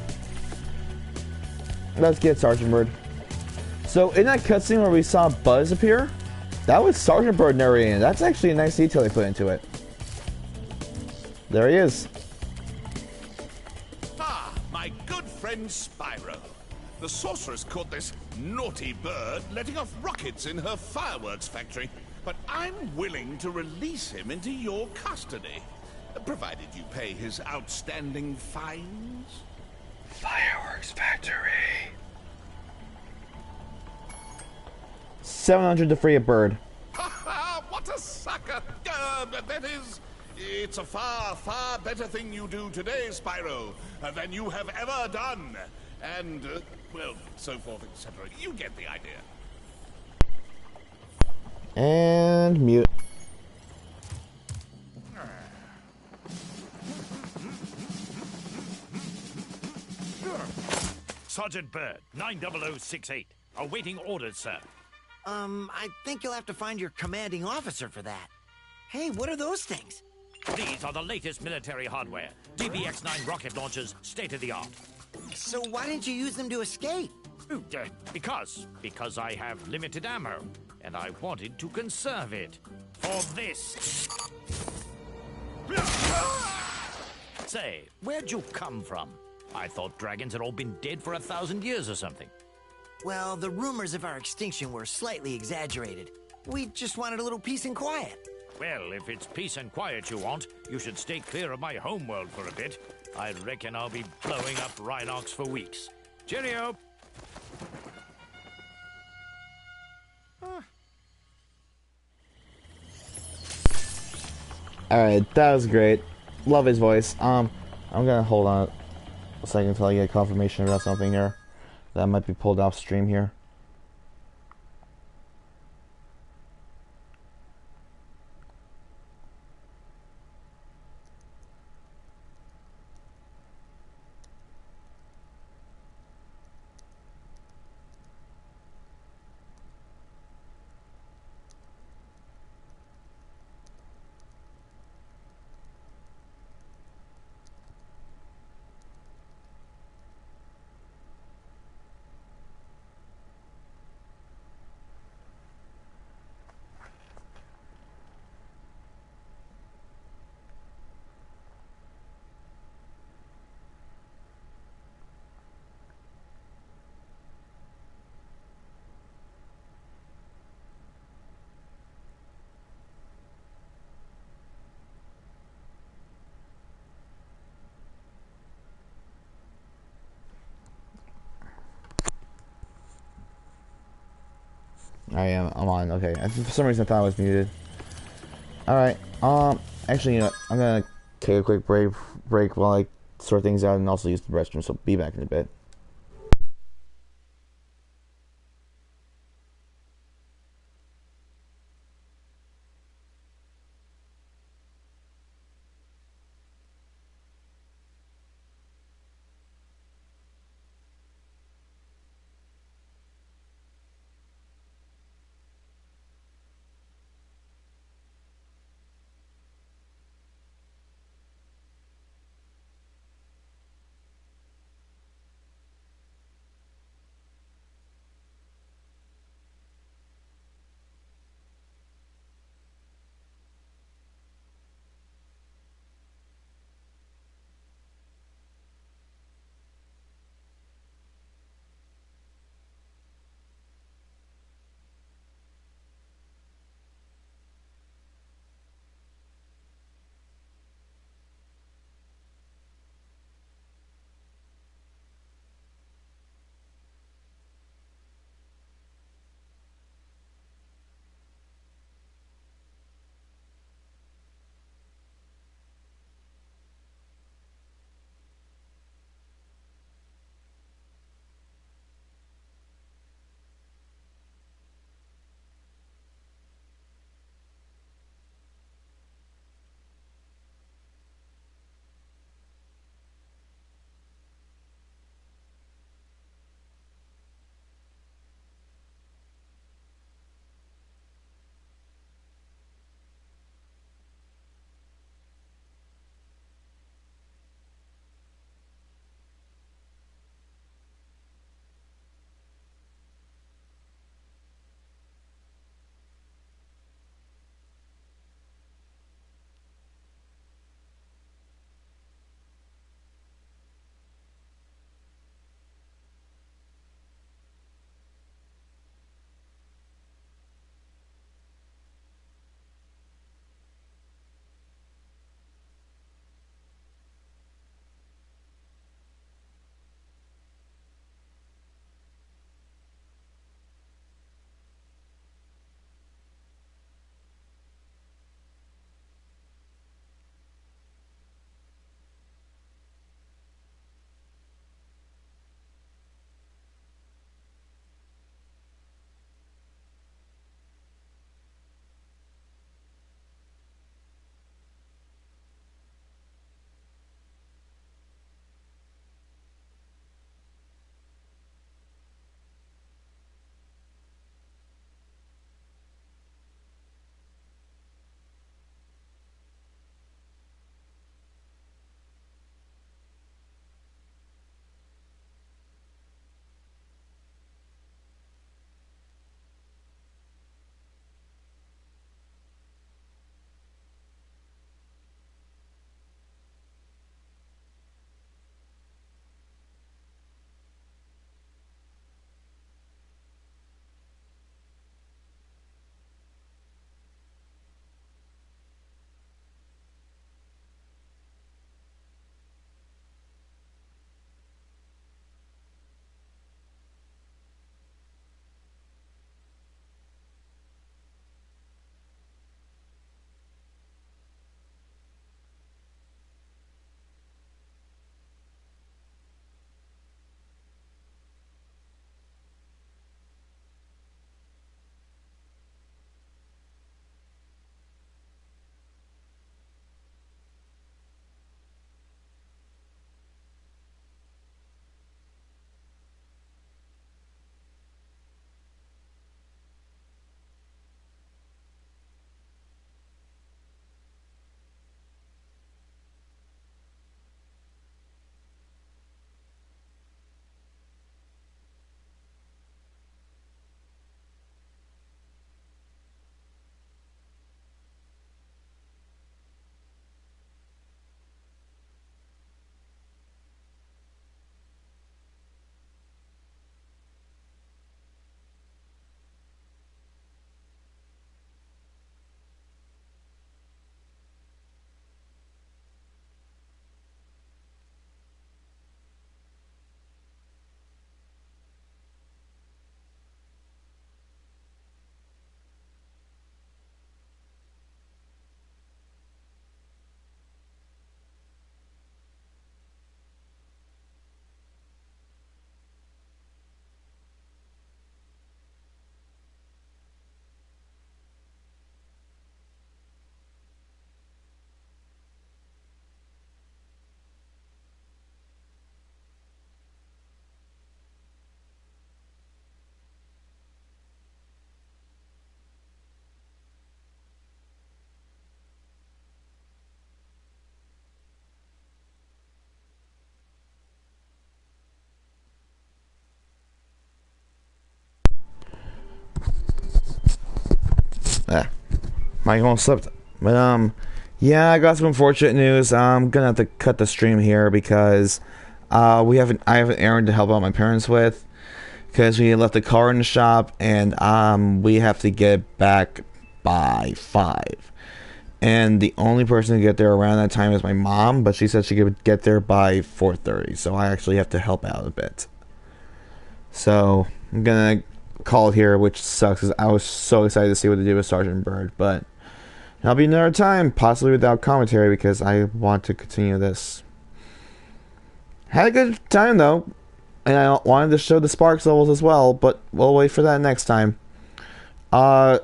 Let's get Sergeant Bird. So, in that cutscene where we saw Buzz appear, that was Sergeant Bird narrating. That's actually a nice detail they put into it. There he is. Ah, my good friend Spyro. The sorceress caught this naughty bird letting off rockets in her fireworks factory. But I'm willing to release him into your custody, provided you pay his outstanding fines. Fireworks factory. 700 to free a bird. What a sucker! That is, it's a far, far better thing you do today, Spyro, than you have ever done. And, well, so forth, etc. You get the idea. And mute. Sergeant Bird, 90068. Awaiting orders, sir. I think you'll have to find your commanding officer for that. Hey, what are those things? These are the latest military hardware. DBX-9 rocket launchers, state-of-the-art. So why didn't you use them to escape? Because I have limited ammo, and I wanted to conserve it. For this. Say, where'd you come from? I thought dragons had all been dead for 1,000 years or something. Well, the rumors of our extinction were slightly exaggerated. We just wanted a little peace and quiet. Well, if it's peace and quiet you want, you should stay clear of my homeworld for a bit. I reckon I'll be blowing up Rhinox for weeks. Cheerio! Alright, that was great. Love his voice. I'm gonna hold on a second until I get confirmation about something here. That might be pulled off stream here. I am. I'm on. Okay. For some reason, I thought I was muted. All right. Actually, you know, I'm gonna take a quick break while I sort things out and also use the restroom. So be back in a bit. My almost slipped. But yeah, I got some unfortunate news. I'm gonna have to cut the stream here because I have an errand to help out my parents with, because we left the car in the shop and we have to get back by 5. And the only person to get there around that time is my mom, but she said she could get there by 4:30, so I actually have to help out a bit. So I'm gonna call it here, which sucks because I was so excited to see what to do with Sergeant Bird, but that'll be another time, possibly without commentary, because I want to continue this. Had a good time though, and I wanted to show the Sparks levels as well, but we'll wait for that next time. To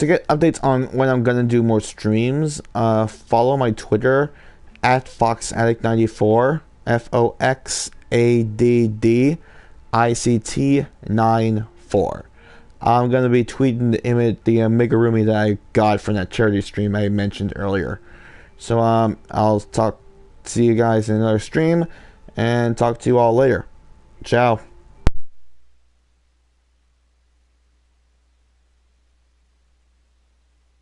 get updates on when I'm gonna do more streams, follow my Twitter at FoxAddict94, FoxAddict94. I'm gonna be tweeting the image, the amigurumi that I got from that charity stream I mentioned earlier. So I'll see you guys in another stream, and talk to you all later. Ciao.